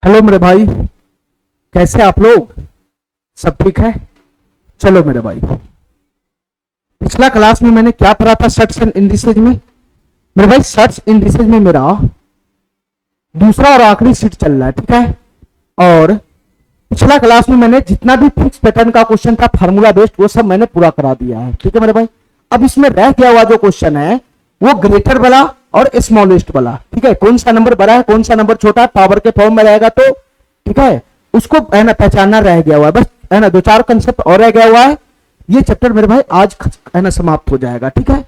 Hello मेरे भाई, कैसे आप लोग? सब ठीक है? चलो मेरे भाई, पिछला क्लास में मैंने क्या पढ़ा था सर्च एंड इंडिसेज में? मेरे भाई सर्च इंडिसेज में मेरा दूसरा और आखिरी सीट चल रहा है, ठीक है। और पिछला क्लास में मैंने जितना भी फिक्स पैटर्न का क्वेश्चन था फार्मूला बेस्ड वो सब मैंने पूरा करा दिया है, ठीक है मेरे भाई। अब इसमें रह गया हुआ जो क्वेश्चन है वो ग्रेटर वाला और स्मॉलेस्ट वाला, ठीक है। कौन सा नंबर बड़ा है कौन सा नंबर छोटा है, पावर के फॉर्म में रहेगा तो ठीक है, उसको है ना पहचानना रह गया हुआ है, बस है ना। दो चार कंसेप्ट और रह गया हुआ है। ये चैप्टर मेरे भाई आज है ना समाप्त हो जाएगा, ठीक है।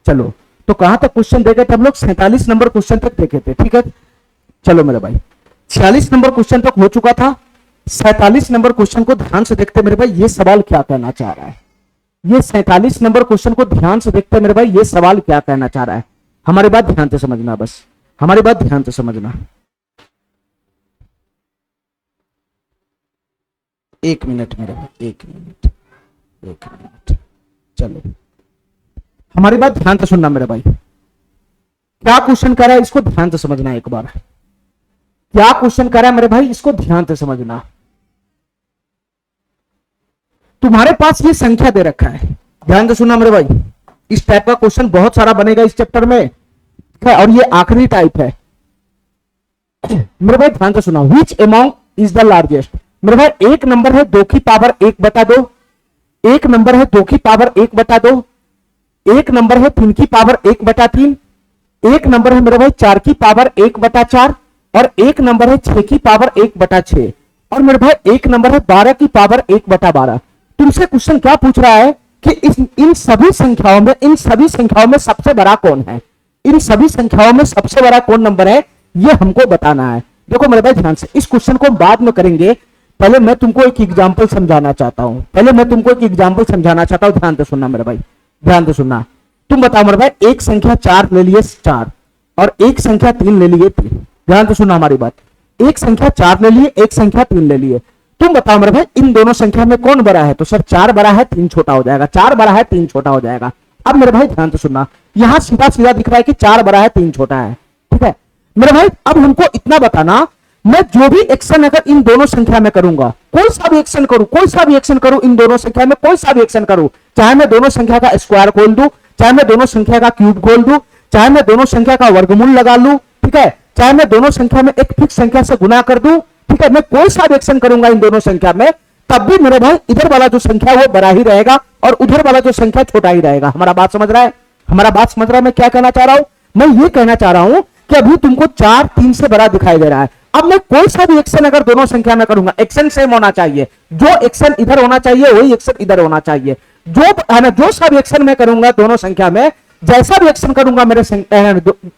चलो, तो कहां तक क्वेश्चन देखे थे हम लोग? 47 नंबर क्वेश्चन तक देखे थे, ठीक है। चलो मेरे भाई, 46 नंबर क्वेश्चन तक हो चुका था। 47 नंबर क्वेश्चन को ध्यान से देखते मेरे भाई, ये सवाल क्या कहना चाह रहा है। ये 47 नंबर क्वेश्चन को ध्यान से देखते मेरे भाई, ये सवाल क्या कहना चाह रहा है। हमारी बात ध्यान से समझना, बस हमारी बात ध्यान से समझना। एक मिनट मेरे भाई, एक मिनट। चलो, हमारी बात ध्यान से सुनना मेरे भाई। क्या क्वेश्चन कर रहा है इसको ध्यान से समझना एक बार। क्या क्वेश्चन कर रहा है मेरे भाई, इसको ध्यान से समझना। तुम्हारे पास ये संख्या दे रखा है, ध्यान से सुनना मेरे भाई। इस टाइप का क्वेश्चन बहुत सारा बनेगा इस चैप्टर में, और ये आखिरी टाइप है मेरे भाई। ध्यान से सुना। विच अमाउंट इज द लार्जेस्ट? मेरे भाई एक नंबर है 2 की पावर 1/2, एक नंबर है 2 की पावर 1/2, एक नंबर है 3 की पावर 1/3, एक नंबर है मेरे भाई 4 की पावर 1/4, और एक नंबर है 6 की पावर 1/6, और मेरे भाई एक नंबर है 12 की पावर 1/12। तुमसे क्वेश्चन क्या पूछ रहा है कि इन सभी संख्याओं में सबसे बड़ा कौन है? इन सभी संख्याओं में सबसे बड़ा कौन नंबर है, ये हमको बताना है। देखो मेरे भाई ध्यान से, इस क्वेश्चन को बाद में करेंगे। पहले मैं तुमको एक एग्जांपल समझाना चाहता हूं, ध्यान से सुनना मेरे भाई, ध्यान से सुनना। तुम बताओ मेरे भाई, एक संख्या 4 ले लिए 4, और एक संख्या 3 ले लिए 3। ध्यान से सुनना हमारी बात। एक संख्या 4 ले लिए, एक संख्या 3 ले लिए। तुम बताओ मेरे भाई, इन दोनों संख्या में कौन बड़ा है? तो सर 4 बड़ा है 3 छोटा हो जाएगा, 4 बड़ा है 3 छोटा हो जाएगा। अब मेरे भाई ध्यान से सुनना, यहां सीधा सीधा दिख रहा है कि 4 बड़ा है 3 छोटा है, ठीक है मेरे भाई। अब हमको इतना बताना, मैं जो भी एक्शन अगर इन दोनों संख्या में करूंगा, कोई सा भी एक्शन करूं इन दोनों संख्या में, कोई सा भी एक्शन करूं, चाहे मैं दोनों संख्या का स्क्वायर खोल दूं, चाहे मैं दोनों संख्या का क्यूब खोल दूं, चाहे मैं दोनों संख्या का वर्गमूल लगा लूं, ठीक है, चाहे मैं दोनों संख्या में एक फिक्स संख्या से गुना कर दूं, ठीक है, मैं कोई सा भी एक्शन करूंगा इन दोनों संख्या में, तब भी मेरे भाई इधर वाला जो संख्या वो बड़ा ही रहेगा और उधर वाला जो संख्या छोटा ही रहेगा। हमारा बात समझ रहा है? मैं क्या कहना चाह रहा हूं? मैं ये कहना चाह रहा हूं कि अभी तुमको 4 3 से बड़ा दिखाई दे रहा है। अब मैं कोई सा भी एक्शन अगर दोनों संख्या में करूंगा, एक्शन सेम होना चाहिए। जो एक्शन इधर होना चाहिए वही एक्शन इधर होना चाहिए। जो सा भी एक्शन मैं करूंगा दोनों संख्या में, जैसा भी एक्शन करूंगा मेरे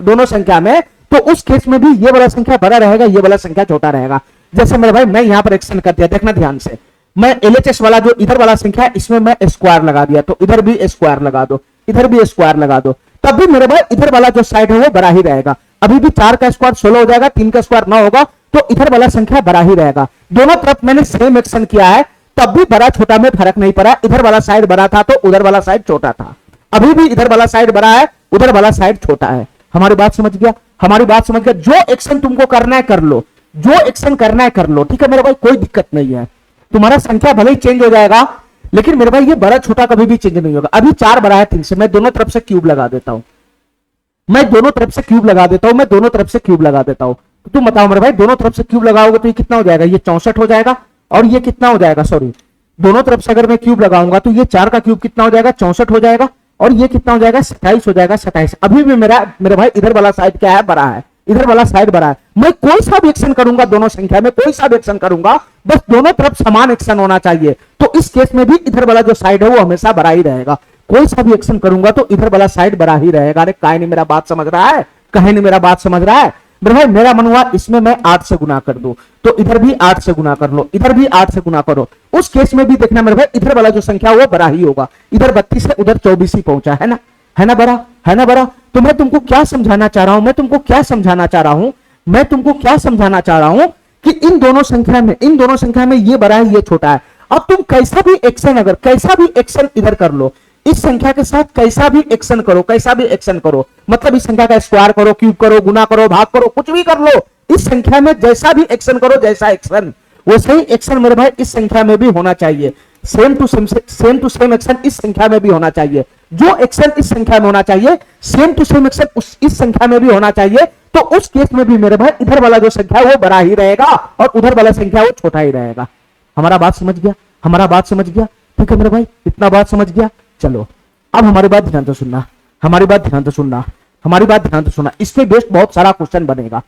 दोनों संख्या में, तो उस केस में भी ये वाला संख्या बड़ा रहेगा, ये वाला संख्या छोटा रहेगा। जैसे मेरे भाई मैं यहां पर एक्शन कर दिया, देखना ध्यान से। मैं LHS वाला जो इधर वाला संख्या है इसमें मैं स्क्वायर लगा दिया, तो इधर भी स्क्वायर लगा दो, इधर भी स्क्वायर लगा दो, तब भी मेरे भाई इधर वाला जो साइड है वो बड़ा ही रहेगा। अभी भी 4 का स्क्वायर 16 हो जाएगा, 3 का स्क्वायर 9 होगा, तो इधर वाला संख्या बड़ा ही रहेगा। दोनों तरफ मैंने सेम एक्शन किया है, तब भी बड़ा छोटा में फर्क नहीं पड़ा। इधर वाला साइड बड़ा था तो उधर वाला साइड छोटा था, अभी भी इधर वाला साइड बड़ा है, उधर वाला साइड छोटा है। हमारी बात समझ गया? जो एक्शन तुमको करना है कर लो, ठीक है मेरे भाई, कोई दिक्कत नहीं है। तुम्हारा संख्या भले ही चेंज हो जाएगा, लेकिन मेरे भाई ये बड़ा छोटा कभी भी चेंज नहीं होगा। अभी 4 बड़ा है 3 से, मैं दोनों तरफ से क्यूब लगा देता हूं, तो तुम बताओ मेरे भाई, दोनों तरफ से क्यूब लगाओगे तो ये कितना हो जाएगा? ये 64 हो जाएगा, और ये कितना हो जाएगा? सॉरी, दोनों तरफ से अगर मैं क्यूब लगाऊंगा तो ये 4 का क्यूब कितना हो जाएगा? 64 हो जाएगा, और ये कितना हो जाएगा? 27 हो जाएगा, 27। अभी भी मेरे भाई इधर वाला साइड क्या है? बड़ा है, इधर वाला साइड बड़ा है। मैं कोई सा भी एक्शन करूंगा दोनों संख्या में, बस दोनों तरफ समान एक्शन होना चाहिए, तो इस केस में भी इधर वाला जो साइड है वो हमेशा बड़ा ही रहेगा। कोई सा भी एक्शन करूंगा तो इधर वाला साइड बड़ा ही रहेगा। अरे काहे नहीं मेरा बात समझ रहा है? मेरे भाई मेरा मन हुआ इसमें मैं 8 से गुना कर दूं, तो इधर भी 8 से गुना कर लो, इधर भी 8 से गुना करो। उस केस में भी देखना मेरे भाई इधर वाला जो संख्या वो बड़ा ही होगा। इधर 32 से उधर 24 ही पहुंचा है ना बड़ा। तो मैं तुमको क्या समझाना चाह रहा हूं? कि इन दोनों संख्या में ये बड़ा है ये छोटा है। अब तुम कैसा भी एक्शन इधर कर लो, इस संख्या के साथ कैसा भी एक्शन करो, मतलब इस संख्या का स्क्वायर करो, क्यूब करो, गुना करो, भाग करो, कुछ भी कर लो, इस संख्या में जैसा भी एक्शन करो, जैसा एक्शन वैसे ही एक्शन मेरे भाई इस संख्या में भी होना चाहिए। सेम टू सेम एक्शन इस संख्या में भी होना चाहिए। जो एक्शन इस संख्या में होना चाहिए सेम टू सेम एक्शन इस संख्या में भी होना चाहिए। तो उस केस में भी मेरे भाई इधर वाला जो संख्या है वो बड़ा ही रहेगा और उधर वाला संख्या वो छोटा ही रहेगा। हमारा बात समझ गया, हमारा बात समझ गया, ठीक है मेरे भाई, इतना बात समझ गया। चलो अब हमारी बात ध्यान से सुनना, हमारी बात ध्यान से सुनना, हमारी बात ध्यान से सुनना। इसमें बेस्ड बहुत सारा क्वेश्चन बनेगा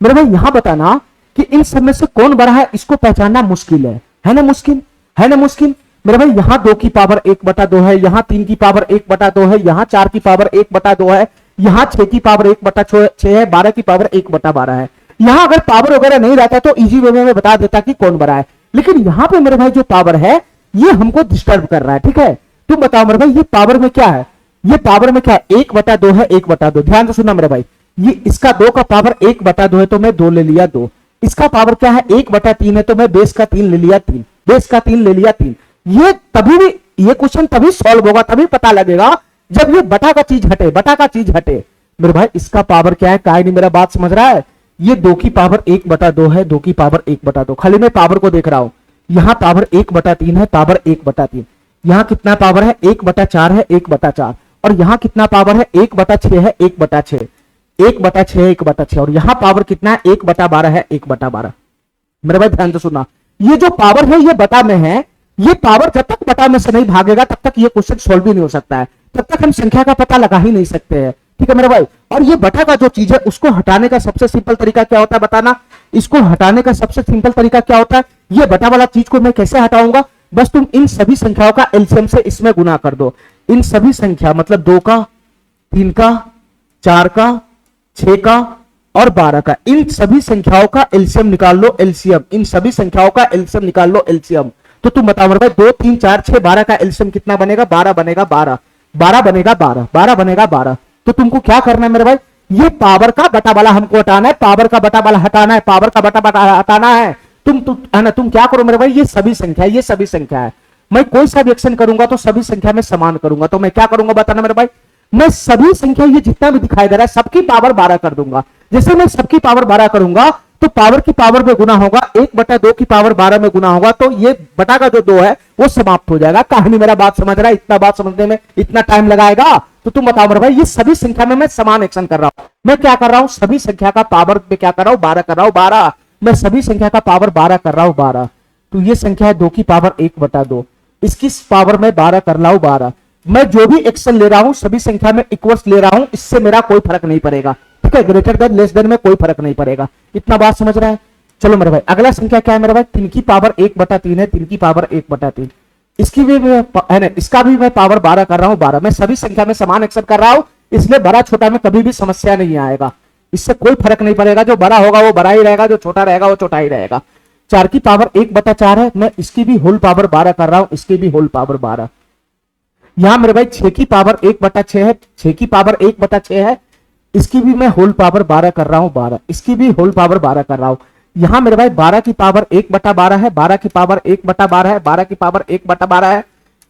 मेरे भाई। यहां बताना कि इन सब में से कौन बड़ा है, इसको पहचानना मुश्किल है ना, मुश्किल है ना, मुश्किल मेरे भाई। यहां 2 की पावर 1/2 है, यहां 3 की पावर 1/2 है, यहां 4 की पावर 1/2 है, यहां 6 की पावर 1/6 है, 12 की पावर 1/12 है। यहां अगर पावर वगैरह नहीं रहता तो इजी वे में बता देता कि कौन बड़ा है, लेकिन यहां पे मेरे भाई जो पावर है ये हमको डिस्टर्ब कर रहा है, ठीक है। तुम बताओ मेरे भाई ये पावर में क्या है, ये पावर में क्या है, 1/2 है, 1/2। ध्यान से सुनना मेरे भाई, ये इसका 2 का पावर 1/2 है तो मैं 2 ले लिया 2। इसका पावर क्या है 1/3 है तो मैं बेस का 3 ले लिया 3, बेस का 3 ले लिया 3। ये तभी भी ये क्वेश्चन तभी सॉल्व होगा, तभी पता लगेगा जब ये बटा का चीज हटे, बटा का चीज हटे। मेरे भाई इसका पावर क्या है, काय नहीं, मेरा बात समझ रहा है। ये 2 की पावर 1/2 है, 2 की पावर 1/2। खाली मैं पावर को देख रहा हूं, यहां पावर 1/3 है, पावर 1/3। यहां कितना पावर है 1/4 है, 1/4। और यहां कितना पावर है 1/6 है, 1/6, 1/6 है, 1/6। और यहां पावर कितना है 1/12 है, 1/12। मेरे भाई ध्यान से सुनना, ये जो पावर है ये बटा में है, ये पावर जब तक बटा में से नहीं भागेगा तब तक ये क्वेश्चन सॉल्व भी नहीं हो सकता है, तब तक हम संख्या का पता लगा ही नहीं सकते हैं, ठीक है मेरे भाई। और ये बटा का जो चीज है उसको हटाने का सबसे सिंपल तरीका क्या होता है बताना, इसको हटाने का सबसे सिंपल तरीका क्या होता है, ये बटा वाला चीज को मैं कैसे हटाऊंगा, बस तुम इन सभी संख्याओं का एलसीएम से इसमें गुना कर दो। इन सभी संख्या मतलब 2 का, 3 का, 4 का, 6 का और 12 का, इन सभी संख्याओं का एलसीएम निकाल लो, एलसीएम, इन सभी संख्याओं का एलसीएम निकाल लो, एलसीएम। तो तुम बताओ मेरे भाई 2, 3, 4, 6, 12 का एलसीएम कितना बनेगा, 12 बनेगा, 12, 12 बनेगा, 12, 12 बनेगा, 12। तो तुमको क्या करना है मेरे भाई, ये पावर का बटा वाला हमको हटाना है, पावर का बटा वाला हटाना है, पावर का बटा हटाना है। तुम क्या करो मेरे भाई, ये सभी संख्या, ये सभी संख्या है, मैं कोई सा भी एक्शन करूंगा तो सभी संख्या में समान करूंगा। तो मैं क्या करूंगा बताना मेरे भाई, मैं सभी संख्या ये जितना भी दिखाई दे रहा है सबकी पावर 12 कर दूंगा। जैसे मैं सबकी पावर 12 करूंगा तो पावर की पावर में गुना होगा, 1/2 की पावर 12 में गुना होगा, तो ये बटा का जो 2 है वो समाप्त हो जाएगा। कहानी मेरा बात समझ रहा है, इतना बात समझने में इतना टाइम लगाएगा। तो तुम बताओ मेरे भाई, ये सभी संख्या में मैं समान एक्शन कर रहा हूं, मैं क्या कर रहा हूं, सभी संख्या का पावर में क्या कर रहा हूं, 12 कर रहा हूं, 12। मैं सभी संख्या का पावर 12 कर रहा हूं, 12। तो ये संख्या है 2 की पावर 1/2, इसकी पावर में 12 कर रहा हूं, 12। मैं जो भी एक्शन ले रहा हूं सभी संख्या में इक्वल्स ले रहा हूं, इससे मेरा कोई फर्क नहीं पड़ेगा, ठीक है, ग्रेटर देन लेस देन में कोई फर्क नहीं पड़ेगा। इतना बात समझ रहा है। चलो मेरे भाई अगला संख्या क्या है मेरे भाई, 3 की पावर 1/3 है, 3 की पावर 1/3। इसकी भी है ना, इसका भी मैं पावर 12 कर रहा हूं, 12। मैं सभी संख्या में समान एक्शन कर रहा हूं, इसलिए बड़ा छोटा में कभी भी समस्या नहीं आएगा, इससे कोई फर्क नहीं पड़ेगा। जो बड़ा होगा वो बड़ा ही रहेगा, जो छोटा रहेगा वो छोटा ही रहेगा। 4 की पावर 1/4 है, मैं इसकी भी होल पावर 12 कर रहा हूं, इसकी भी होल पावर 12। यहां मेरे भाई 6 की पावर 1/6 है, 6 की पावर 1/6 है, इसकी भी मैं होल पावर 12 कर रहा हूं, 12, इसकी भी होल पावर 12 कर रहा हूं। यहां मेरे भाई 12 की पावर 1/12 है, 12 की पावर 1/12 है, 12 की पावर 1/12 है,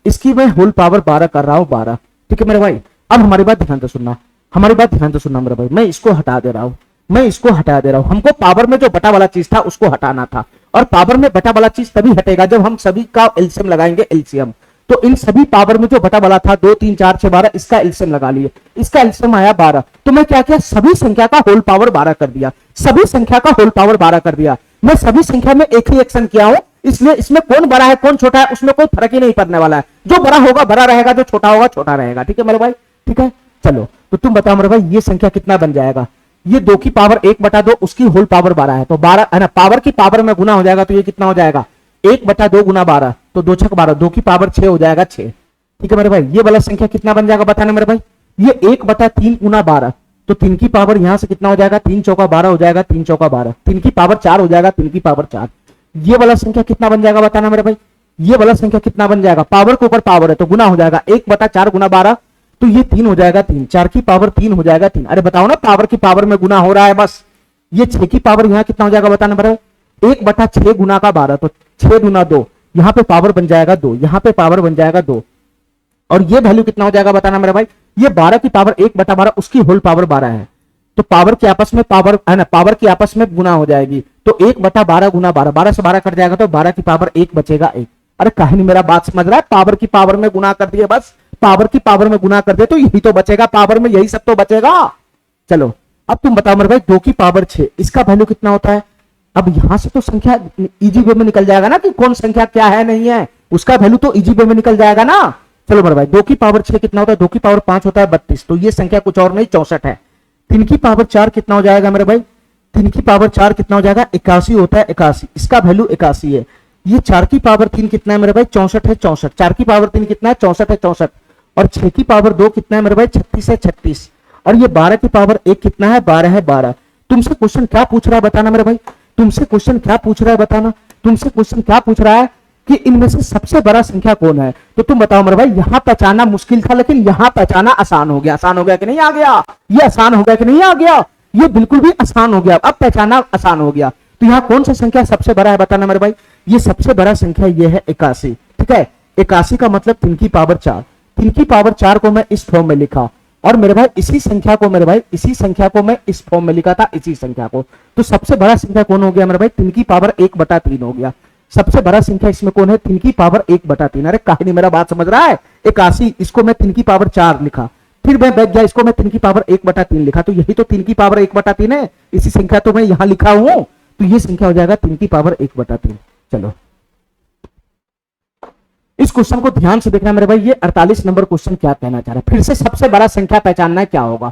इसकी मैं होल पावर 12 कर रहा हूं, 12, ठीक है मेरे भाई। अब हमारी बात ध्यान से सुनना, हमारी बात ध्यान से सुनना मेरे भाई, मैं इसको हटा दे रहा हूं, मैं इसको हटा दे रहा हूं। हमको पावर में जो बटा वाला चीज था उसको हटाना था, और पावर में बटा वाला चीज तभी हटेगा जब हम सभी का एलसीएम लगाएंगे, एलसीएम। तो इन सभी पावर में जो बटा वाला था 2, 3, 4, 6, 12, इसका एलसीएम लगा लिए, इसका एलसीएम आया 12। तो मैं क्या किया, सभी संख्या का होल पावर 12 कर दिया, सभी संख्या का होल पावर 12 कर दिया। मैं सभी संख्या में एक ही एक्शन किया हूं, इसलिए इसमें कौन बड़ा है कौन छोटा है उसमें कोई फर्क ही नहीं पड़ने वाला है। जो बड़ा होगा बड़ा रहेगा, जो छोटा होगा छोटा रहेगा, ठीक है मेरे भाई, ठीक है। चलो तो तुम बताओ मेरे भाई ये संख्या कितना बन जाएगा, ये 2 की पावर 1/2, उसकी होल पावर 12 है, तो 12 है ना, पावर की पावर में गुना हो जाएगा, तो ये कितना हो जाएगा 1/2 गुना 12, तो 2 छक 12, 2 की पावर 6 हो जाएगा, 6, ठीक है मेरे भाई। ये वाला संख्या कितना बन जाएगा बताना मेरे भाई, ये 1/3 गुना 12, तो 3 की पावर यहां से कितना हो जाएगा, 3 चौका 12 हो जाएगा, 3 चौका 12, 3 की पावर 4 हो जाएगा, 3 की पावर 4। ये वाला संख्या कितना बन जाएगा बताना मेरे भाई, ये वाला संख्या कितना बन जाएगा, पावर के ऊपर पावर है तो गुना हो जाएगा, 1/4 गुना 12, तो ये 3 हो जाएगा, 3, 4 की पावर 3 हो जाएगा, 3। अरे बताओ ना, पावर की पावर में गुना हो रहा है बस। ये 6 की पावर यहां कितना हो जाएगा बताना मेरे भाई, 1/6 गुना का 12, तो 6 गुना 2, यहां पे पावर बन जाएगा 2, यहां पे पावर बन जाएगा 2, और ये वैल्यू कितना हो जाएगा बताना मेरे भाई, ये 12 की पावर 1/12, उसकी होल पावर 12 है, तो पावर की आपस में पावर है ना, पावर की आपस में गुना हो जाएगी, तो 1/12 गुना 12, 12 से 12 कट जाएगा तो 12 की पावर 1 बचेगा 1। अरे कहीं नहीं मेरा बात समझ रहा है, पावर की पावर में गुना कर दिए, बस पावर की पावर में गुना कर दिए तो यही तो बचेगा, पावर में यही सब तो बचेगा। चलो अब तुम बताओ मेरे भाई 2 की पावर 6 इसका वैल्यू कितना होता है। अब यहां से तो संख्या इजी वे में निकल जाएगा ना कि कौन संख्या क्या है नहीं है, उसका वैल्यू तो इजी वे में निकल जाएगा ना। चलो मेरे भाई 2 की पावर 6 कितना होता है, 2 की पावर 5 होता है 32, तो ये संख्या कुछ और नहीं 64 है। 3 की पावर 4 कितना हो जाएगा मेरे भाई, 3 की पावर 4 कितना हो जाएगा 81 होता है 81, इसका वैल्यू 81 है। ये 4 की पावर 3 कितना है मेरे भाई 64 है 64, 4 की पावर 3 कितना है 64 है 64, और 6 की पावर 2 कितना है मेरे भाई 36 है 36, और ये 12 की पावर 1 कितना है 12 है 12। तुमसे क्वेश्चन क्या पूछ रहा है बताना मेरे भाई, तुमसे क्वेश्चन क्या पूछ रहा है बताना, तुमसे क्वेश्चन क्या पूछ रहा है कि इनमें से सबसे बड़ा संख्या कौन है। तो तुम बताओ मेरे भाई, यहां पहचाना मुश्किल था लेकिन यहां पहचाना आसान हो गया। आसान हो गया कि नहीं आ गया, ये आसान हो गया कि नहीं आ गया, ये बिल्कुल भी आसान हो गया, अब पहचाना आसान हो गया। तो यहाँ कौन सा संख्या सबसे बड़ा है बताना मेरे भाई, ये सबसे बड़ा संख्या ये है 81। ठीक है, 81 का मतलब 3 की पावर 4, 3 की पावर 4 को मैं इस फॉर्म में लिखा, और मेरे भाई इसी संख्या को मेरे भाई इसी संख्या को मैं इस फॉर्म में लिखा था, इसी संख्या को। तो सबसे बड़ा संख्या कौन हो गया मेरे भाई, 3 की पावर 1/3 हो गया। सबसे बड़ा संख्या इसमें कौन है, 3 की पावर 1/3। अरे कहानी मेरा बात समझ रहा है, 81 इसको मैं 3 की पावर 4 लिखा, फिर मैं बैठ गया इसको मैं 3 की पावर 1/3 लिखा, तो यही तो 3 की पावर 1/3 है, इसी संख्या तो मैं यहां लिखा हूं, तो ये संख्या हो जाएगा 3 की पावर 1/3। चलो इस क्वेश्चन को ध्यान से देखना मेरे भाई, ये 48 नंबर क्वेश्चन क्या कहना चाह रहा है। फिर से सबसे बड़ा संख्या पहचानना क्या होगा,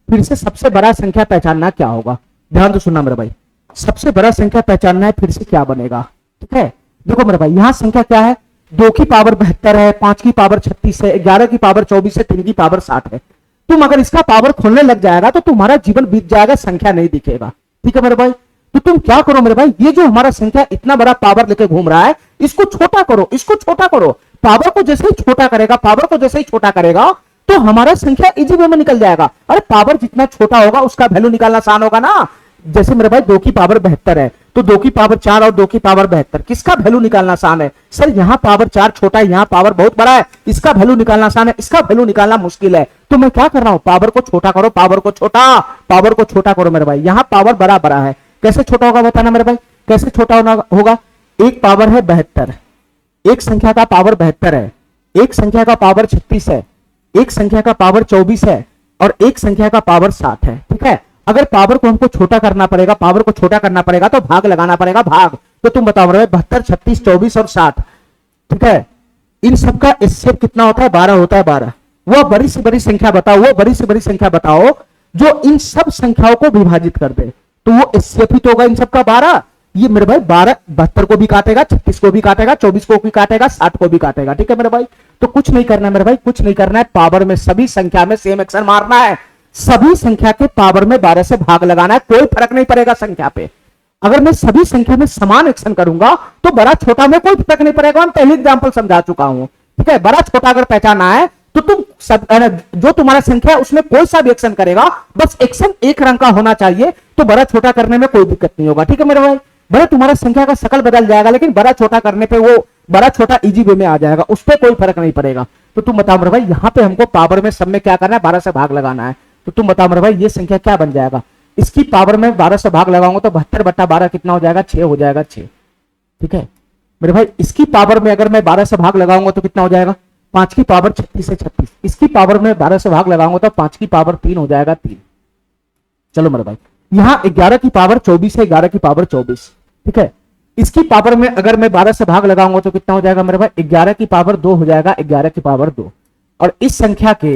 फिर से सबसे बड़ा संख्या पहचानना क्या होगा, ध्यान से सुनना मेरे भाई। सबसे बड़ा संख्या पहचानना है, फिर से क्या बनेगा। ठीक है, देखो मेरे भाई यहां संख्या क्या है, 2 की पावर 72 है, 5 की पावर 36 है, 11 की पावर 24 है, 3 की पावर 60 है। तुम अगर इसका पावर खोलने लग जाएगा तो तुम्हारा जीवन बीत जाएगा, संख्या नहीं दिखेगा। ठीक है मेरे भाई, तो तुम क्या करो मेरे भाई, ये जो हमारा संख्या इतना बड़ा पावर लेके घूम रहा है, इसको छोटा करो, इसको छोटा करो। पावर को जैसे ही छोटा करेगा, पावर को जैसे ही छोटा करेगा तो हमारा संख्या इजी वे में निकल जाएगा। अरे पावर जितना छोटा होगा उसका वैल्यू निकालना आसान होगा ना। जैसे मेरे भाई 2 की पावर 72 है, तो 2 की पावर 4 और 2 की पावर 72, किसका वैल्यू निकालना आसान है। सर यहाँ पावर 4 छोटा है, यहाँ पावर बहुत बड़ा है, इसका वैल्यू निकालना आसान है, इसका वैल्यू निकालना मुश्किल है। तो मैं क्या कर रहा हूं, पावर को छोटा करो, पावर को छोटा, पावर को छोटा करो मेरे भाई। यहाँ पावर बड़ा बड़ा है, कैसे छोटा होगा बताना मेरे भाई, कैसे छोटा होगा। एक पावर है 72, एक संख्या का पावर 72 है, एक संख्या का पावर 36 है, एक संख्या का पावर 24 है, और एक संख्या का पावर 60 है। ठीक है, अगर पावर को हमको छोटा करना पड़ेगा, पावर को छोटा करना पड़ेगा तो भाग लगाना पड़ेगा, भाग। तो तुम बताओ मेरे 72, 36, 24 और 60। ठीक है, इन सबका एचसीएफ कितना होता है, 12 होता है, 12। वो बड़ी से बड़ी संख्या बताओ, वो बड़ी से बड़ी संख्या बताओ जो इन सब संख्याओं को विभाजित कर दे, तो वो एचसीएफ ही तो होगा इन सबका 12। ये मेरे भाई 12 72 को भी काटेगा, 36 को भी काटेगा, 24 को भी काटेगा, 60 को भी काटेगा। ठीक है मेरे भाई, तो कुछ नहीं करना है मेरे भाई, कुछ नहीं करना है, पावर में सभी संख्या में सेम एक्शन मारना है, सभी संख्या के पावर में 12 से भाग लगाना है, कोई फर्क नहीं पड़ेगा संख्या पे। अगर मैं सभी संख्या में समान एक्शन करूंगा तो बड़ा छोटा में कोई फर्क नहीं पड़ेगा, हम पहले एग्जांपल समझा चुका हूं। ठीक है, बड़ा छोटा अगर पहचाना है तो तुम जो तुम्हारा संख्या है उसमें कोई सा भी एक्शन करेगा, बस एक्शन एक रंग का होना चाहिए, तो बड़ा छोटा करने में कोई दिक्कत नहीं होगा। ठीक है मेरे भाई, बड़ा तुम्हारा संख्या का शकल बदल जाएगा लेकिन बड़ा छोटा करने पे वो बड़ा छोटा इजी वे में आ जाएगा, उस पर कोई फर्क नहीं पड़ेगा। तो तुम बताओ मेरे भाई, यहाँ पे हमको पावर में सब में क्या करना है, 12 से भाग लगाना है। तो तुम बताओ मेरे भाई ये संख्या क्या बन जाएगा, इसकी पावर में 12 से भाग लगाऊंगा तो 72/12 कितना हो जाएगा, 6 हो जाएगा, 6। ठीक है मेरे भाई, इसकी पावर में अगर मैं 12 से भाग लगाऊंगा तो कितना हो जाएगा, 5 की पावर 36 है 36, इसकी पावर में 12 से भाग लगाऊंगा तो 5 की पावर 3 हो जाएगा, 3। चलो मेरे भाई, यहाँ 11 की पावर 24 है, 11 की पावर 24। ठीक है, इसकी पावर में अगर मैं 12 से भाग लगाऊंगा तो कितना हो जाएगा मेरे भाई, 11 की पावर 2 हो जाएगा, 11 की पावर 2। और इस संख्या के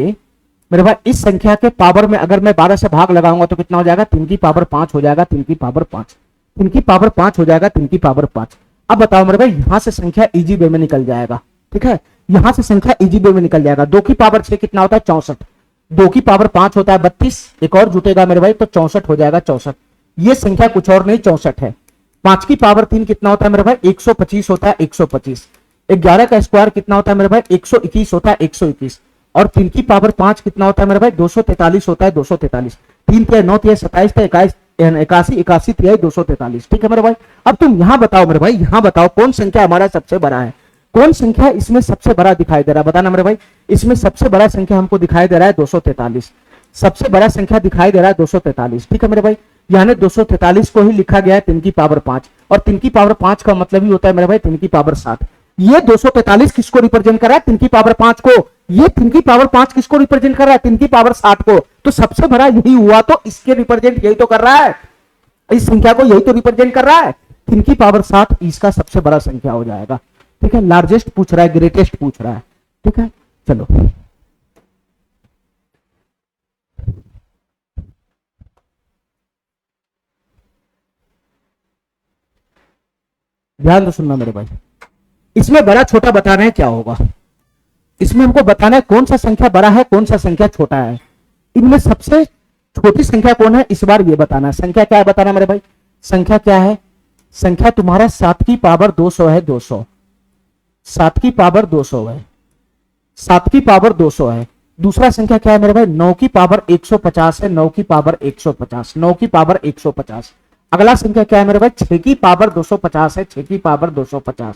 मेरे भाई, इस संख्या के पावर में अगर मैं 12 से भाग लगाऊंगा तो कितना हो जाएगा, 3 की पावर 5 हो जाएगा, 3 की पावर 5, 3 की पावर 5 हो जाएगा, 3 की पावर 5। अब बताओ मेरे भाई, यहां से संख्या इजी वे में निकल जाएगा। ठीक है, यहां से संख्या इजी वे में निकल जाएगा। 2 की पावर 6 कितना होता है, 64, 2 की पावर 5 होता है 32, एक और जुटेगा मेरे भाई तो 64 हो जाएगा, 64। ये संख्या कुछ और नहीं 64 है। 5 की पावर 3 कितना होता है मेरे भाई, 125 होता है, 125। 11 का स्क्वायर कितना होता है मेरे भाई, 121 होता है, 121। और 3 की पावर 5 कितना होता है मेरे भाई, 243 होता है, 243। 3 के 9 थे 27 थे 81 81 81 थे 243। ठीक है मेरे भाई, अब तुम यहां बताओ मेरे भाई, यहां बताओ कौन संख्या हमारा सबसे बड़ा है, कौन संख्या इसमें सबसे बड़ा दिखाई दे रहा है, बताना मेरे भाई। इसमें सबसे बड़ा संख्या हमको दिखाई दे रहा है 243। सबसे बड़ा संख्या दिखाई दे रहा है 243, ठीक है मेरे भाई। यानी 243 को ही लिखा गया है 3 की पावर 5, और 3 की पावर 5 का मतलब ही होता है मेरे भाई 3 की पावर 7। ये 243 किसको रिप्रेजेंट कर रहा है? 3 की पावर 5 को। ये 3 की पावर 5 किसको रिप्रेजेंट कर रहा है? 3 की पावर 7 को। तो सबसे बड़ा यही हुआ, तो इसके रिप्रेजेंट यही तो कर रहा है, इस संख्या को यही तो रिप्रेजेंट कर रहा है। 3 की पावर 7 इसका सबसे बड़ा संख्या हो जाएगा, ठीक है। लार्जेस्ट पूछ रहा है, ग्रेटेस्ट पूछ रहा है, ठीक है। चलो ध्यान तो सुनना मेरे भाई, इसमें बड़ा छोटा बताना है क्या होगा। इसमें हमको बताना है कौन सा संख्या बड़ा है, कौन सा संख्या छोटा है। इनमें सबसे छोटी संख्या कौन है, इस बार ये बताना है। संख्या क्या है बताना मेरे भाई, संख्या क्या है? संख्या तुम्हारा 7 की पावर 200 है, 200, 7 की पावर 200 है, 7 की पावर 200 है। दूसरा संख्या क्या है मेरे भाई? 9 की पावर 150 है, 9 की पावर 150, 9 की पावर 150। अगला संख्या क्या है मेरे भाई? 6 की पावर 250 है, 6 की पावर 250,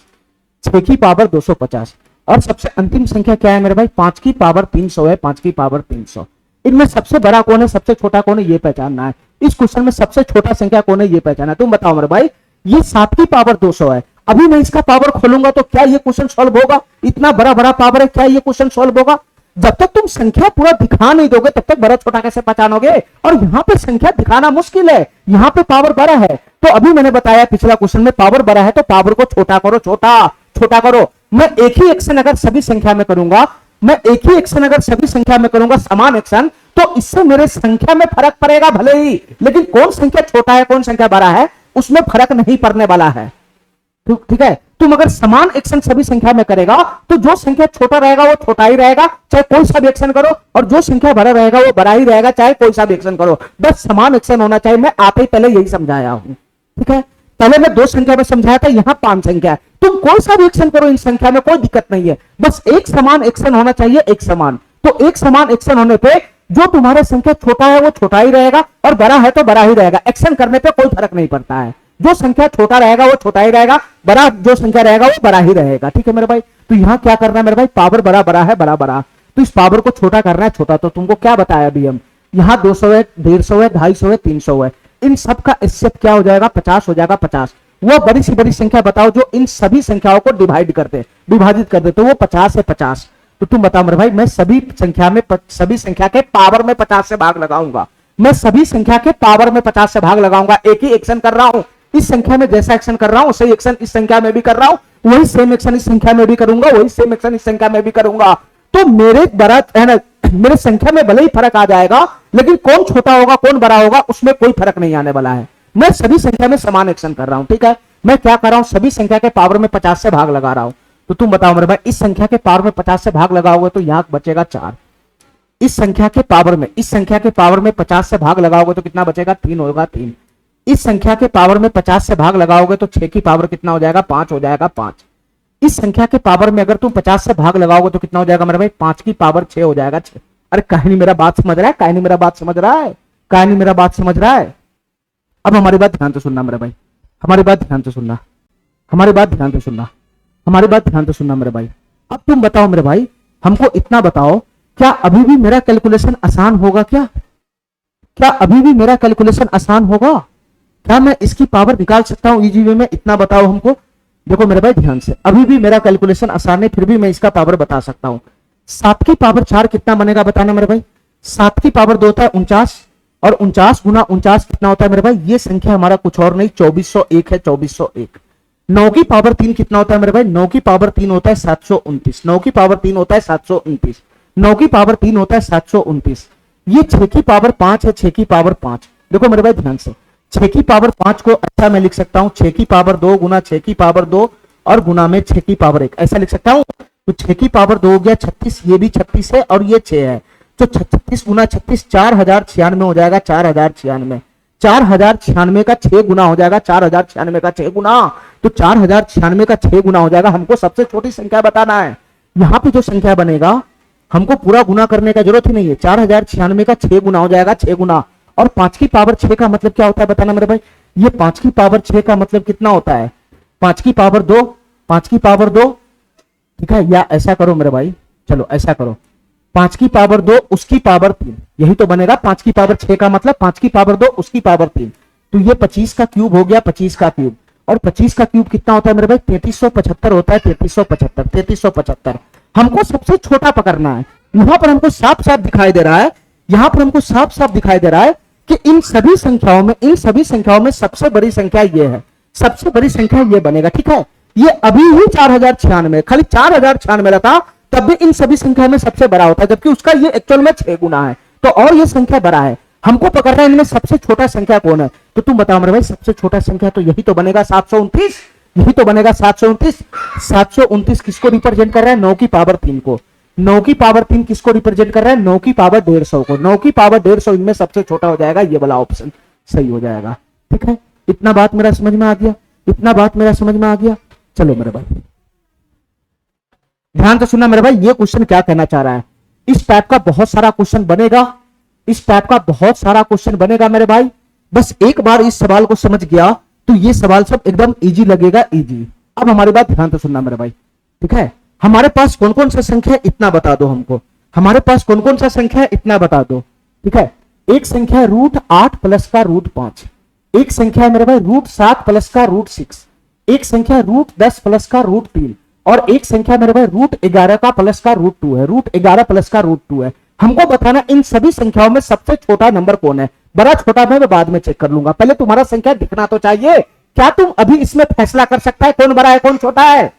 6 की पावर 250। और सबसे अंतिम संख्या क्या है मेरे भाई? 5 की पावर 300 है, 5 की पावर 300। इनमें सबसे बड़ा कौन है, सबसे छोटा कौन है, ये पहचानना है। इस क्वेश्चन में सबसे छोटा संख्या कौन है, ये पहचानना है। तुम बताओ मेरे भाई, ये 7 की पावर 200 है। अभी मैं इसका पावर खोलूंगा तो क्या ये क्वेश्चन सॉल्व होगा? इतना बड़ा बड़ा पावर है, क्या ये क्वेश्चन सॉल्व होगा? जब तक तुम संख्या पूरा दिखा नहीं दोगे तब तक बड़ा छोटा कैसे पहचानोगे? और यहाँ पे संख्या दिखाना मुश्किल है, यहाँ पे पावर बड़ा है। तो अभी मैंने बताया पिछला क्वेश्चन में पावर बड़ा है तो पावर को छोटा करो, छोटा छोटा करो। मैं एक ही एक्शन अगर सभी संख्या में करूंगा, मैं एक ही एक्शन अगर सभी संख्या में करूंगा, समान एक्शन, तो इससे मेरे संख्या में फर्क पड़ेगा भले ही, लेकिन कौन संख्या छोटा है कौन संख्या बड़ा है उसमें फर्क नहीं पड़ने वाला है, ठीक है। तुम अगर समान एक्शन सभी संख्या में करेगा तो जो संख्या छोटा रहेगा वो छोटा ही रहेगा, चाहे कोई सा भी एक्शन करो, और जो संख्या बड़ा रहेगा वो बड़ा ही रहेगा, चाहे कोई सा भी एक्शन करो। बस समान एक्शन होना चाहिए। मैं आते ही पहले यही समझाया हूं, ठीक है। पहले मैं 2 संख्या में समझाया था, यहां 5 संख्या है। तुम कोई सा भी एक्शन करो इन संख्या में कोई दिक्कत नहीं है, बस एक समान एक्शन होना चाहिए, एक समान। तो एक समान एक्शन होने पे जो तुम्हारा संख्या छोटा है वो छोटा ही रहेगा और बड़ा है तो बड़ा ही रहेगा। एक्शन करने पे कोई फर्क नहीं पड़ता है, जो संख्या छोटा रहेगा वो छोटा ही रहेगा, बड़ा जो संख्या रहेगा वो बड़ा ही रहेगा, ठीक है मेरे भाई। तो यहां क्या करना है मेरे भाई, पावर बड़ा बड़ा है, बड़ा बड़ा, तो इस पावर को छोटा करना है, छोटा। तो तुमको क्या बताया अभी हम, यहाँ 200 है, 150 है, 250 है, 300 है, इन सब का एचसीएफ क्या हो जाएगा, 50 हो जाएगा। 50 वो बड़ी सी बड़ी संख्या बताओ जो इन सभी संख्याओं को विभाजित कर दे, तो वो 50 है, 50। तो तुम बताओ मेरे भाई, मैं सभी संख्या के पावर में 50 से भाग लगाऊंगा, मैं सभी संख्या के पावर में 50 से भाग लगाऊंगा। एक ही एक्शन कर रहा हूं, इस संख्या में जैसा एक्शन कर रहा हूं सही एक्शन इस संख्या में भी कर रहा हूं, वही सेम एक्शन इस संख्या में भी करूंगा, वही सेम एक्शन इस संख्या में भी करूंगा। तो मेरे बड़ा है ना, मेरे संख्या में भले ही फर्क आ जाएगा, लेकिन कौन छोटा होगा कौन बड़ा होगा उसमें कोई फर्क नहीं आने वाला है। मैं सभी संख्या में समान एक्शन कर रहा हूं, ठीक है। मैं क्या कर रहा हूं, सभी संख्या के पावर में 50 से भाग लगा रहा हूं। तो तुम बताओ मेरे भाई, इस संख्या के पावर में 50 से भाग लगाओगे तो यहां बचेगा 4। इस संख्या के पावर में 50 से भाग लगाओगे तो कितना बचेगा, 3 होगा, 3। इस संख्या के पावर में 50 से भाग लगाओगे तो 6 की पावर कितना हो जाएगा, 5 हो जाएगा, 5। इस संख्या के पावर में अगर तुम 50 से भाग लगाओगे तो कितना हो जाएगा मेरे भाई, 5 की पावर 6 हो जाएगा, 6। अरे कहानी मेरा बात समझ रहा है, कहानी मेरा बात समझ रहा है, कहानी मेरा बात समझ रहा है। अब हमारी बात ध्यान से सुनना मेरे भाई, हमारी बात ध्यान से सुनना, हमारी बात ध्यान से सुनना, हमारी बात ध्यान से सुनना मेरे भाई। अब तुम बताओ मेरे भाई, हमको इतना बताओ, क्या अभी भी मेरा कैलकुलेशन आसान होगा? क्या अभी भी मेरा कैलकुलेशन आसान होगा? क्या मैं इसकी पावर निकाल सकता हूं इजी वे में? इतना बताओ हमको। देखो मेरे भाई ध्यान से, अभी भी मेरा कैलकुलेशन आसान है, फिर भी मैं इसका पावर बता सकता हूं। 7 की पावर 4 कितना बनेगा बताना मेरे भाई। 7 की पावर 2 होता है 49, और 49 गुना 49 कितना होता है मेरे भाई, ये संख्या हमारा कुछ और नहीं 2401 है, 2401। 9 की पावर 3 कितना होता है मेरे भाई, 9 की पावर 3 होता है 729, 9 की पावर 3 होता है 729, 9 की पावर 3 होता है 729। ये 6 की पावर 5 है, 6 की पावर 5। देखो मेरे भाई ध्यान से, 6 की पावर 5 को अच्छा मैं लिख सकता हूं 6 की पावर 2 गुना 6 की पावर 2 और गुना में 6 की पावर 1, ऐसा लिख सकता हूं। तो 6 की पावर 2 हो गया 36, ये भी 36 है और ये 6 है, तो 36 गुना 36 4096 हो जाएगा, 4096। 4096 का 6 गुना हो जाएगा, 4096 का 6 गुना, तो 4096 का 6 गुना हो जाएगा। हमको सबसे छोटी संख्या बताना है। यहाँ पे जो संख्या बनेगा हमको पूरा गुना करने का जरूरत ही नहीं है, 4096 का 6 गुना हो जाएगा, 6 गुना। और 5 की पावर 6 का मतलब क्या होता है बताना मेरे भाई। ये 5 की पावर 6 का मतलब कितना होता है, 5 की पावर 2, 5 की पावर 2, ठीक है। या ऐसा करो मेरे भाई, चलो ऐसा करो, 5 की पावर 2 उसकी पावर 3, यही तो बनेगा। 5 की पावर 6 का मतलब 5 की पावर 2 उसकी पावर 3, तो ये 25 का क्यूब हो गया, 25 का क्यूब। और 25 का क्यूब कितना होता है मेरे भाई? 3375 होता है। 3375, 3375। हमको सबसे छोटा पकड़ना है। यहां पर हमको साफ साफ दिखाई दे रहा है, यहां पर हमको साफ साफ दिखाई दे रहा है कि इन सभी संख्याओं में सबसे बड़ी संख्या ये है, सबसे बड़ी संख्या ये बनेगा। ठीक है, ये अभी ही 4096, खाली 4096 रहता तब भी इन सभी संख्या में सबसे बड़ा होता है, जबकि उसका ये एक्चुअल में 6 गुना है, तो और ये संख्या बड़ा है। हमको पकड़ना है इनमें सबसे छोटा संख्या कौन है, तो तुम बताओ मेरे भाई सबसे छोटा संख्या तो यही तो बनेगा 729, यही तो बनेगा 729। 729 किसको रिप्रेजेंट कर रहा है? 9 की पावर 3 को। 9 की पावर 3 किसको रिप्रेजेंट कर रहा है? 9 की पावर 150 को। 9 की पावर 150 इनमें सबसे छोटा हो जाएगा, ये वाला ऑप्शन सही हो जाएगा। ठीक है, इतना बात मेरा समझ में आ गया, इतना बात मेरा समझ में आ गया। चलो मेरे भाई ध्यान से सुनना मेरे भाई, ये क्वेश्चन क्या कहना चाह रहा है। इस टाइप का बहुत सारा क्वेश्चन बनेगा, इस टाइप का बहुत सारा क्वेश्चन बनेगा मेरे भाई। बस एक बार इस सवाल को समझ गया तो ये सवाल सब एकदम इजी लगेगा, इजी। अब हमारी बात ध्यान से सुनना मेरे भाई, ठीक है। हमारे पास कौन कौन सा संख्या है इतना बता दो हमको, हमारे पास कौन कौन सा संख्या है इतना बता दो। ठीक है, एक संख्या है √8 प्लस का √5, एक संख्या है मेरे भाई √7 प्लस का √6, एक संख्या है √10 प्लस का √3, और एक संख्या मेरे भाई √11 का प्लस का √2 है, √11 प्लस का √2 है। हमको बताना इन सभी संख्याओं में सबसे छोटा नंबर कौन है। बड़ा छोटा मैं बाद में चेक कर लूंगा, पहले तुम्हारा संख्या दिखना तो चाहिए। क्या तुम अभी इसमें फैसला कर सकता है कौन बड़ा है कौन छोटा है?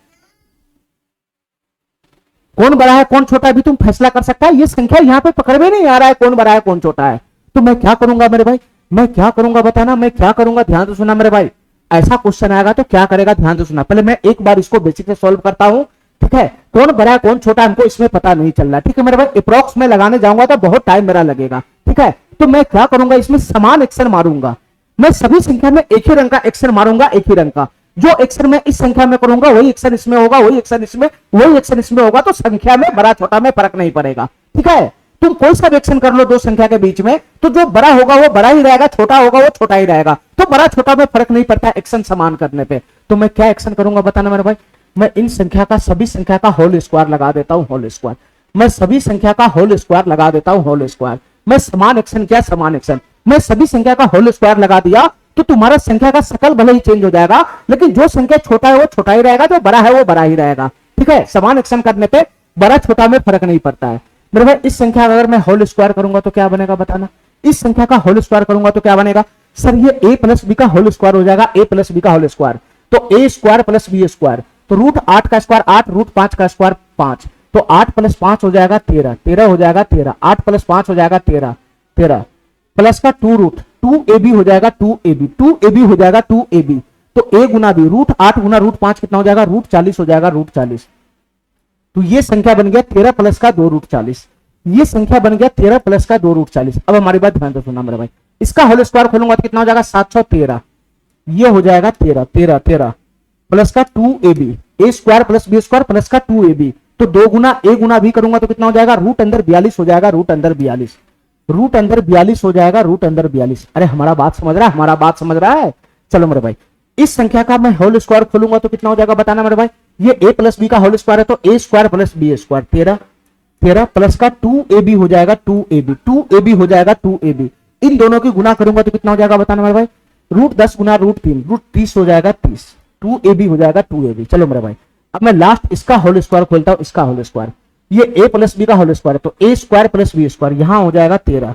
कौन बड़ा है कौन छोटा है अभी तुम फैसला कर सकता है? ये संख्या यहाँ पे पकड़ में नहीं आ रहा है कौन बड़ा है कौन छोटा है। तो मैं क्या करूंगा मेरे भाई, मैं क्या करूंगा बताना, मैं क्या करूंगा ध्यान से सुना मेरे भाई। ऐसा क्वेश्चन आएगा तो क्या करेगा ध्यान से सुना। पहले मैं एक बार इसको बेसिक से सॉल्व करता हूं, ठीक है। कौन बड़ा है कौन छोटा हमको इसमें पता नहीं चल रहा, ठीक है मेरे भाई। अप्रॉक्स में लगाने जाऊंगा तो बहुत टाइम मेरा लगेगा, ठीक है। तो मैं क्या करूंगा, इसमें समान एक्शन मारूंगा। मैं सभी संख्या में एक ही रंग का एक्शन मारूंगा, एक ही रंग का। जो एक्शन मैं इस संख्या में करूंगा वही एक्शन इसमें होगा, वही एक्शन इसमें, वही एक्शन इसमें होगा। तो संख्या में बड़ा छोटा में फर्क नहीं पड़ेगा, ठीक है। तुम कोई सा भी एक्शन कर लो दो संख्या के बीच में, तो जो बड़ा होगा वो बड़ा ही रहेगा, छोटा होगा वो छोटा ही रहेगा। तो बड़ा छोटा में फर्क नहीं पड़ता एक्शन समान करने पे। तो मैं क्या एक्शन करूंगा बताना मेरे भाई, मैं इन संख्या का सभी संख्या का होल स्क्वायर लगा देता हूं, होल स्क्वायर। मैं सभी संख्या का होल स्क्वायर लगा देता हूं, होल स्क्वायर। मैं समान एक्शन क्या, समान एक्शन। मैं सभी संख्या का होल स्क्वायर लगा दिया तो तुम्हारा संख्या का शकल भले ही चेंज हो जाएगा, लेकिन जो संख्या छोटा है वो छोटा ही रहेगा, जो बड़ा है वो बड़ा ही रहेगा, ठीक है। समान एक्शन करने पे बड़ा छोटा में फर्क नहीं पड़ता है मेरे भाई। इस संख्या का अगर मैं होल स्क्वायर करूंगा तो क्या बनेगा बताना। इस संख्या का होल स्क्वायर करूंगा तो क्या बनेगा सर, ये a प्लस बी का होल स्क्वायर हो जाएगा, a प्लस बी का होल स्क्वायर। तो a square plus B square, तो √8 का स्क्वायर 8, √5 का स्क्वायर 5, तो 8 प्लस 5 हो जाएगा 13, 13 हो जाएगा 13, 8 प्लस 5 हो जाएगा 13, 13 प्लस का 2√2ab हो जाएगा 2ab, 2ab हो जाएगा 2ab। तो a गुना b, √8 गुना √5 कितना हो जाएगा, √40 हो जाएगा, √40। तो ये संख्या बन गया 13 प्लस का 2√40, ये संख्या बन गया 13 प्लस का 2√40। अब हमारी बात ध्यान से सुनना मेरे भाई, इसका होल स्क्वायर खोलूंगा तो कितना हो जाएगा 713, ये हो जाएगा 13, 13, 13 प्लस का 2ab, a square plus b square plus का 2ab। तो 2 गुना a गुना b करूंगा तो कितना हो जाएगा, रूट अंदर 42 हो जाएगा, रूट अंदर 42, रूट अंदर 42 हो जाएगा, रूट अंदर 42। अरे हमारा बात समझ रहा है, हमारा बात समझ रहा है। चलो मेरे भाई, इस संख्या का मैं होल स्क्वायर खोलूंगा तो कितना हो जाएगा बताना मेरे भाई। ये a प्लस बी का होल स्क्वायर है तो a square plus B square 13, 13 plus का 2ab हो जाएगा 2ab, 2ab हो जाएगा 2ab। इन दोनों की गुना करूंगा तो कितना हो जाएगा बताना मेरे भाई, √10 गुना √3, √30 हो जाएगा 30, 2ab हो जाएगा 2ab। चलो मेरे भाई, अब मैं लास्ट इसका होल स्क्वायर खोलता हूं, इसका होल स्क्वायर। ये a प्लस बी का होल स्क्वायर है तो a square plus B square, यहां हो जाएगा 13,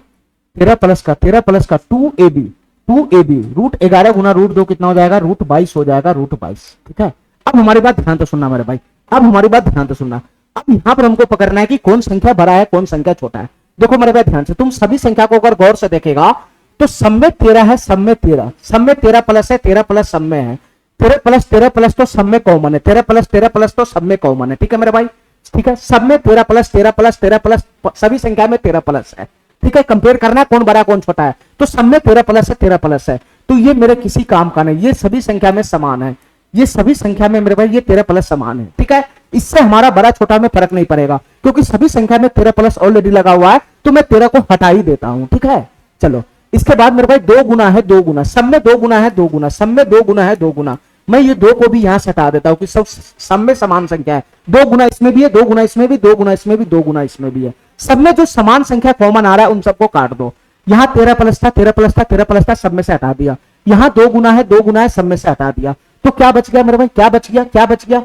13 प्लस का 2ab, 2ab, √11 गुना √2 कितना हो जाएगा, √22 हो जाएगा, √22, ठीक है। अब हमारी बात ध्यान से सुनना मेरे भाई, अब हमारी बात ध्यान से सुनना। अब यहां पर हमको पकड़ना है कि कौन संख्या बड़ा है कौन संख्या छोटा है। देखो मेरे भाई ध्यान से, तुम सभी संख्या को अगर गौर से देखेगा तो सब में 13 है, सब में 13, सब में 13 प्लस है, 13 प्लस सब में है, 13 प्लस तो सब में कॉमन है, 13 प्लस तो सब में कॉमन है, ठीक है मेरे भाई, ठीक है। सब में 13 प्लस, 13 प्लस, 13 प्लस, सभी संख्या में 13 प्लस है, ठीक है। कंपेयर करना है कौन बड़ा कौन छोटा है, तो सब में 13 प्लस है, 13 प्लस है। तो ये मेरे किसी काम का नहीं, ये सभी संख्या में समान है, ये सभी संख्या में मेरे भाई ये 13 प्लस समान है, ठीक है। इससे हमारा बड़ा छोटा में फर्क नहीं पड़ेगा क्योंकि सभी संख्या में 13 प्लस ऑलरेडी लगा हुआ है, तो मैं 13 को हटा ही देता हूं, ठीक है। चलो इसके बाद मेरे भाई 2 गुना है 2 गुना, सब में 2 गुना है 2 गुना, सब में 2 गुना है 2 गुना। मैं ये 2 को भी यहां से हटा देता हूं कि सब में समान संख्या है। 2 गुना इसमें भी है, 2 गुना इसमें भी, 2 गुना इसमें भी, 2 गुना इसमें भी है, सब में जो समान संख्या कॉमन आ रहा है उन सबको काट दो। यहाँ 13 प्लस था, 13 प्लस था, 13 प्लस था, सब में से हटा दिया। यहाँ 2 गुना है, 2 गुना है, सब में से हटा दिया। तो क्या बच गया मेरे भाई, क्या बच गया, क्या बच गया,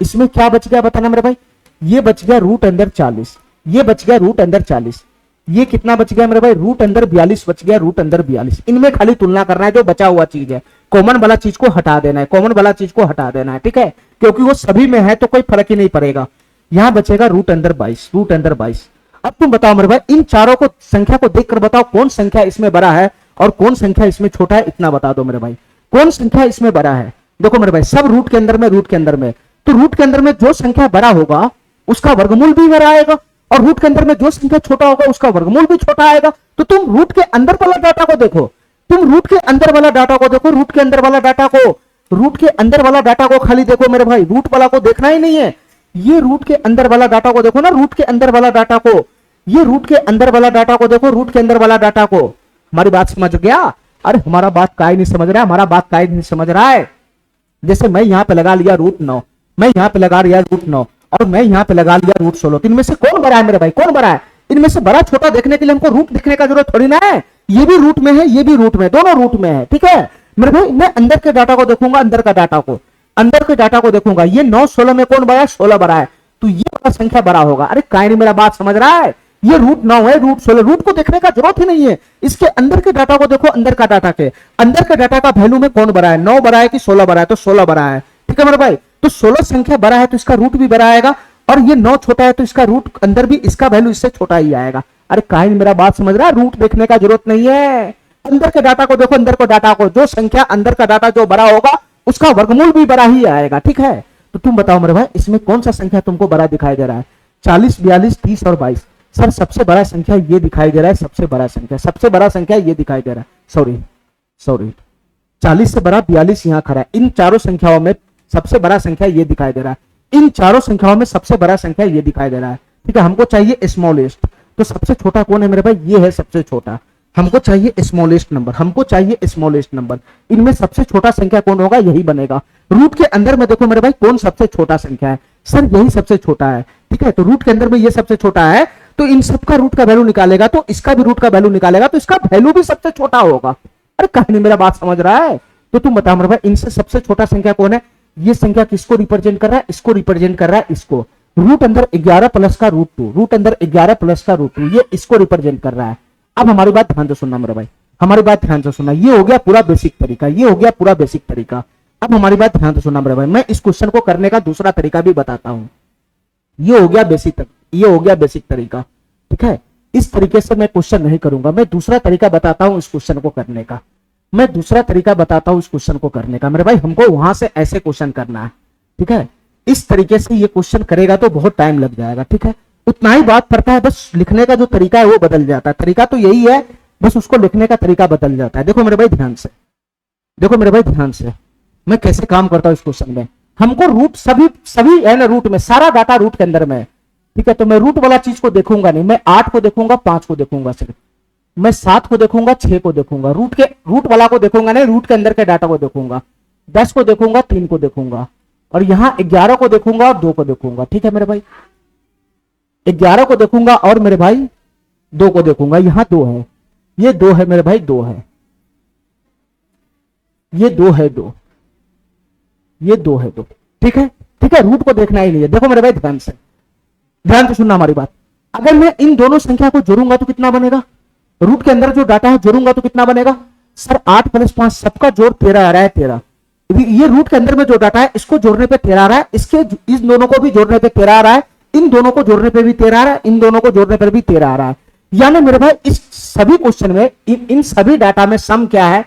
इसमें क्या बच गया बताना मेरे भाई। ये बच गया रूट अंदर 40, ये बच गया रूट अंदर 40, ये कितना बच गया मेरे भाई, रूट अंदर 42 बच गया, रूट अंदर 42। इनमें खाली तुलना करना है, जो बचा हुआ चीज है कॉमन वाला चीज को हटा देना है, कॉमन वाला चीज को हटा देना है, ठीक है, क्योंकि वो सभी में है तो कोई फर्क ही नहीं पड़ेगा। यहां बचेगा रूट अंदर 22, रूट अंदर 22। अब तुम बताओ मेरे भाई, इन चारों को संख्या को देखकर बताओ कौन संख्या इसमें बड़ा है और कौन संख्या इसमें छोटा है, इतना बता दो मेरे भाई, कौन संख्या इसमें बड़ा है। देखो मेरे भाई, सब रूट के अंदर में, रूट के अंदर में, तो रूट के अंदर में जो संख्या बड़ा होगा उसका वर्गमूल भी बड़ा आएगा, और रूट के अंदर में जो संख्या छोटा होगा उसका वर्गमूल भी छोटा आएगा। तो तुम रूट के अंदर वाला डाटा को देखो, तुम रूट के अंदर वाला डाटा को देखो, रूट के अंदर वाला डाटा को, रूट के अंदर वाला डाटा को खाली देखो मेरे भाई, रूट वाला को देखना ही नहीं है। ये रूट के अंदर वाला डाटा को देखो ना, रूट के अंदर वाला डाटा को, ये रूट के अंदर वाला डाटा को देखो, रूट के अंदर वाला डाटा को। हमारी बात समझ गया? अरे हमारा बात काय नहीं समझ रहा है, हमारा बात काय नहीं समझ रहा है। जैसे मैं यहां पे लगा लिया रूट 9, मैं यहां पे लगा लिया रूट 9, और मैं यहां पे लगा लिया रूट 16, इनमें से कौन बड़ा है मेरे भाई, कौन बड़ा है? इनमें से बड़ा छोटा देखने के लिए हमको रूट दिखने का जरूरत थोड़ी ना है। ये भी रूट में है, ये भी रूट में, दोनों रूट में है, ठीक है मेरे भाई। मैं अंदर के डाटा को देखूंगा, अंदर का डाटा को, अंदर के डाटा को देखूंगा। ये 9 16 में कौन बड़ा है, 16 बड़ा है, तो ये बड़ा संख्या बड़ा होगा। अरे काय नहीं मेरा बात समझ रहा है? ये रूट 9 है, रूट 16, रूट को देखने का जरूरत ही नहीं है। इसके अंदर के डाटा को देखो, अंदर का डाटा के अंदर के डाटा का वैल्यू में कौन बड़ा है, 9 बड़ा है कि 16 बड़ा है, तो 16 बड़ा है, ठीक है मेरे भाई। तो 16 संख्या बड़ा है तो इसका रूट भी बड़ा आएगा, और ये 9 छोटा है तो इसका रूट अंदर भी इसका वैल्यू इससे छोटा ही आएगा। अरे काहे मेरा बात समझ रहा है? रूट देखने का जरूरत नहीं है, अंदर के डाटा को देखो, अंदर को डाटा को, जो संख्या अंदर का डाटा जो बड़ा होगा उसका वर्गमूल भी बड़ा ही आएगा, ठीक है। तो तुम बताओ मेरे भाई, इसमें कौन सा संख्या तुमको बड़ा दिखाई दे रहा है? 40 42 30 और 22। सर सबसे बड़ा संख्या ये दिखाई दे रहा है, सबसे बड़ा संख्या, सबसे बड़ा संख्या ये दिखाई दे रहा है, सॉरी 40 से बड़ा 42 यहां खड़ा है। इन चारों संख्याओं में सबसे बड़ा संख्या ये दिखाई दे रहा है, इन चारों संख्याओं में सबसे बड़ा संख्या ये दिखाई दे रहा है, ठीक है। हमको चाहिए स्मॉलेस्ट, तो सबसे छोटा कौन है मेरे भाई? ये है सबसे छोटा। हमको चाहिए स्मॉलेस्ट नंबर, हमको चाहिए स्मॉलेस्ट नंबर। इनमें सबसे छोटा संख्या कौन होगा? यही बनेगा। रूट के अंदर में देखो मेरे भाई, कौन सबसे छोटा संख्या है? सर यही सबसे छोटा है, ठीक है। तो रूट के अंदर में ये सबसे छोटा है, तो इन सबका रूट का वैल्यू निकालेगा, तो इसका भी रूट का वैल्यू निकालेगा, तो इसका वैल्यू भी सबसे छोटा होगा। अरे कहानी मेरा बात समझ रहा है? तो तुम बताओ मेरे भाई, इनसे सबसे छोटा संख्या कौन है? ये संख्या किसको रिप्रेजेंट कर रहा है? इसको रिप्रेजेंट कर रहा है, इसको। रूट अंदर 11 प्लस का रूट 2, रूट अंदर 11 प्लस का रूट 2, ये इसको रिप्रेजेंट कर रहा है। अब हमारी बात ध्यान से सुनना मेरे भाई, हमारी बात ध्यान से सुनना। ये हो गया पूरा बेसिक तरीका, ये हो गया पूरा बेसिक तरीका। अब हमारी बात ध्यान से सुनना मेरे भाई, मैं इस क्वेश्चन को करने का दूसरा तरीका भी बताता हूं। ये हो गया बेसिक तरीका, ठीक है। इस तरीके से मैं क्वेश्चन नहीं करूंगा, मैं दूसरा तरीका बताता हूं इस क्वेश्चन को करने का, मैं दूसरा तरीका बताता हूं इस क्वेश्चन को करने का मेरे भाई। हमको वहां से ऐसे क्वेश्चन करना है, ठीक है। इस तरीके से ये क्वेश्चन करेगा तो बहुत टाइम लग जाएगा, ठीक है। उतना ही बात पड़ता है, बस लिखने का जो तरीका है वो बदल जाता है। तरीका तो यही है, बस उसको लिखने का तरीका बदल जाता है। देखो मेरे भाई ध्यान से, देखो मेरे भाई ध्यान से, मैं कैसे काम करता हूं इस क्वेश्चन में। हमको रूट सभी है ना, रूट में सारा डाटा रूट के अंदर में, ठीक है। तो मैं रूट वाला चीज को देखूंगा नहीं, मैं 8 को देखूंगा, 5 को देखूंगा, सिर्फ मैं 7 को देखूंगा, 6 को देखूंगा, रूट वाला को देखूंगा नहीं, रूट के अंदर के डाटा को देखूंगा, 10 को देखूंगा, 3 को देखूंगा, और यहां 11 को देखूंगा और 2 को देखूंगा, ठीक है मेरे भाई। 11 को देखूंगा और मेरे भाई 2 को देखूंगा, यहां 2 है, ये 2 है मेरे भाई, 2 है, ये 2 है, 2 ये 2 है, 2, ठीक है, ठीक है। रूट को देखना ही नहीं है। देखो मेरे भाई ध्यान से सुनना हमारी बात। अगर मैं इन दोनों संख्या को जोड़ूंगा तो कितना बनेगा? रूट के अंदर जो डाटा है जोड़ूंगा तो कितना बनेगा? सर 8 प्लस 5 सबका जोड़ 13 आ रहा है, 13। ये रूट के अंदर में जो डाटा है इसको जोड़ने पे 13 आ रहा है, इसके इस दोनों को भी जोड़ने पे 13 आ रहा है, इन दोनों को जोड़ने पे भी 13 आ रहा है, इन दोनों को जोड़ने पर भी 13 आ रहा है। यानी मेरे भाई इस सभी क्वेश्चन में इन सभी डाटा में सम क्या है?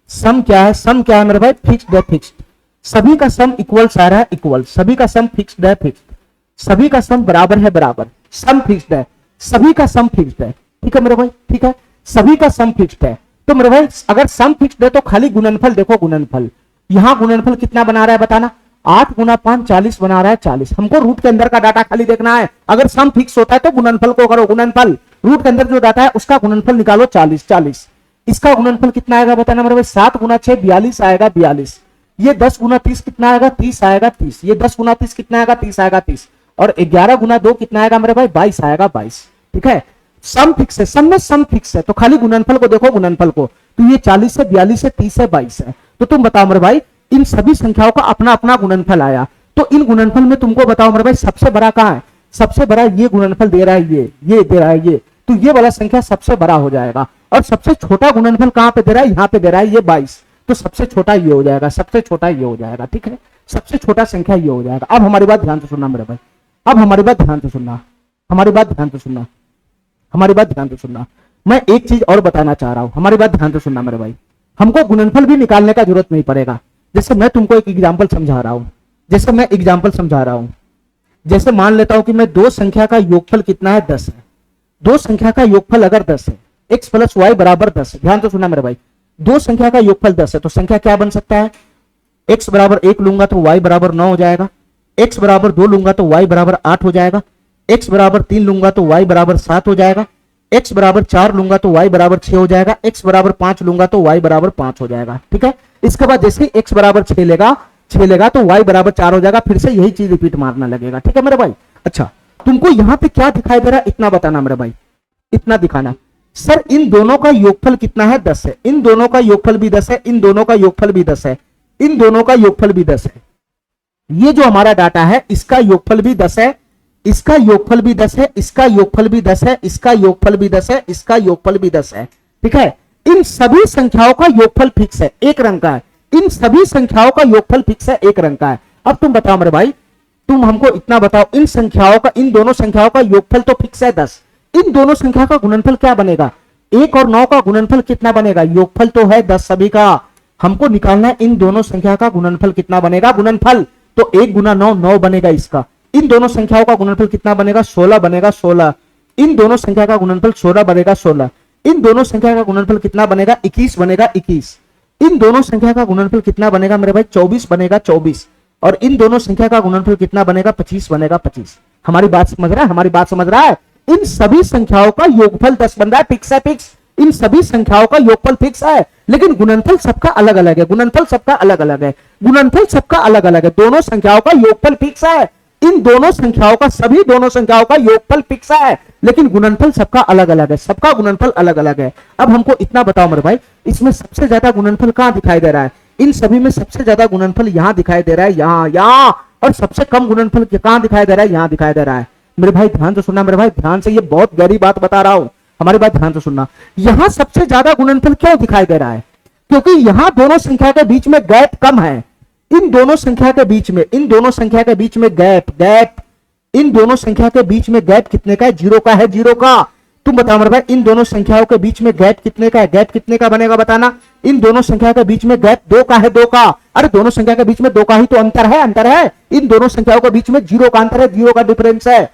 सम क्या है? सम क्या है मेरे भाई? फिक्स्ड है, फिक्स्ड। सभी का सम इक्वल्स आ रहा है, इक्वल। सभी का सम फिक्स्ड है, फिक्स्ड। सभी का सम बराबर है, बराबर। सम फिक्स्ड है, सभी का सम फिक्स्ड है, ठीक है मेरे भाई, ठीक है। सभी का सम फिक्स्ड है, तो मेरे भाई अगर सम फिक्स्ड है तो खाली गुणनफल देखो, गुणनफल। यहां गुणनफल कितना बना रहा है बताना? 8 गुना 5 40 बना रहा है, 40। हमको रूट के अंदर का डाटा खाली देखना है। अगर सम फिक्स होता है तो गुणनफल को करो, गुणनफल। रूट के अंदर जो डाटा है उसका गुणनफल निकालो, 40 40। इसका गुणनफल कितना आएगा बताना मेरे भाई? 7 गुना 6 42 आएगा, 42। ये 10 गुना 30 कितना आएगा? 30 आएगा, 30। ये 10 गुना 30 कितना आएगा? 30 आएगा, 30। और 11 गुना 2 कितना आएगा मेरे भाई? 22 आएगा, 22। ठीक है, सम फिक्स है, सम में सम फिक्स है, तो खाली गुणनफल को देखो, गुणनफल को, तो ये 40 है, 42 है, 30 है, 22 है। तो तुम बताओ मेरे भाई, इन सभी संख्याओं का अपना अपना गुणनफल आया, तो इन गुणनफल में तुमको बताओ मेरे भाई सबसे बड़ा कहां है? सबसे बड़ा ये गुणनफल दे रहा है, ये दे रहा है, ये, तो ये वाला संख्या सबसे बड़ा हो जाएगा। और सबसे छोटा गुणनफल कहां पे दे रहा है? यहाँ पे दे रहा है, ये 22, तो सबसे छोटा ये हो जाएगा, सबसे छोटा ये हो जाएगा। ठीक है, सबसे छोटा संख्या ये हो जाएगा। अब हमारी बात ध्यान से सुनना मेरे भाई, अब हमारी बात ध्यान से सुनना, हमारी बात ध्यान से सुनना, हमारी बात ध्यान से सुनना। मैं एक चीज और बताना चाह रहा हूं, हमारी बात ध्यान से सुनना मेरे भाई। हमको गुणनफल भी निकालने का जरूरत नहीं पड़ेगा। जैसे मैं तुमको एक एग्जाम्पल समझा रहा हूं, जैसे मैं एग्जाम्पल समझा रहा हूं, जैसे मान लेता हूं कि मैं दो संख्या का योगफल कितना है? 10 है। दो संख्या का योगफल अगर 10 है, x प्लस वाई बराबर 10 है। ध्यान से सुनना मेरे भाई, दो संख्या का योगफल 10 है, तो संख्या क्या बन सकता है? x बराबर 1 लूंगा तो y बराबर 9 हो जाएगा, x बराबर 2 लूंगा तो y बराबर 8 हो जाएगा, x बराबर 3 लूंगा तो y बराबर 7 हो जाएगा, x बराबर 4 लूंगा तो y बराबर 6 हो जाएगा, x बराबर 5 लूंगा तो y बराबर 5 हो जाएगा। ठीक है, इसके बाद जैसे x बराबर 6 लेगा तो y बराबर 4 हो जाएगा, फिर से यही चीज रिपीट मारना लगेगा। ठीक है मेरे भाई, अच्छा तुमको यहां पे क्या दिखाई दे रहा है इतना बताना मेरे भाई, इतना दिखाना। सर इन दोनों का योगफल कितना है? 10 है। इन दोनों का योगफल भी 10 है, इन दोनों का योगफल भी 10 है, इन दोनों का योगफल भी 10 है। ये जो हमारा डाटा है इसका योगफल भी 10 है, इसका योगफल भी 10 है, इसका योगफल भी 10 है, इसका योगफल भी 10 है, इसका योगफल भी 10 है। ठीक है, इन सभी संख्याओं का योगफल फिक्स है, एक रंग का है। इन सभी संख्याओं का योगफल फिक्स है, एक रंग का है। अब तुम बताओ मेरे भाई, तुम हमको इतना बताओ, इन संख्याओं का, इन दोनों संख्याओं का योगफल तो फिक्स है 10, इन दोनों संख्या का गुणनफल क्या बनेगा? 1 और 9 का गुणनफल कितना बनेगा? योगफल तो है 10 सभी का, हमको निकालना है इन दोनों संख्या का गुणनफल कितना बनेगा? गुणनफल तो 1 गुना 9 9 बनेगा इसका। इन दोनों संख्याओं का गुणनफल कितना बनेगा? 16 बनेगा, 16। इन दोनों संख्या का गुणनफल 16 बनेगा, 16। इन दोनों संख्या का गुणनफल कितना बनेगा? 21 बनेगा, 21। इन दोनों संख्या का गुणनफल कितना बनेगा मेरे भाई? 24 बनेगा, 24। और इन दोनों संख्या का गुणनफल कितना बनेगा? 25 बनेगा, 25। हमारी बात समझ रहा है? हमारी बात समझ रहा है? इन सभी संख्याओं का योगफल 10 बन रहा है, फिक्स है, फिक्स। इन सभी संख्याओं का योगफल फिक्स है, लेकिन गुणनफल सबका अलग अलग है, गुणनफल सबका अलग अलग है, गुणनफल सबका अलग अलग है। दोनों संख्याओं का योगफल फिक्स है, इन दोनों संख्याओं का, सभी दोनों संख्याओं का योगफल फिक्स है, लेकिन गुणनफल सबका अलग अलग है, सबका गुणनफल अलग अलग है। अब हमको इतना बताओ मेरे भाई, इसमें सबसे ज्यादा गुणनफल कहां दिखाई दे रहा है? इन सभी में सबसे ज्यादा गुणनफल यहां दिखाई दे रहा है, यहां। और सबसे कम गुणनफल कहां दिखाई दे रहा है? यहां दिखाई दे रहा है। मेरे भाई ध्यान से सुनना, मेरे भाई ध्यान से, ये बहुत गहरी बात बता रहा हूं, हमारी बात ध्यान से सुनना। यहां सबसे ज्यादा गुणनफल क्यों दिखाई दे रहा है? क्योंकि यहां दोनों संख्या के बीच में गैप कम है। इन दोनों संख्या के बीच में, इन दोनों संख्या के बीच में गैप, इन दोनों संख्या के बीच में गैप कितने का है? 0 का है, 0 का। तुम बताओ मेरे भाई, इन दोनों संख्याओं के बीच में गैप कितने का है? गैप कितने का बनेगा बताना? इन दोनों संख्या के बीच में गैप 2 का है, 2 का। अरे दोनों संख्या के बीच में 2 का ही तो अंतर है, अंतर है। इन दोनों संख्याओं के बीच में 0 का अंतर है, 0 का डिफरेंस है।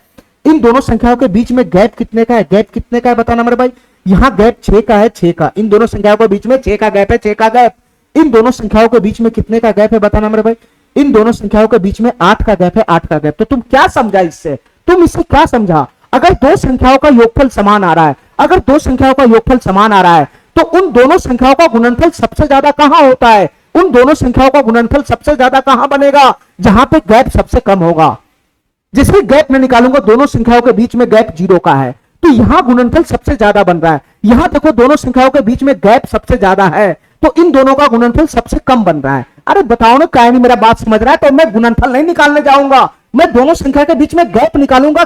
इन दोनों संख्याओं के बीच में गैप कितने का है? गैप कितने का है बताना मेरे भाई? यहां गैप 6 का है, 6 का। इन दोनों संख्याओं के बीच में 6 का गैप है, 6 का गैप। इन दोनों संख्याओं के बीच में कितने का गैप है बताना मेरे भाई? इन दोनों संख्याओं के बीच में 8 का गैप है, 8 का गैप। तो तुम क्या समझा इससे? तुम इससे क्या समझा? अगर दो संख्याओं का योगफल समान आ रहा है, अगर दो संख्याओं का योगफल समान आ रहा है, तो उन दोनों संख्याओं का गुणनफल सबसे ज्यादा कहां होता है? उन दोनों संख्याओं का गुणनफल सबसे ज्यादा कहां बनेगा? जहां पे गैप सबसे कम होगा। जिसमें गैप मैं निकालूंगा, दोनों संख्याओं के बीच में गैप 0 का है, तो यहां गुणनफल सबसे ज्यादा बन रहा है। यहां देखो दोनों संख्याओं के बीच में गैप सबसे ज्यादा है, तो इन दोनों का गुणनफल सबसे कम बन रहा है। अरे बताओ ना, क्या नहीं मेरा बात समझ रहा है? तो मैं गुणनफल नहीं निकालने जाऊंगा, मैं दोनों संख्या के बीच में गैप निकालूंगा,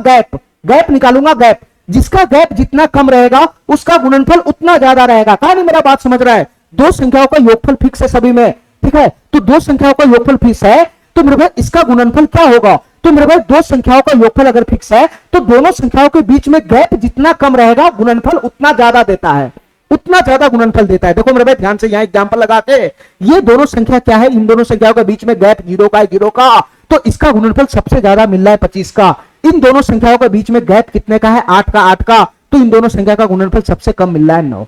गैप निकालूंगा, गैप। जिसका गैप जितना कम रहेगा उसका गुणनफल उतना ज्यादा रहेगा। क्या नहीं मेरा बात समझ रहा है? दो संख्याओं का योगफल फिक्स है सभी में, ठीक है? तो दो संख्याओं का योगफल फिक्स है, तो मेरे भाई इसका गुणनफल क्या होगा? तो मेरे भाई दो संख्याओं का योगफल अगर फिक्स है, तो दोनों संख्याओं के बीच में गैप जितना कम रहेगा गुणनफल उतना ज्यादा देता है, उतना ज्यादा गुणनफल देता है। देखो मेरे भाई ध्यान से यहां एग्जांपल लगा के, ये दोनों संख्या क्या है? इन दोनों संख्याओं के बीच में गैप 0 का है, 0 का। तो इसका गुणनफल सबसे ज्यादा मिल रहा है 25 का। इन दोनों संख्याओं के बीच में गैप कितने का है? 8 का, 8 का। तो इन दोनों संख्या का गुणनफल सबसे कम मिल रहा है 9।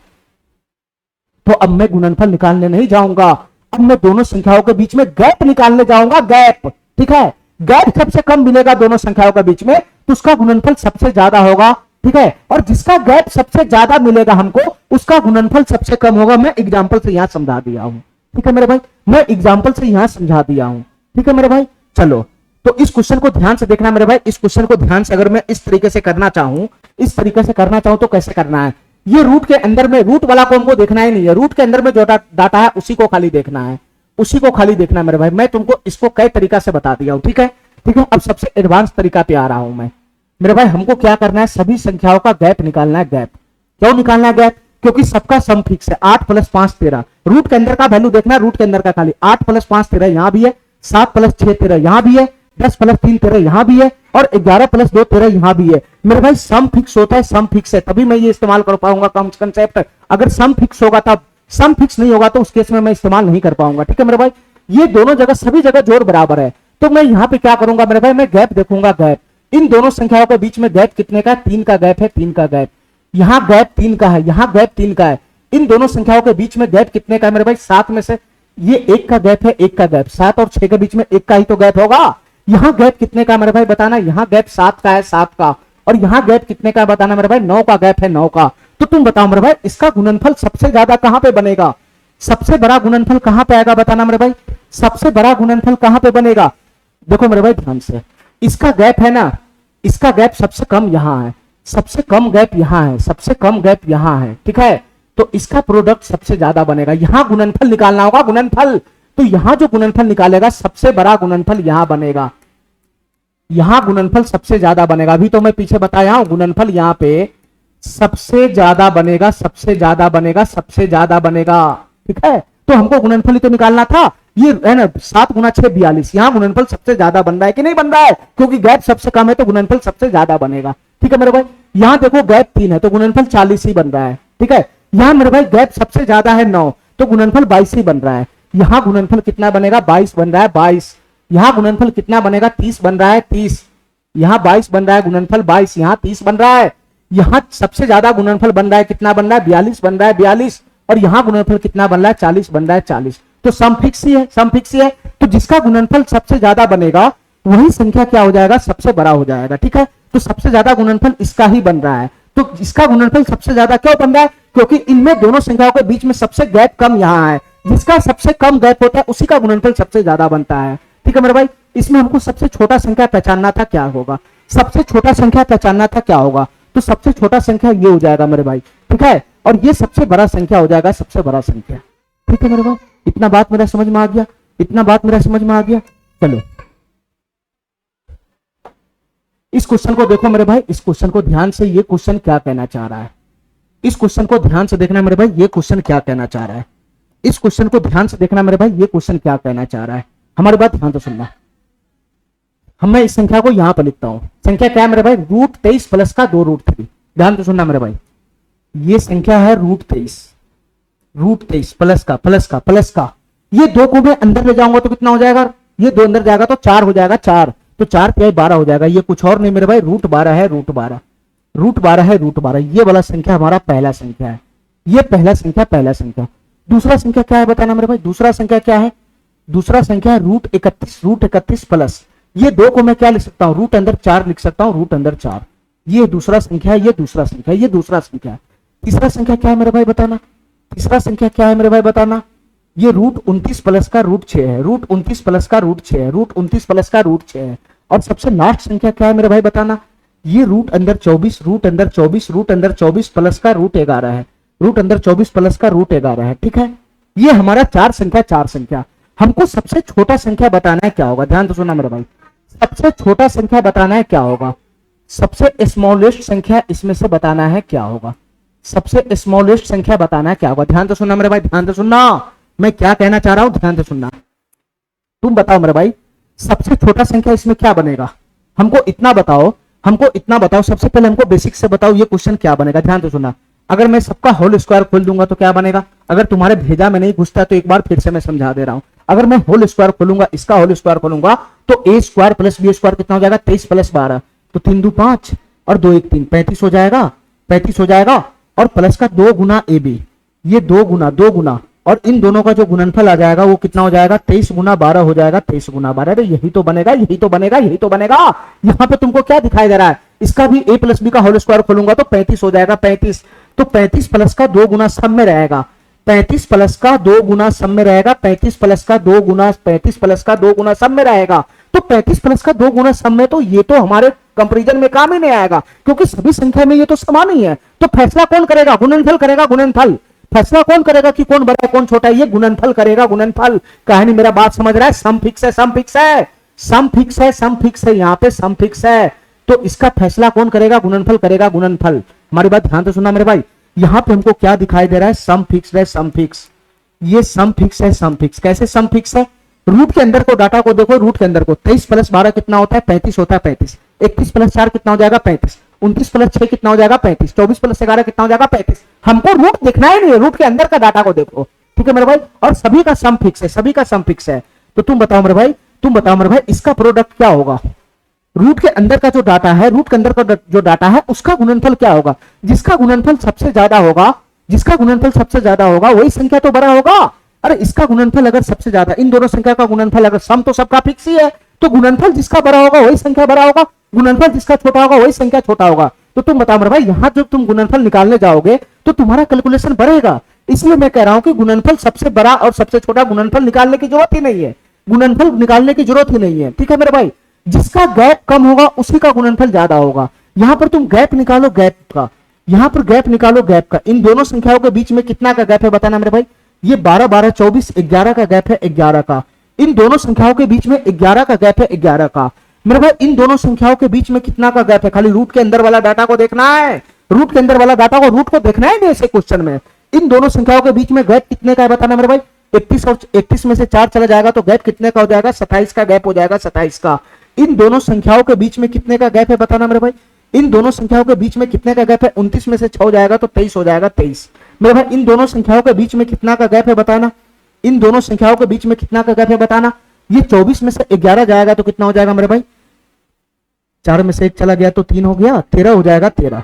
तो अब मैं गुणनफल निकालने नहीं जाऊंगा, अब मैं दोनों संख्याओं के बीच में गैप निकालने जाऊंगा, गैप, ठीक है? गैप सबसे कम मिलेगा दोनों संख्याओं के बीच में, तो उसका गुणनफल सबसे ज्यादा होगा, ठीक है? और जिसका गैप सबसे ज्यादा मिलेगा हमको, उसका गुणनफल सबसे कम होगा। मैं एग्जाम्पल से यहां समझा दिया हूं, ठीक है मेरे भाई? मैं एग्जाम्पल से यहां समझा दिया हूं, ठीक है मेरे भाई? चलो तो इस क्वेश्चन को ध्यान से देखना मेरे भाई। इस क्वेश्चन को ध्यान से अगर मैं इस तरीके से करना चाहूं, इस तरीके से करना चाहूं तो कैसे करना है, ये रूट के अंदर में, रूट वाला को हमको देखना ही नहीं है, रूट के अंदर में जो डाटा है उसी को खाली देखना है, उसी को खाली देखना है मेरे भाई। मैं तुमको इसको कई तरीका से बता दिया हूं, ठीक है, ठीक है। अब सबसे एडवांस तरीका पे आ रहा हूं मैं मेरे भाई। हमको क्या करना है, सभी संख्याओं का गैप निकालना है। गैप क्यों निकालना है गैप, क्योंकि सबका सम फिक्स है। 8 + 5 13, रूट के अंदर का वैल्यू देखना है, रूट के अंदर का खाली। 8 + 5 13 यहां भी है, 7 + 6 13 यहां भी है, 10 + 3 13 यहां भी है, और 11 + 2 13 यहां भी है मेरे भाई। सम फिक्स होता है, सम फिक्स है तभी मैं ये इस्तेमाल कर पाऊंगा कंसेप्ट। अगर सम फिक्स होगा तब, सम फिक्स नहीं होगा तो उस केस में मैं इस्तेमाल नहीं कर पाऊंगा, ठीक है मेरे भाई। ये दोनों जगह, सभी जगह जोड़ बराबर है, तो मैं यहां पे क्या करूंगा मेरे भाई, मैं गैप देखूंगा। गैप इन दोनों संख्याओं के बीच में गैप कितने का, 3 का गैप है, 3 का गैप। यहां गैप 3 का है, यहां गैप 3 का है। इन दोनों संख्याओं के बीच में गैप कितने का है मेरे भाई, 7 में से ये 1 का गैप है, 1 का गैप। 7 और 6 के बीच में 1 का ही तो गैप होगा। यहां गैप कितने का मेरे भाई बताना, यहां गैप 7 का है, 7 का। और यहां गैप कितने का बताना मेरे भाई, 9 का गैप है, 9 का। तो तुम बताओ मेरे भाई, इसका गुणनफल सबसे ज्यादा कहां पे बनेगा, सबसे बड़ा गुणनफल कहां पे आएगा बताना मेरे भाई, सबसे बड़ा गुणनफल कहां पे बनेगा। देखो मेरे भाई ध्यान से, इसका गैप है ना, इसका गैप सबसे कम यहां है, सबसे कम गैप यहां है, सबसे कम गैप यहां है, ठीक है। तो इसका प्रोडक्ट सबसे ज्यादा बनेगा। यहां गुणनफल निकालना होगा, गुणनफल। तो यहां जो गुणनफल निकालेगा, सबसे बड़ा गुणनफल यहां बनेगा, यहां गुणनफल सबसे ज्यादा बनेगा। अभी तो मैं पीछे बताया हूं, गुणनफल यहां पे सबसे ज्यादा बनेगा, सबसे ज्यादा बनेगा, सबसे ज्यादा बनेगा, ठीक है। तो हमको गुणनफल ही तो निकालना था, ये है ना 7 × 6 42। यहां गुणनफल सबसे ज्यादा बन रहा है कि नहीं बन रहा है, क्योंकि गैप सबसे कम है तो गुणनफल सबसे ज्यादा बनेगा, ठीक है मेरे भाई। यहां देखो गैप 3 है तो गुणनफल 40 ही बन रहा है, ठीक है। यहां मेरे भाई गैप सबसे ज्यादा है 9, तो गुणनफल 22 ही बन रहा है। यहां गुणनफल कितना बनेगा, 22 बन रहा है, 22। यहां गुणनफल कितना बनेगा, 30 बन रहा है, 30। यहां 22 बन रहा है गुणनफल, 22। यहां 30 बन रहा है। यहां सबसे ज्यादा गुणनफल बन रहा है, कितना बन रहा है, 42 बन रहा है, 42। और यहां गुणनफल कितना बन रहा है, 40 बन रहा है, 40। तो सम फिक्स ही है, सम फिक्स ही है। तो जिसका गुणनफल सबसे ज्यादा बनेगा वही संख्या क्या हो जाएगा, सबसे बड़ा हो जाएगा, ठीक है। तो सबसे ज्यादा गुणनफल इसका ही बन रहा है। तो इसका गुणनफल सबसे ज्यादा क्यों बन रहा है, क्योंकि इनमें दोनों संख्याओं के बीच में सबसे गैप कम यहां है। जिसका सबसे कम गैप होता है उसी का गुणनफल सबसे ज्यादा बनता है, ठीक है मेरे भाई। इसमें हमको सबसे छोटा संख्या पहचानना था, क्या होगा, सबसे छोटा संख्या पहचानना था, क्या होगा। तो सबसे छोटा संख्या ये हो जाएगा मेरे भाई, ठीक है। और ये सबसे बड़ा संख्या हो जाएगा, सबसे बड़ा संख्या, ठीक है मेरे भाई। इतना बात मेरा समझ में आ गया, इतना बात मेरा समझ में आ गया। चलो इस क्वेश्चन को देखो मेरे भाई, इस क्वेश्चन को ध्यान से, ये क्वेश्चन क्या कहना चाह रहा है, इस क्वेश्चन को ध्यान से देखना मेरे भाई, ये क्वेश्चन क्या कहना चाह रहा है। इस क्वेश्चन को ध्यान से देखना मेरे भाई, ये क्वेश्चन क्या कहना चाह रहा है। हमारी बात ध्यान से सुनना। मैं इस संख्या को यहां पर लिखता हूं, संख्या क्या है मेरे भाई, √23 प्लस का 2√3। ध्यान से सुनना मेरे भाई, ये संख्या है √23 प्लस का, प्लस का, प्लस का। ये 2 को मैं अंदर ले जाऊंगा तो कितना हो जाएगा, ये 2 अंदर जाएगा तो 4 हो जाएगा, 4। तो 4 × 12 हो जाएगा। ये कुछ और नहीं मेरे भाई, √12 है, √12, √12 है, √12। ये वाला संख्या हमारा पहला संख्या है, ये पहला संख्या, पहला संख्या। दूसरा संख्या क्या है बताना मेरे भाई, दूसरा संख्या क्या है, दूसरा संख्या है √31 प्लस। ये 2 को मैं क्या लिख सकता हूं, रूट अंदर 4 लिख सकता हूं, रूट अंदर 4। ये दूसरा संख्या है, ये दूसरा संख्या, ये दूसरा संख्या है। तीसरा संख्या क्या है मेरे भाई बताना, तीसरा संख्या क्या है मेरे भाई बताना। ये √29 प्लस का √6 है, √29 प्लस का √6 है, √29 प्लस का √6 है। और सबसे लास्ट संख्या क्या है मेरे भाई बताना, ये रूट अंदर 24, रूट अंदर 24, रूट अंदर 24 प्लस का √11 है, रूट अंदर 24 प्लस का √11 है, ठीक है। ये हमारा 4 संख्या, 4 संख्या। हमको सबसे छोटा संख्या बताना है, क्या होगा, ध्यान तो सुनना मेरे भाई, सबसे छोटा संख्या बताना है, क्या होगा, सबसे स्मॉलेस्ट संख्या इसमें से बताना है, क्या होगा, सबसे स्मॉलेस्ट संख्या बताना है, क्या होगा। ध्यान तो सुनना मेरे भाई, ध्यान तो सुनना, मैं क्या कहना चाह रहा हूं, ध्यान से सुनना। तुम बताओ मेरे भाई, सबसे छोटा संख्या इसमें क्या बनेगा, हमको इतना बताओ, हमको इतना बताओ। सबसे पहले हमको बेसिक से बताओ ये क्वेश्चन क्या बनेगा, ध्यान से सुनना। अगर मैं सबका होल स्क्वायर खोल दूंगा तो क्या बनेगा, अगर तुम्हारे भेजा में नहीं घुसता तो एक बार फिर से मैं समझा दे रहा हूं। अगर मैं होल स्क्वायर खोलूंगा, इसका होल स्क्वायर खोलूंगा तो a² + b² कितना हो जाएगा, 23 + 12। तो 3 × 2 = 5 और 2 × 1 = 3, 35 हो जाएगा, 35 हो जाएगा। और प्लस का 2 × ab, ये 2 गुना, और इन दोनों का जो गुणनफल आ जाएगा वो कितना हो जाएगा, 23 × 12 हो जाएगा, 23 × 12। अरे यही तो बनेगा, यही तो बनेगा, यही तो बनेगा। यहाँ पे तुमको क्या दिखाई दे रहा है, इसका भी a + b का होल स्क्वायर खोलूंगा तो 35 हो जाएगा, 35। तो 35 प्लस का 2 गुना सब में रहेगा, 35 प्लस का 2 गुना सब में रहेगा, 35 प्लस का 2 गुना, 35 प्लस का 2 गुना सब में रहेगा। तो 35 प्लस का 2 गुना सम में तो ये तो हमारे कंपैरिजन में काम ही नहीं आएगा, क्योंकि सभी संख्या में ये तो समान ही है। तो फैसला कौन करेगा? गुणनफल करेगा, गुणनफल। फैसला कौन करेगा कि कौन बड़ा है कौन छोटा है? ये गुणनफल करेगा, गुणनफल। कहानी मेरा बात समझ रहा है? सम फिक्स है, सम फिक्स है, सम फिक्स है, सम फिक्स है, यहाँ पे सम फिक्स है। तो इसका फैसला कौन करेगा? गुणनफल करेगा, गुणनफल। हमारी बात ध्यान से सुनना मेरे भाई, यहां पे हमको क्या दिखाई दे रहा है? सम फिक्स है, सम फिक्स। ये सम फिक्स है, सम फिक्स। कैसे सम फिक्स है? रूट के अंदर को डाटा को देखो, रूट के अंदर को 23 प्लस 12 कितना होता है? 35 होता है, 35। 31 प्लस 4 कितना हो जाएगा? 35। 29 प्लस 6 कितना हो जाएगा? 35। 24 प्लस 11 कितना हो जाएगा? 35। हमको रूट देखना ही नहीं है, रूट के अंदर का डाटा को देखो, ठीक है मेरे भाई। और सभी का सम फिक्स है, सभी का सम फिक्स है। तो तुम बताओ मेरे भाई, तुम बताओ मेरे भाई, इसका प्रोडक्ट क्या होगा? रूट के अंदर का जो डाटा है, रूट के अंदर का जो डाटा है उसका गुणनफल क्या होगा? जिसका गुणनफल सबसे ज्यादा होगा, जिसका गुणनफल सबसे ज्यादा होगा वही संख्या तो बड़ा होगा। अरे इसका गुणनफल अगर सबसे ज्यादा, इन दोनों संख्या का गुणनफल अगर सम तो सबका फिक्स ही है, तो गुणनफल जिसका बड़ा होगा वही संख्या बड़ा होगा, गुणनफल जिसका छोटा होगा वही संख्या छोटा होगा। तो तुम बताओ मेरे भाई, यहां जब तुम गुणनफल निकालने जाओगे तो तुम्हारा कैलकुलेशन बढ़ेगा। इसलिए मैं कह रहा हूं कि गुणनफल सबसे बड़ा और सबसे छोटा गुणनफल निकालने की जरूरत ही नहीं है, गुणनफल निकालने की जरूरत ही नहीं है, ठीक है मेरे भाई। जिसका गैप कम होगा उसी का गुणनफल ज्यादा होगा। यहां पर तुम गैप निकालो, गैप का, यहां पर गैप निकालो, गैप का। इन दोनों संख्याओं के बीच में कितना का गैप है बताना मेरे भाई? ये 12 12 24 11 का गैप है, 11 का। इन दोनों संख्याओं के बीच में 11 का गैप है, 11 का। मेरे भाई इन दोनों संख्याओं के बीच में कितना का गैप है? खाली रूट के अंदर वाला डाटा को देखना है, रूट के अंदर वाला डाटा को, रूट को देखना है नहीं ऐसे क्वेश्चन में। इन दोनों संख्याओं के बीच में गैप कितने का है बताना मेरे भाई? 31 और 31 में से 4 चला जाएगा तो गैप कितने का हो जाएगा? 27 का गैप हो जाएगा, 27 का। इन दोनों संख्याओं के बीच में कितने का गैप है बताना मेरे भाई? इन दोनों संख्याओं के बीच में कितने का गैप है? 29 में से 6 हो जाएगा तो 23 हो जाएगा, 23। मेरे भाई इन दोनों संख्याओं के बीच में कितना का गैप है बताना? इन दोनों संख्याओं के बीच में कितना का गैप है बताना? ये 24 में से 11 जाएगा तो कितना हो जाएगा मेरे भाई? 4 में से 1 चला गया तो 3 हो गया, 13 हो जाएगा, 13,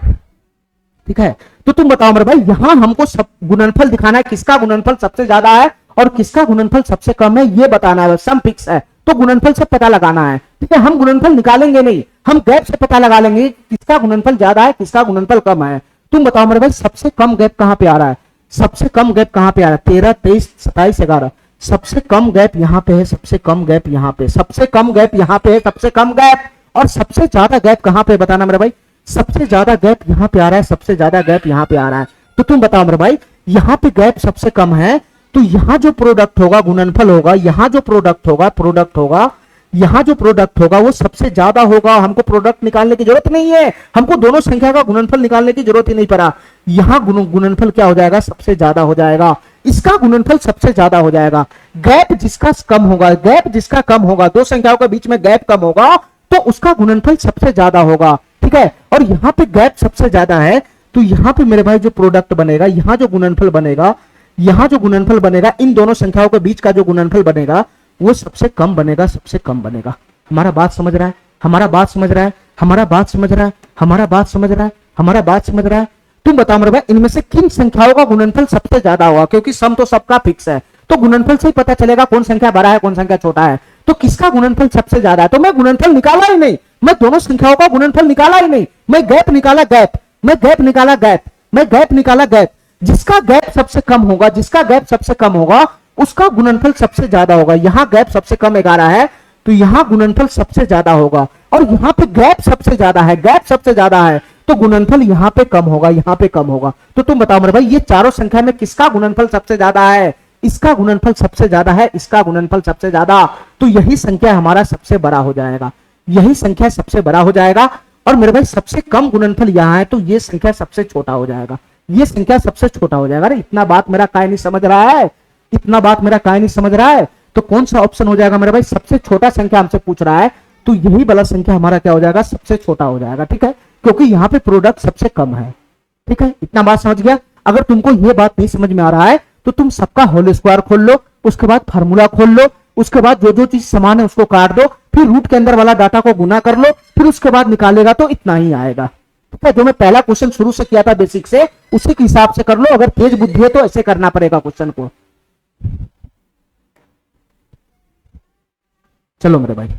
ठीक है। तो तुम बताओ मेरे भाई, यहां हमको सब गुणनफल दिखाना है, किसका गुणनफल सबसे ज्यादा है और किसका गुणनफल सबसे कम है ये बताना है। सम फिक्स है तो गुणनफल से पता लगाना है, ठीक है। हम गुणनफल निकालेंगे नहीं, हम गैप से पता लगा लेंगे किसका गुणनफल ज्यादा है, किसका गुणनफल कम है। तुम बताओ मेरे भाई, सबसे कम गैप कहां पे आ रहा है? सबसे कम गैप कहां पे आ रहा है? 13 23 27 11। सबसे कम गैप यहां पे है, सबसे कम गैप यहां पे, सबसे कम गैप यहां पे है, सबसे कम गैप। और सबसे ज्यादा गैप कहां पे बताना मेरे भाई? सबसे ज्यादा गैप यहां पे आ रहा है, सबसे ज्यादा गैप यहां पे आ रहा है। तो तुम बताओ मेरे भाई, यहां पे गैप सबसे कम है तो यहां जो प्रोडक्ट होगा गुणनफल होगा, यहां जो प्रोडक्ट होगा, यहां जो प्रोडक्ट होगा वो सबसे ज्यादा होगा। हमको प्रोडक्ट निकालने की जरूरत नहीं है, हमको दोनों संख्या का गुणनफल निकालने की जरूरत ही नहीं पड़ा। यहां गुणनफल क्या हो जाएगा? सबसे ज्यादा हो जाएगा, इसका गुणनफल सबसे ज्यादा हो जाएगा। गैप जिसका कम होगा, गैप जिसका कम होगा, दो संख्याओं के बीच में गैप कम होगा तो उसका गुणनफल सबसे ज्यादा होगा, ठीक है। और यहां पे गैप सबसे ज्यादा है तो यहां पे मेरे भाई जो प्रोडक्ट बनेगा, यहां जो गुणनफल बनेगा, यहां जो गुणनफल बनेगा, इन दोनों संख्याओं के बीच का जो गुणनफल बनेगा वो सबसे कम बनेगा, सबसे कम बनेगा। हमारा बात समझ रहा है? हमारा बात समझ रहा है? हमारा बात समझ रहा है? हमारा बात समझ रहा है? हमारा बात समझ रहा है? तुम बताओ मेरे भाई, इनमें से किन संख्याओं का गुणनफल सबसे ज्यादा होगा? क्योंकि सम तो सबका फिक्स है, तो गुणनफल से ही पता चलेगा कौन संख्या बड़ा है, कौन संख्या छोटा है। तो किसका गुणनफल सबसे ज्यादा है? तो मैं गुणनफल निकाला ही नहीं, मैं दोनों संख्याओं का गुणनफल निकाला ही नहीं, मैं गैप निकाला, गैप, मैं गैप निकाला, गैप, मैं गैप निकाला, गैप। जिसका गैप सबसे कम होगा, जिसका गैप सबसे कम होगा उसका गुणनफल सबसे ज्यादा होगा। यहां गैप सबसे कम 11 है तो यहां गुणनफल सबसे ज्यादा होगा। और यहां पे गैप सबसे ज्यादा है, गैप सबसे ज्यादा है तो गुणनफल यहां पे कम होगा, यहां पे कम होगा। तो तुम बताओ मेरे भाई, ये चारों संख्या में किसका गुणनफल सबसे ज्यादा है? इसका गुणनफल सबसे ज्यादा है, इसका गुणनफल सबसे ज्यादा। तो यही संख्या हमारा सबसे बड़ा हो जाएगा, यही संख्या सबसे बड़ा हो जाएगा। और मेरे भाई सबसे कम गुणनफल यहां है तो ये संख्या सबसे छोटा हो जाएगा, ये संख्या सबसे छोटा हो जाएगा। अरे इतना बात मेरा काय नहीं समझ रहा है? इतना बात मेरा काय नहीं समझ रहा है? तो कौन सा ऑप्शन हो जाएगा मेरे भाई? सबसे छोटा संख्या हमसे पूछ रहा है तो यही वाला संख्या हमारा क्या हो जाएगा? सबसे छोटा हो जाएगा, ठीक है। क्योंकि यहाँ पे प्रोडक्ट सबसे कम है, ठीक है। इतना बात समझ गया? अगर तुमको ये बात नहीं समझ में आ रहा है तो तुम सबका होल स्क्वायर खोल लो, उसके बाद फार्मूला खोल लो, उसके बाद जो जो चीज समान है उसको काट दो, फिर रूट के अंदर वाला डाटा को गुना कर लो, फिर उसके बाद निकालेगा तो इतना ही आएगा, ठीक है। जो मैं पहला क्वेश्चन शुरू से किया था बेसिक से, उसी के हिसाब से कर लो। अगर तेज बुद्धि है तो ऐसे करना पड़ेगा क्वेश्चन को। चलो मेरे भाई,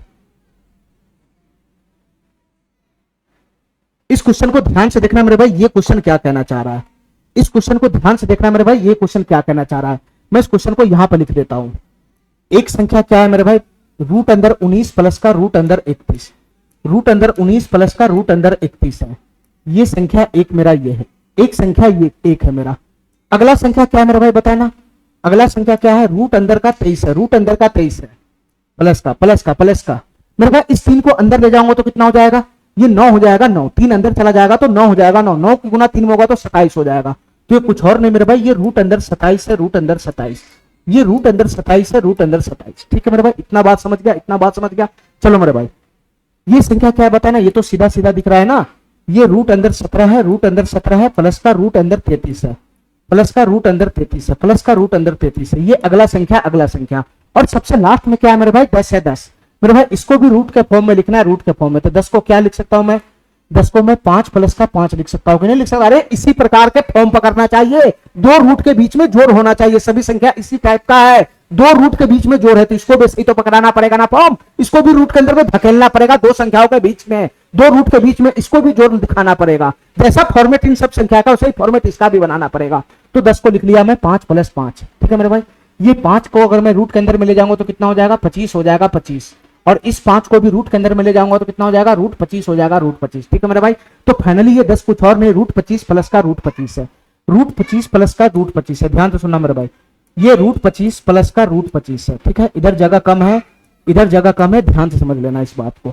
इस क्वेश्चन को ध्यान से देखना मेरे भाई, ये क्वेश्चन क्या कहना चाह रहा है। इस क्वेश्चन को ध्यान से देखना मेरे भाई, ये क्वेश्चन क्या कहना चाह रहा है। मैं इस क्वेश्चन को यहां पर लिख देता हूं। एक संख्या क्या है मेरे भाई? रूट अंदर 19 प्लस का रूट अंदर 31, रूट अंदर 19 प्लस का रूट अंदर 31 है। ये संख्या एक मेरा ये है, एक संख्या ये एक है मेरा। अगला संख्या क्या है मेरा भाई बताना, अगला संख्या क्या है, रूट अंदर का 23 है, रूट अंदर का 23 है, प्लस का प्लस का प्लस का। मेरे भाई इस 3 को अंदर ले जाऊंगा तो कितना हो जाएगा, ये 9 हो जाएगा, 9 3 अंदर चला जाएगा तो 9 हो जाएगा, 9 9 की गुना 3 में होगा तो 27 हो जाएगा। तो ये कुछ और नहीं मेरे भाई, ये रूट अंदर 27 है, रूट अंदर 27, ये रूट अंदर 27 है, रूट अंदर 27। ठीक है मेरे भाई, इतना बात समझ गया, इतना बात समझ गया। चलो मेरे भाई ये संख्या क्या है बताना, ये तो सीधा सीधा दिख रहा है ना, ये रूट अंदर 17 है, रूट अंदर 17 है, प्लस का रूट अंदर 33 है, प्लस का रूट अंदर 33 है, प्लस का रूट अंदर 33 है। ये अगला संख्या, अगला संख्या। और सबसे लास्ट में क्या है मेरे भाई, 10 है, 10। मेरे भाई इसको भी रूट के फॉर्म में लिखना है, रूट के फॉर्म में। तो 10 को क्या लिख सकता हूं मैं, 10 को मैं 5 प्लस का 5 लिख सकता हूं कि नहीं लिख सकता। अरे इसी प्रकार के फॉर्म पकड़ना चाहिए, दो रूट के बीच में जोड़ होना चाहिए, सभी संख्या इसी टाइप का है, दो रूट के बीच में जोड़ है तो इसको भी सही तो पकड़ाना पड़ेगा ना फॉर्म, इसको भी रूट के अंदर में धकेलना पड़ेगा, दो संख्याओं के बीच में, दो रूट के बीच में इसको भी जोड़ दिखाना पड़ेगा। जैसा फॉर्मेट इन सब संख्या का वैसे फॉर्मेट इसका भी बनाना पड़ेगा। तो 10 को लिख लिया मैं 5 प्लस 5। ठीक है मेरे भाई, ये 5 को अगर मैं रूट के अंदर में ले जाऊंगा तो कितना हो जाएगा, 25 हो जाएगा, 25। और इस 5 को भी रूट के अंदर में ले जाऊंगा तो कितना हो जाएगा, रूट 25 हो जाएगा, रूट 25। ठीक है मेरे भाई, तो फाइनली ये 10 कुछ और नहीं, रूट 25 प्लस का रूट 25 है, रूट 25 प्लस का रूट 25 है। ध्यान से सुनना मेरे भाई, ये रूट 25 प्लस का रूट 25 है। ठीक है, इधर जगह कम है, इधर जगह कम है, ध्यान से समझ लेना इस बात को।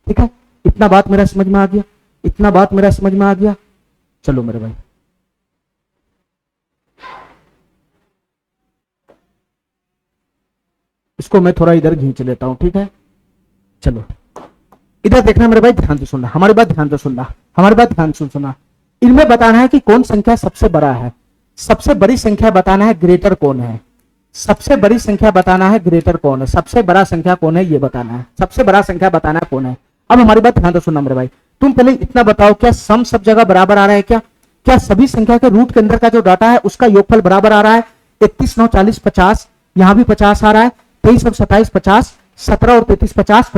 ठीक है, इतना बात मेरा समझ में आ गया, इतना बात मेरा समझ में आ गया। चलो मेरे भाई इसको मैं थोड़ा इधर खींच लेता हूं। ठीक है, चलो इधर देखना मेरे भाई, ध्यान से सुनना हमारी बात, ध्यान से सुनना हमारी बात, ध्यान से सुनना। इनमें बताना है कि कौन संख्या सबसे बड़ा है, सबसे बड़ी संख्या बताना है, ग्रेटर कौन है, सबसे बड़ी संख्या बताना है, ग्रेटर कौन है, सबसे बड़ा संख्या कौन है ये बताना है, सबसे बड़ा संख्या बताना है कौन है। अब हमारी बात ध्यान से सुनना मेरे भाई, तुम पहले इतना बताओ, क्या सम सब जगह बराबर आ रहा है, क्या सभी संख्या के रूट के अंदर का जो डाटा है उसका योगफल बराबर आ रहा है। 31 9 40 50, यहां भी 50 आ रहा है, 23 और 27 50, 17 और 33 50,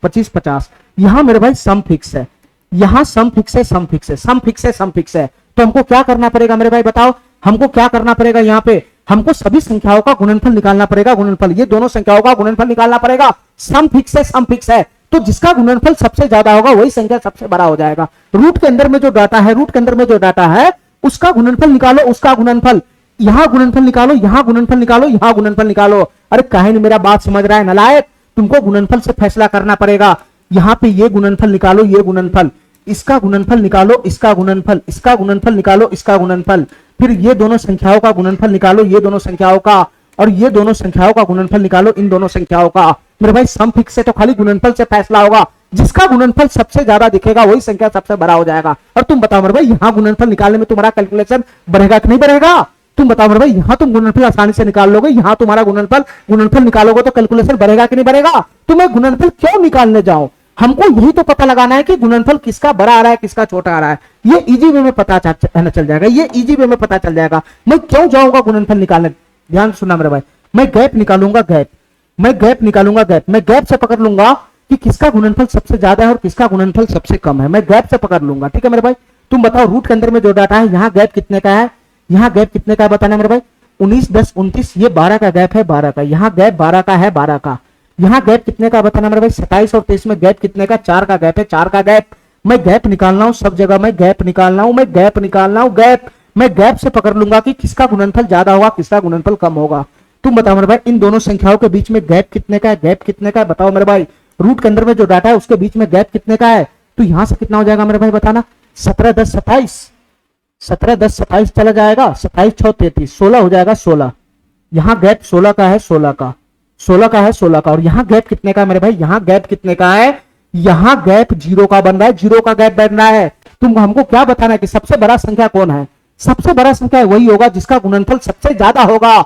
25 50। यहां मेरे भाई सम फिक्स है, यहां सम फिक्स है, सम फिक्स है, सम फिक्स है, सम फिक्स है। तो हमको क्या करना पड़ेगा मेरे भाई बताओ, हमको क्या करना पड़ेगा, यहाँ पे हमको सभी संख्याओं का गुणनफल निकालना पड़ेगा, गुणनफल, ये दोनों संख्याओं का गुणनफल निकालना पड़ेगा। सम फिक्स है, सम फिक्स है, तो जिसका गुणनफल सबसे ज्यादा होगा वही संख्या सबसे बड़ा हो जाएगा। रूट के अंदर में जो डाटा है, रूट के अंदर में जो डाटा है उसका गुणनफल निकालो, उसका गुणनफल, यहां गुणनफल निकालो, यहां गुणनफल निकालो, यहां गुणनफल निकालो। अरे काहे नहीं मेरा बात समझ रहा है नालायक, तुमको गुणनफल से फैसला करना पड़ेगा। यहां पे ये गुणनफल निकालो, ये गुणनफल, इसका गुणनफल निकालो, इसका गुणनफल, इसका गुणनफल निकालो, इसका गुणनफल, फिर ये दोनों संख्याओं का गुणनफल निकालो, ये दोनों संख्याओं का, और ये दोनों संख्याओं का गुणनफल निकालो, इन दोनों संख्याओं का। मेरे भाई सम फिक्स से तो खाली गुणनफल से फैसला होगा, जिसका गुणनफल सबसे ज्यादा दिखेगा वही संख्या सबसे बड़ा हो जाएगा। और तुम बताओ मेरे भाई, यहां गुणनफल निकालने में तुम्हारा कैलकुलेशन बढ़ेगा कि नहीं बढ़ेगा? तुम बताओ मेरे भाई, यहां तुम गुणनफल आसानी से निकाल लोगे, यहां तुम्हारा गुणनफल निकालोगे तो कैलकुलेशन बढ़ेगा कि नहीं बढ़ेगा? तो मैं गुणनफल क्यों निकालने जाऊं? हमको यही तो पता लगाना है कि गुणनफल किसका बड़ा आ रहा है, किसका छोटा आ रहा है। ये इजी वे में पता चल जाएगा, ये इजी वे में पता चल जाएगा। मैं क्यों जाऊंगा गुणनफल निकालने? ध्यान सुनना मेरे भाई, मैं गैप निकालूंगा, गैप, मैं गैप निकालूंगा, गैप, मैं गैप से पकड़ लूंगा कि किसका गुणनफल सबसे ज्यादा है और किसका गुणनफल सबसे कम है, मैं गैप से पकड़ लूंगा। ठीक है मेरे भाई, तुम बताओ रूट के अंदर में जो डाटा है, यहाँ गैप कितने का है, यहाँ गैप कितने का है बताना मेरे भाई। 19 10 29, ये 12 का गैप है, 12 का, यहाँ गैप 12 का है, 12 का, यहाँ गैप कितने का बताना मेरे भाई। 27 और 23 में गैप कितने का, 4 का गैप है, 4 का गैप। मैं गैप निकालना हूं, सब जगह मैं गैप निकालना हूं, मैं गैप निकालना हूं, गैप, मैं गैप से पकड़ लूंगा कि किसका गुणनफल ज्यादा होगा, किसका गुणनफल कम होगा। तुम बताओ मेरे भाई, इन दोनों संख्याओं के बीच में गैप कितने का है, गैप कितने का है बताओ मेरे भाई। रूट के अंदर में जो डाटा है उसके बीच में गैप कितने का है, तो यहां से कितना हो जाएगा मेरे भाई बताना। 17 10 27, 17 10 27 चला जाएगा, 27 6 33, 16 हो जाएगा, 16। यहाँ गैप 16 का है, 16 का, 16 का है, 16 का। और यहाँ गैप कितने का है मेरे भाई, यहाँ गैप कितने का है, यहाँ गैप 0 का बन रहा है, 0 का गैप बन रहा है। तुम हमको क्या बताना है कि सबसे बड़ा संख्या कौन है? सबसे बड़ा संख्या वही होगा जिसका गुणनफल सबसे ज्यादा होगा।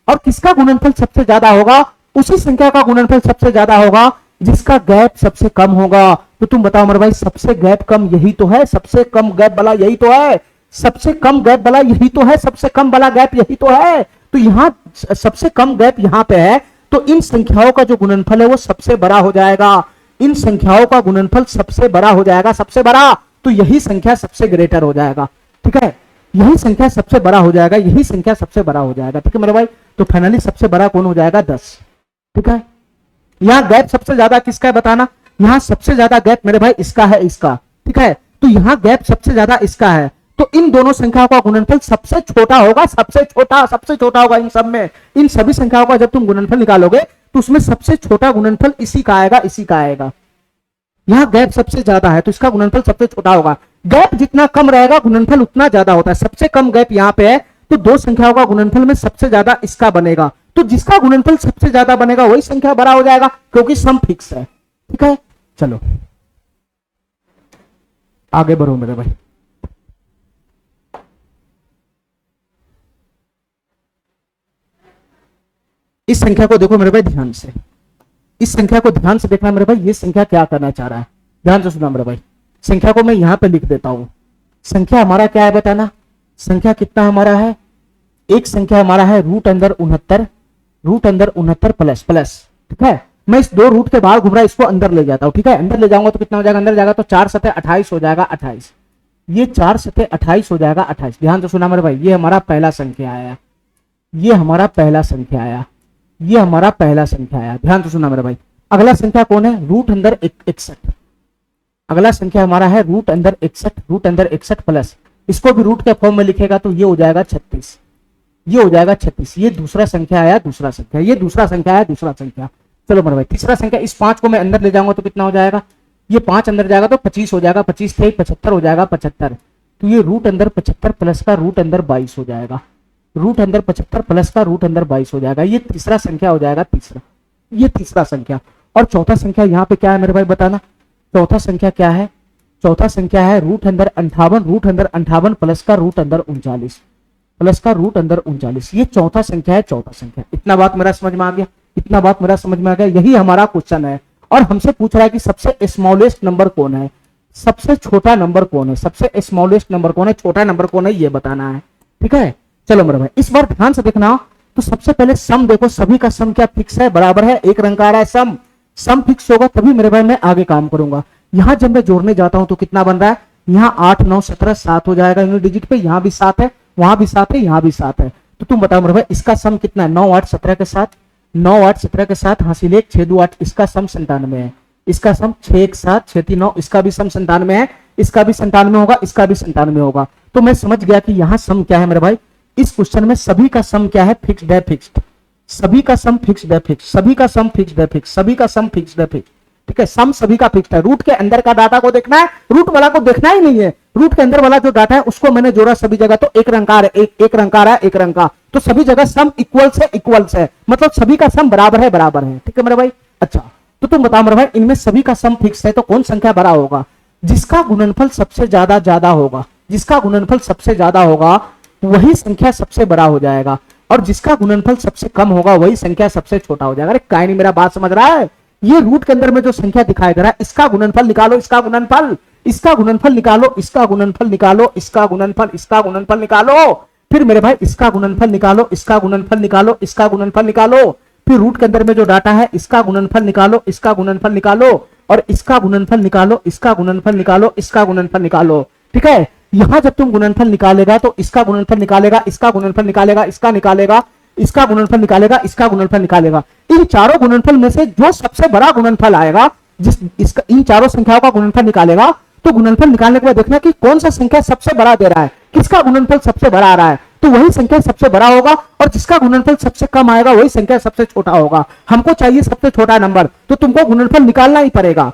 और किसका गुणनफल सबसे ज्यादा होगा? उसी संख्या का गुणनफल सबसे ज्यादा होगा जिसका गैप सबसे कम होगा। तो तुम बताओ मेरे भाई, सबसे गैप कम यही तो है, सबसे कम गैप वाला यही तो है, सबसे कम गैप वाला यही तो है, सबसे कम वाला गैप यही तो है। तो यहां सबसे कम गैप यहां पे है, तो इन संख्याओं का जो गुणनफल है वो सबसे बड़ा हो जाएगा, इन संख्याओं का गुणनफल सबसे बड़ा हो जाएगा, सबसे बड़ा। तो यही संख्या सबसे ग्रेटर हो जाएगा। ठीक है, यही संख्या सबसे बड़ा हो जाएगा, यही संख्या सबसे बड़ा हो जाएगा। ठीक है मेरे भाई, तो फाइनली सबसे बड़ा कौन हो जाएगा? 10। ठीक है, यहाँ गैप सबसे ज्यादा किसका है बताना। यहाँ सबसे ज्यादा गैप मेरे भाई इसका है, इसका, ठीक है। तो यहाँ गैप सबसे ज्यादा इसका है, तो इन दोनों संख्याओं का गुणनफल सबसे छोटा होगा, सबसे छोटा होगा इन सब में। इन सभी संख्याओं का जब तुम गुणनफल निकालोगे तो उसमें सबसे छोटा गुणनफल इसी का आएगा, इसी का आएगा। यहाँ गैप सबसे ज्यादा है तो इसका गुणनफल सबसे छोटा होगा। गैप जितना कम रहेगा गुणनफल उतना ज्यादा होता है। सबसे कम गैप यहाँ पे है तो दो संख्याओं का गुणनफल में सबसे ज्यादा इसका बनेगा, तो जिसका गुणनफल सबसे ज्यादा बनेगा वही संख्या बड़ा हो जाएगा, क्योंकि सम फिक्स है, ठीक है। चलो आगे बढ़ो मेरे भाई। इस संख्या को देखो मेरे भाई ध्यान से, इस संख्या को ध्यान से देखना मेरे भाई। ये संख्या क्या करना चाह रहा है, ध्यान से सुना मेरे भाई। संख्या को मैं यहां पे लिख देता हूं। संख्या हमारा क्या है बताना। संख्या कितना हमारा है, एक संख्या हमारा है रूट अंदर 69 प्लस प्लस, ठीक है। मैं इस दो रूट के बाहर घूम रहा, इसको अंदर ले जाता हूं, ठीक है। अंदर ले जाऊंगा तो कितना हो जाएगा, अंदर जाएगा तो 4 सतह 28 हो जाएगा, 28। ये 4 सतह 28 हो जाएगा, 28। ध्यान से सुना मेरे भाई। ये हमारा पहला संख्या आया, ये हमारा पहला संख्या आया, ये हमारा पहला संख्या आया। ध्यान से सुना मेरे भाई। अगला संख्या कौन है, रूट अंदर 61। अगला संख्या हमारा है रूट अंदर 61 प्लस, इसको भी रूट के फॉर्म में लिखेगा तो ये हो जाएगा 36, ये हो जाएगा 36। ये दूसरा संख्या आया, दूसरा संख्या, ये दूसरा संख्या आया, दूसरा संख्या। चलो मेरे भाई तीसरा संख्या, इस 5 को मैं अंदर ले जाऊंगा तो कितना हो जाएगा, ये 5 अंदर जाएगा तो 25 हो जाएगा, 25 थे 75 हो जाएगा, 75। तो ये रूट अंदर 75 प्लस का रूट अंदर 22 हो जाएगा, रूट अंदर 75 प्लस का रूट अंदर 22 हो जाएगा। ये तीसरा संख्या हो जाएगा, तीसरा, ये तीसरा संख्या। और चौथा संख्या यहाँ पे क्या है मेरे भाई बताना। चौथा संख्या क्या है, चौथा संख्या है रूट अंदर 58 प्लस का रूट अंदर 39 प्लस का रूट अंदर 39। ये चौथा संख्या है, चौथा संख्या। इतना बात मेरा समझ में आ गया, इतना बात मेरा समझ में आ गया। यही हमारा क्वेश्चन है और हमसे पूछ रहा है कि सबसे स्मॉलेस्ट नंबर कौन है, सबसे छोटा नंबर कौन है, सबसे स्मॉलेस्ट नंबर कौन है, छोटा नंबर कौन है, ये बताना है, ठीक है। चलो मेरे भाई इस बार ध्यान से देखना। तो सबसे पहले सम देखो, सभी का सम क्या फिक्स है, बराबर है, एक रंग का आ रहा है सम। सम फिक्स होगा तभी मेरे भाई मैं आगे काम करूंगा। यहां जब मैं जोड़ने जाता हूं तो कितना बन रहा है, यहाँ 8 9 17 7 हो जाएगा यूनिट डिजिट पे, यहाँ भी 7 है, वहां भी 7 है, यहाँ भी 7 है। तो तुम बताओ मेरे भाई इसका सम कितना है, 9 8 17 के साथ, 9 8 17 के साथ हासिल 1 6 2 8, इसका सम 97 है। इसका सम 6 1 7 6 3 9, इसका भी सम 97 है, इसका भी 97 होगा, इसका भी 97 होगा। तो मैं समझ गया कि यहाँ सम क्या है मेरे भाई। इस क्वेश्चन में सभी का सम क्या है, फिक्स्ड है, फिक्स्ड। सभी का सम फिक्स्ड है, फिक्स्ड। सभी का सम फिक्स्ड है, फिक्स्ड। सभी का सम फिक्स्ड है, फिक्स्ड, ठीक है। सम सभी का फिक्स्ड है। रूट के अंदर का डाटा को देखना है, रूट वाला को देखना ही नहीं है। रूट के अंदर वाला जो डाटा है उसको मैंने जोड़ा सभी जगह, तो एक रंकार है, एक रंकार है, एक रंग का, तो सभी जगह सम इक्वल्स है, इक्वल्स है, मतलब सभी का सम बराबर है, बराबर है, ठीक है मेरे भाई। अच्छा तो तुम बताओ मेरे भाई इनमें सभी का सम फिक्स है तो कौन संख्या बड़ा होगा, जिसका गुणनफल सबसे ज्यादा होगा, जिसका गुणनफल सबसे ज्यादा होगा वही संख्या सबसे बड़ा हो जाएगा, और जिसका गुणनफल सबसे कम होगा वही संख्या सबसे छोटा हो जाएगा। अरे काय नहीं मेरा बात समझ रहा है। ये रूट के अंदर में जो संख्या दिखाई दे रहा है इसका गुणनफल निकालो, इसका गुणनफल, इसका गुणनफल निकालो, इसका गुणनफल निकालो, इसका गुणनफल, इसका गुणनफल निकालो, फिर मेरे भाई इसका गुणनफल निकालो, इसका गुणनफल निकालो, इसका गुणनफल निकालो, फिर रूट के अंदर में जो डाटा है इसका गुणनफल निकालो, इसका गुणनफल निकालो, और इसका गुणनफल निकालो, इसका गुणनफल निकालो, इसका गुणनफल निकालो, ठीक है। यहां जब तुम गुणनफल निकालेगा तो इसका गुणनफल निकालेगा, इसका गुणनफल निकालेगा, इसका निकालेगा, इसका गुणनफल निकालेगा, इसका गुणनफल निकालेगा। इन चारों गुणनफल में से जो सबसे बड़ा गुणनफल आएगा, जिस इसका इन चारों संख्याओं का गुणनफल निकालेगा, तो गुणनफल निकालने के बाद देखना कि कौन सा संख्या सबसे बड़ा दे रहा है, किसका गुणनफल सबसे बड़ा आ रहा है, तो वही संख्या सबसे बड़ा होगा, और जिसका गुणनफल सबसे कम आएगा वही संख्या सबसे छोटा होगा। हमको चाहिए सबसे छोटा नंबर, तो तुमको गुणनफल निकालना ही पड़ेगा।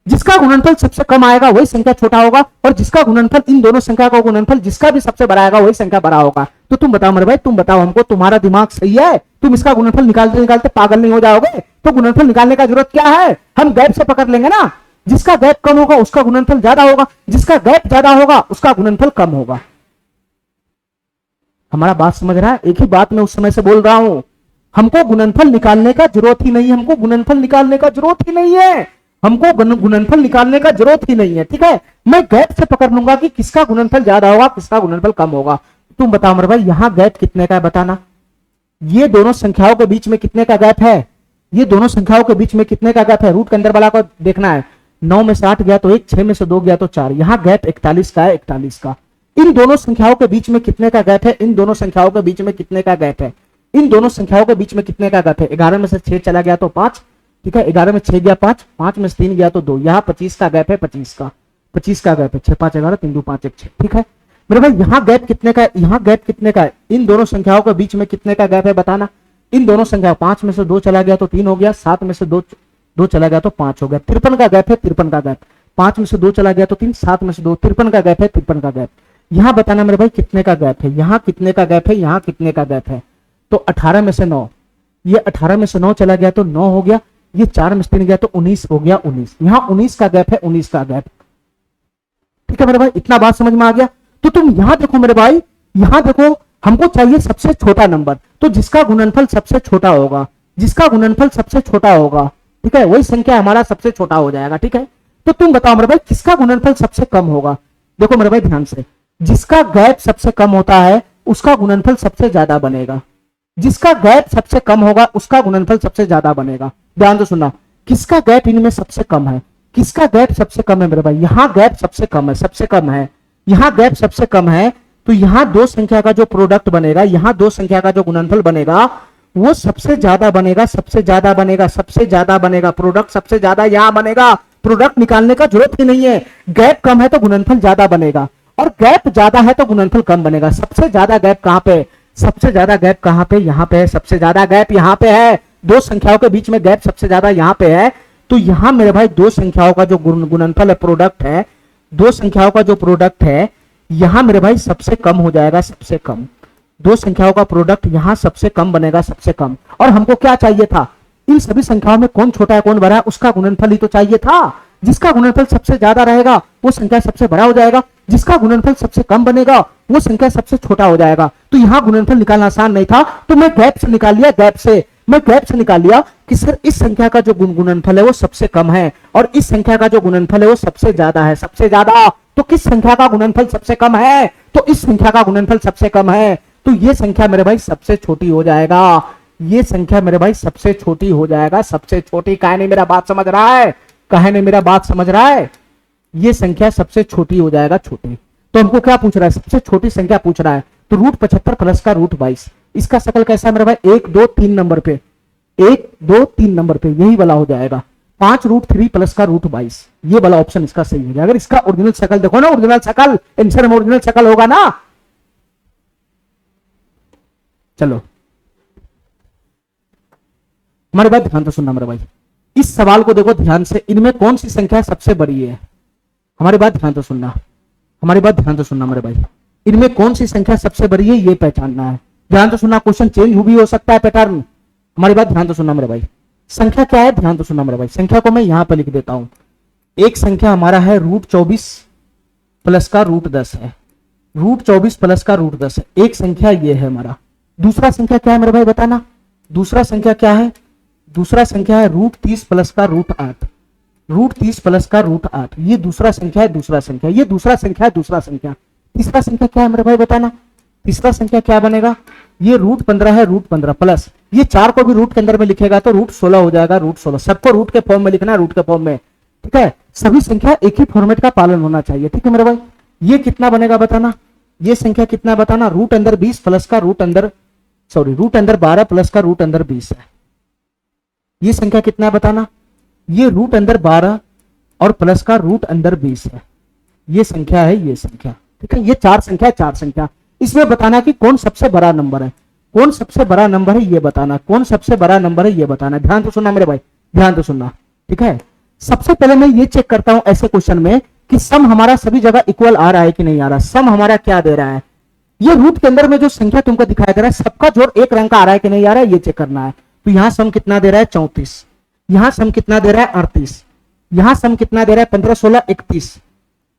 जिसका गुणनफल सबसे कम आएगा वही संख्या छोटा होगा, और जिसका गुणनफल, इन दोनों संख्या का गुणनफल जिसका भी सबसे बड़ा आएगा वही संख्या बड़ा होगा। तो तुम बताओ मेरे भाई, तुम बताओ हमको, तुम्हारा दिमाग सही है, तुम इसका गुणनफल निकालते निकालते पागल नहीं हो जाओगे। तो गुणनफल निकालने का जरूरत क्या है, हम गैप से पकड़ लेंगे ना। जिसका गैप कम होगा उसका गुणनफल ज्यादा होगा, जिसका गैप ज्यादा होगा उसका गुणनफल कम होगा। हमारा बात समझ रहा है। एक ही बात मैं उस समय से बोल रहा हूं, हमको गुणनफल निकालने का जरूरत ही नहीं है, हमको गुणनफल निकालने का जरूरत ही नहीं है, हमको गुणनफल निकालने का जरूरत ही नहीं है, ठीक है। मैं गैप से पकड़ लूंगा कि किसका गुणनफल ज्यादा होगा, किसका गुणनफल कम होगा। तुम बताओ मेरे भाई यहां गैप कितने का है बताना। ये दोनों संख्याओं के बीच में कितने का गैप है, ये दोनों संख्याओं के बीच में कितने का गैप है, रूट के अंदर वाला को देखना है। 9 में से 8 गया तो 1, 6 में से 2 गया तो 4, यहां गैप 41 का है, 41 का। इन दोनों संख्याओं के बीच में कितने का गैप है, इन दोनों संख्याओं के बीच में कितने का गैप है, इन दोनों संख्याओं के बीच में कितने का गैप है? 11 में से 6 चला गया तो 5, ठीक है, 11 में 6 गया 5, 5 में से 3 गया तो 2, यहाँ 25 का गैप है, 25 का गैप है, 6 5 11, 3 2 5 1 6, ठीक है मेरे भाई। यहाँ गैप कितने का है? यहाँ गैप कितने का है? इन दोनों संख्याओं के बीच में कितने का गैप है बताना। इन दोनों संख्या 5 में से 2 चला गया तो 3 हो गया, 7 में से 2 चला गया तो 5 हो गया, 53 का गैप है, 53 का गैप। 5 में से 2 चला गया तो 3, 7 में से 2, 53 का गैप है, 53 का गैप। यहाँ बताना मेरे भाई कितने का गैप है, यहाँ कितने का गैप है, यहाँ कितने का गैप है। तो 18 में से 9, ये 18 में से 9 चला गया तो 9 हो गया, ये 4 में से 3 गया तो 19 हो गया, 19। यहाँ 19 का गैप है, 19 का गैप, ठीक है मेरे भाई। इतना बात समझ में आ गया। तो तुम यहां देखो मेरे भाई, यहां देखो, हमको चाहिए सबसे छोटा नंबर, तो जिसका गुणनफल सबसे छोटा होगा, जिसका गुणनफल सबसे छोटा होगा, ठीक है, वही संख्या हमारा सबसे छोटा हो जाएगा, ठीक है। तो तुम बताओ मेरे भाई किसका गुणनफल सबसे कम होगा। देखो मेरे भाई ध्यान से, जिसका गैप सबसे कम होता है उसका गुणनफल सबसे ज्यादा बनेगा, जिसका गैप सबसे कम होगा उसका गुणनफल सबसे ज्यादा बनेगा। ध्यान से सुनना, किसका गैप इनमें सबसे कम है, किसका गैप सबसे कम है मेरे भाई, यहां गैप सबसे कम है, सबसे कम है, यहां गैप सबसे कम है। तो यहां दो संख्या का जो प्रोडक्ट बनेगा, यहां दो संख्या का जो गुणनफल बनेगा वो सबसे ज्यादा बनेगा, सबसे ज्यादा बनेगा, सबसे ज्यादा बनेगा, प्रोडक्ट सबसे ज्यादा यहां बनेगा। प्रोडक्ट निकालने का जरूरत ही नहीं है, गैप कम है तो गुणनफल ज्यादा बनेगा, और गैप ज्यादा है तो गुणनफल कम बनेगा। सबसे ज्यादा गैप कहां पे, सबसे ज्यादा गैप कहां पे, यहां पे है, सबसे ज्यादा गैप यहां पे है। दो संख्याओं के बीच में गैप सबसे ज्यादा यहां पे है। तो यहां मेरे भाई दो संख्याओं का जो गुणनफल है, प्रोडक्ट है, दो संख्याओं का जो प्रोडक्ट है यहां मेरे भाई सबसे कम हो जाएगा, सबसे कम। दो संख्याओं का प्रोडक्ट यहां सबसे कम बनेगा, सबसे कम। और हमको क्या चाहिए था, इन सभी संख्याओं में कौन छोटा है कौन बड़ा है उसका गुणनफल ही तो चाहिए था। जिसका गुणनफल सबसे ज्यादा रहेगा वो संख्या सबसे बड़ा हो जाएगा, जिसका गुणनफल सबसे कम बनेगा वो संख्या सबसे छोटा हो जाएगा। तो यहां गुणनफल निकालना आसान नहीं था, तो मैं गैप से निकाल लिया, गैप से मैं गैप से निकाल लिया कि सर इस संख्या का जो गुणनफल है वो सबसे कम है और इस संख्या का जो गुणनफल है वो सबसे ज्यादा है, सबसे ज्यादा। तो किस संख्या का गुणनफल सबसे कम है, तो इस संख्या का गुणनफल सबसे कम है। तो ये संख्या मेरे भाई सबसे छोटी हो जाएगा, ये संख्या मेरे भाई सबसे छोटी हो जाएगा, सबसे छोटी। काहे नहीं मेरा बात समझ रहा है, काहे नहीं मेरा बात समझ रहा है, ये संख्या सबसे छोटी हो जाएगा, छोटी। तो हमको क्या पूछ रहा है, सबसे छोटी संख्या पूछ रहा है। तो √75 प्लस का √22, इसका शकल कैसा है मेरे भाई, 1 2 3 नंबर पे, 1 2 3 नंबर पे यही वाला हो जाएगा। 5√3 प्लस का √22, ये वाला ऑप्शन इसका सही है। अगर इसका ओरिजिनल शकल देखो ना, ओरिजिनल शकल, आंसर में ओरिजिनल शकल होगा ना। चलो हमारे बात ध्यान से सुनना मेरे भाई, इस सवाल को देखो ध्यान से, इनमें कौन सी संख्या सबसे बड़ी है। हमारी बात ध्यान से सुनना, हमारी बात ध्यान से सुनना मेरे भाई, इनमें कौन सी संख्या सबसे बड़ी है ये पहचानना है। ध्यान से सुनना, क्वेश्चन चेंज भी हो सकता है पैटर्न। हमारी बात ध्यान से सुनना मेरे भाई, संख्या क्या है ध्यान से सुनना मेरे भाई। संख्या को मैं यहां पर लिख देता हूं। एक संख्या हमारा है √24 प्लस का √10 है, √24 प्लस का √10 है, एक संख्या ये है हमारा। दूसरा संख्या क्या है मेरे भाई बताना, दूसरा संख्या क्या है, दूसरा संख्या है √30 प्लस का √8, √30 प्लस का √8, ये दूसरा संख्या है, दूसरा संख्या, ये दूसरा संख्या है, दूसरा संख्या। तीसरा संख्या क्या है मेरे भाई बताना, तीसरा संख्या क्या बनेगा, ये √15 है, √15 प्लस, ये 4 को भी रूट के अंदर में लिखेगा तो √16 हो जाएगा, √16। सबको रूट के फॉर्म में लिखना है, रूट के फॉर्म में, ठीक है। सभी संख्या एक ही फॉर्मेट का पालन होना चाहिए, ठीक है मेरे भाई। ये कितना बनेगा बताना, ये संख्या कितना बताना, √20 प्लस का √12 प्लस का √20 है। ये संख्या कितना बताना, ये √12 और प्लस का √20 है, ये संख्या है, ये संख्या, ठीक है। ये चार संख्या, चार संख्या। इसमें बताना कि कौन सबसे बड़ा नंबर है, कौन सबसे बड़ा नंबर है ये बताना, कौन सबसे बड़ा नंबर है ये बताना। ध्यान तो सुनना मेरे भाई, ध्यान तो सुनना, ठीक है। सबसे पहले मैं ये चेक करता हूं ऐसे क्वेश्चन में कि सम हमारा सभी जगह इक्वल आ रहा है कि नहीं आ रहा। सम हमारा क्या दे रहा है, ये रूट के अंदर में जो संख्या तुमको दिखाई दे रहा है सबका जोड़ एक रंग का आ रहा है कि नहीं आ रहा है, ये चेक करना है। तो यहां सम कितना दे रहा है 34, यहां सम कितना दे रहा है 38, यहां सम कितना दे रहा है 15 16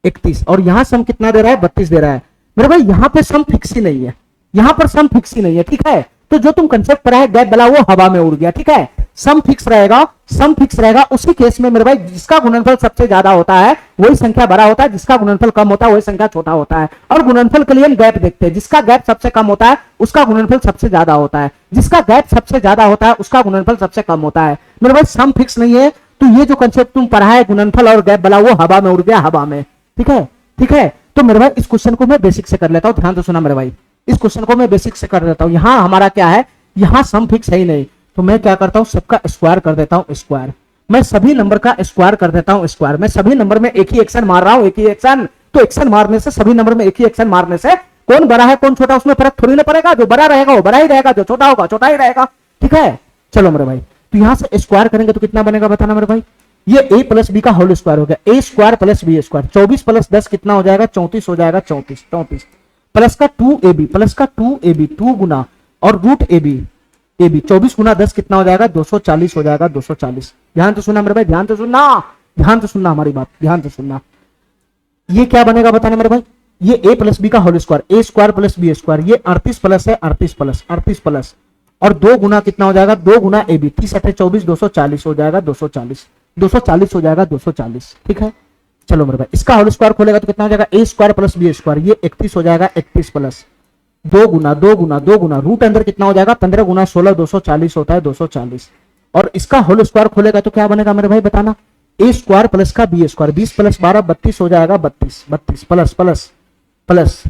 31, और यहां सम कितना दे रहा है 32 दे रहा है। मेरे भाई यहां पे सम फिक्स ही नहीं है, यहां पर सम फिक्स ही नहीं है, ठीक है। तो जो तुम कंसेप्ट पढ़ा है गैप वाला वो हवा में उड़ गया, ठीक है। सम फिक्स रहेगा, सम फिक्स रहेगा। उसी केस में मेरे भाई जिसका गुणनफल सबसे ज्यादा होता है वही संख्या बड़ा होता है, जिसका गुणनफल कम होता है वही संख्या छोटा होता है। और गुणनफल के लिए हम गैप देखते हैं, जिसका गैप सबसे कम होता है उसका गुणनफल सबसे ज्यादा होता है, जिसका गैप सबसे ज्यादा होता है उसका गुणनफल सबसे कम होता है। मेरे भाई सम फिक्स नहीं है, तो ये जो कंसेप्ट तुम पढ़ा है गुणनफल और गैप वाला वो हवा में उड़ गया, हवा में, ठीक है, ठीक है। तो मेरे भाई इस क्वेश्चन को मैं बेसिक से कर लेता हूं, ध्यान से सुना मेरे भाई, इस क्वेश्चन को मैं बेसिक से कर लेता हूं। यहां हमारा क्या है, यहाँ सम फिक्स है ही नहीं, तो मैं क्या करता हूँ, सबका स्क्वायर कर देता हूँ स्क्वायर। मैं सभी नंबर का स्क्वायर कर देता हूँ स्क्वायर। मैं सभी नंबर में एक ही एक्शन मार रहा हूँ, एक ही एक्शन। तो एक्शन मारने से, सभी नंबर में एक ही एक्शन मारने से कौन बड़ा है कौन छोटा उसमें फर्क थोड़ी ना पड़ेगा। जो बड़ा रहेगा वो बड़ा ही रहेगा, जो छोटा होगा छोटा ही रहेगा। ठीक है, चलो मेरे भाई, तो यहां से स्क्वायर करेंगे तो कितना बनेगा बताना मेरे भाई। ये a प्लस बी का होल स्क्वायर हो गया, a square plus B square. 24 plus 10 कितना हो जाएगा, 34 हो जाएगा। 34 प्लस का 2ab, प्लस का 2ab, 2 गुना और रूट ab, 24 गुना 10 कितना हो जाएगा, 240 हो जाएगा। 240, ध्यान तो सुनना मेरे भाई, ध्यान तो सुनना, ध्यान तो सुनना हमारी बात, ध्यान तो सुनना। ये क्या बनेगा बताना मेरे भाई, ये a प्लस बी का whole square, a square plus B square. ये 38 प्लस है, 38 प्लस और 2 गुना कितना हो जाएगा, 2 गुना ab, 30 8 24, 240 हो जाएगा। 240 हो जाएगा, 240। ठीक है, चलो मेरे भाई, इसका होल स्क्वायर खोलेगा तो कितना हो जाएगा, a square plus B square. ये 31 हो जाएगा, 31 प्लस 2 गुना रूट अंदर कितना हो जाएगा, 15 गुना 16, 240 होता है। 240 और इसका होल स्क्वायर खोलेगा तो क्या बनेगा मेरे भाई बताना, a स्क्वायर प्लस का बी स्क्वायर। 20 प्लस 12 32 हो जाएगा। 32 प्लस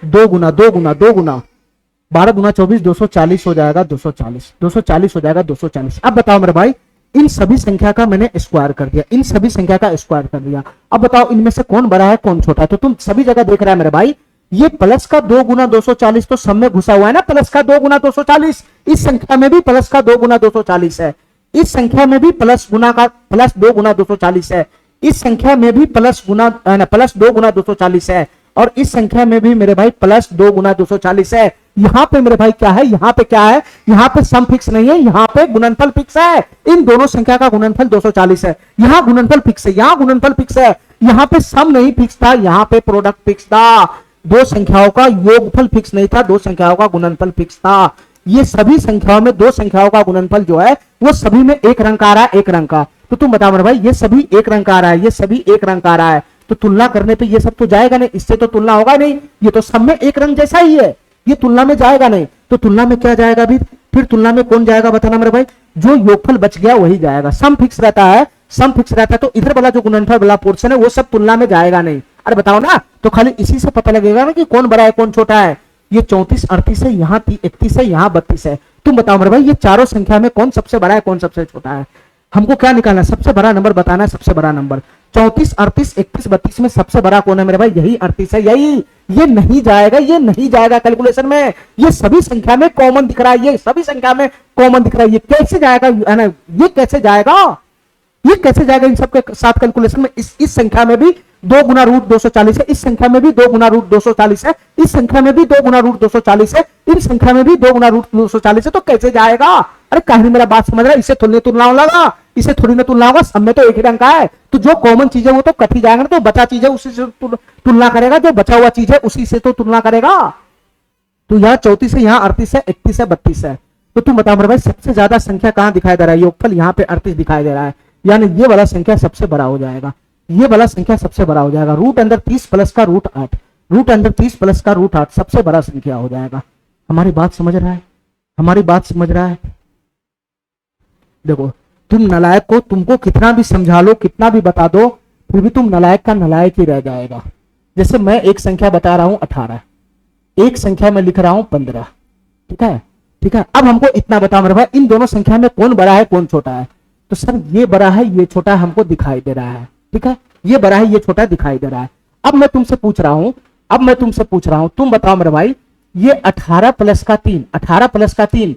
2 गुना 12 गुना 24, 240 हो जाएगा। 240 हो जाएगा। 240। अब बताओ मेरे भाई, इन सभी संख्या का मैंने स्क्वायर कर दिया, इन सभी संख्या का स्क्वायर कर दिया। अब बताओ इनमें से कौन बड़ा है कौन छोटा है। तो तुम सभी जगह देख रहा है मेरे भाई, ये प्लस का 2 गुना 240 तो सब में घुसा हुआ है ना, प्लस का 2 गुना 240। इस संख्या में भी प्लस का 2 गुना 240 है, इस संख्या में भी प्लस 2 गुना 240 है, इस संख्या में भी प्लस 2 गुना 240 है, और इस संख्या में भी मेरे भाई प्लस 2 गुना 240 है। यहाँ पे मेरे भाई क्या है, यहाँ पे क्या है, यहाँ पे सम फिक्स नहीं है, यहाँ पे गुणनफल फिक्स है। इन दोनों संख्या का गुणनफल 240 है। यहाँ गुणनफल फिक्स है, यहाँ गुणनफल फिक्स है। यहाँ पे सम नहीं फिक्स था, यहाँ पे प्रोडक्ट फिक्स था। दो संख्याओं का योगफल फिक्स नहीं था, दो संख्याओं का गुणनफल फिक्स था। ये सभी संख्याओं में दो संख्याओं का गुणनफल जो है वो सभी में एक रंग का आ रहा है, एक रंग का। तो तुम बताओ मेरे भाई, ये सभी एक रंग का आ रहा है, ये सभी एक रंग का आ रहा है, तो तुलना करने पे ये सब तो जाएगा नहीं, इससे तो तुलना होगा नहीं। ये तो सब में एक रंग जैसा ही है, ये तुलना में जाएगा नहीं। तो तुलना में क्या जाएगा भी, फिर तुलना में कौन जाएगा बताना मेरे भाई, जो योगफल बच गया वही जाएगा। सम फिक्स रहता है, सम फिक्स रहता है, तो इधर वाला जो गुणनफल वाला पोर्शन है वो सब तुलना में जाएगा नहीं। अरे बताओ ना, तो खाली इसी से पता लगेगा ना कि कौन बड़ा है कौन छोटा है। ये 34 38 है, यहाँ 31 है, यहाँ 32 है। तुम बताओ मेरे भाई, ये चारों संख्या में कौन सबसे बड़ा है कौन सबसे छोटा है। हमको क्या निकालना है, सबसे बड़ा नंबर बताना है, सबसे बड़ा नंबर। 34 38 31 32 में सबसे बड़ा कौन है मेरे भाई, यही 38 है, यही। ये नहीं जाएगा, ये नहीं जाएगा कैलकुलेशन में। ये सभी संख्या में कॉमन दिख रहा है, ये सभी संख्या में कॉमन दिख रहा है। ये कैसे जाएगा, है ना, ये कैसे जाएगा, ये कैसे जाएगा इन सबके साथ कैलकुलेशन में। इस संख्या में भी 2 गुना रूट 240 है, इस संख्या में भी 2 गुना रूट 240 है, इस संख्या में भी 2 गुना रूट 240 है, इन संख्या में भी 2 गुना रूट 240 है, तो कैसे जाएगा। अरे कहीं मेरा बात समझ रहा है, इसे थोड़ी तुलना होगा, इसे थोड़ी ना तुलना होगा, सब में तो एक ही रंग का है। तो जो कॉमन चीज है वो तो कट ही जाएगा ना, तो बचा चीज है उसी से तुलना करेगा, जो बचा हुआ चीज है उसी से तो तुलना करेगा। तो यहाँ 34 है, यहाँ 38 है, 31 है, 32 है। तो तुम बताओ मेरे भाई, सबसे ज्यादा संख्या कहां दिखाई दे रहा है, योगफल यहाँ पे 38 दिखाई दे रहा है, यानी ये वाला संख्या सबसे बड़ा हो जाएगा, ये वाला संख्या सबसे बड़ा हो जाएगा। रूट अंदर 30 प्लस का रूट 8, रूट अंदर 30 प्लस का रूट 8 सबसे बड़ा संख्या हो जाएगा। हमारी बात समझ रहा है, हमारी बात समझ रहा है। देखो तुम नलायक को, तुमको कितना भी समझा लो, कितना भी बता दो, फिर भी तुम नलायक का नलायक ही रह जाएगा। जैसे मैं एक संख्या बता रहा हूं 18, एक संख्या में लिख रहा हूं 15, ठीक है, ठीक है। अब हमको इतना बताओ मेरे भाई, इन दोनों संख्या में कौन बड़ा है कौन छोटा है। तो सर ये बड़ा है ये छोटा है, हमको दिखाई दे रहा है, ठीक है, ये बड़ा है ये छोटा दिखाई दे रहा है। अब मैं तुमसे पूछ रहा हूं, तुम बताओ मेरे भाई, ये 18 प्लस का 3, 18 प्लस का 3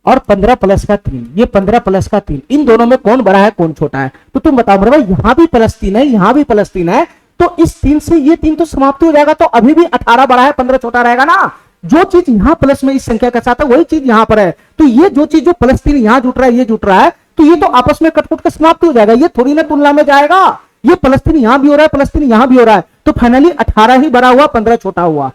और 15 प्लस का 3, ये 15 प्लस का 3, इन दोनों में कौन बड़ा है कौन छोटा है। तो तुम बताओ मेरे भाई, यहां भी +3 है, यहां भी +3 है, तो इस 3 से ये 3 तो समाप्त हो जाएगा, तो अभी भी 18 बड़ा है 15 छोटा रहेगा ना। जो चीज यहां प्लस में इस संख्या के साथ है वही चीज यहां पर है। तो ये जो चीज जो +3 यहां जुट रहा है, ये जुट रहा है, तो ये तो आपस में कटकुट के समाप्त हो जाएगा, ये थोड़ी ना तुलना में जाएगा। ये +3 यहां भी हो रहा है, +3 यहां भी हो रहा है, तो फाइनली 18 ही बड़ा हुआ, 15 छोटा हुआ।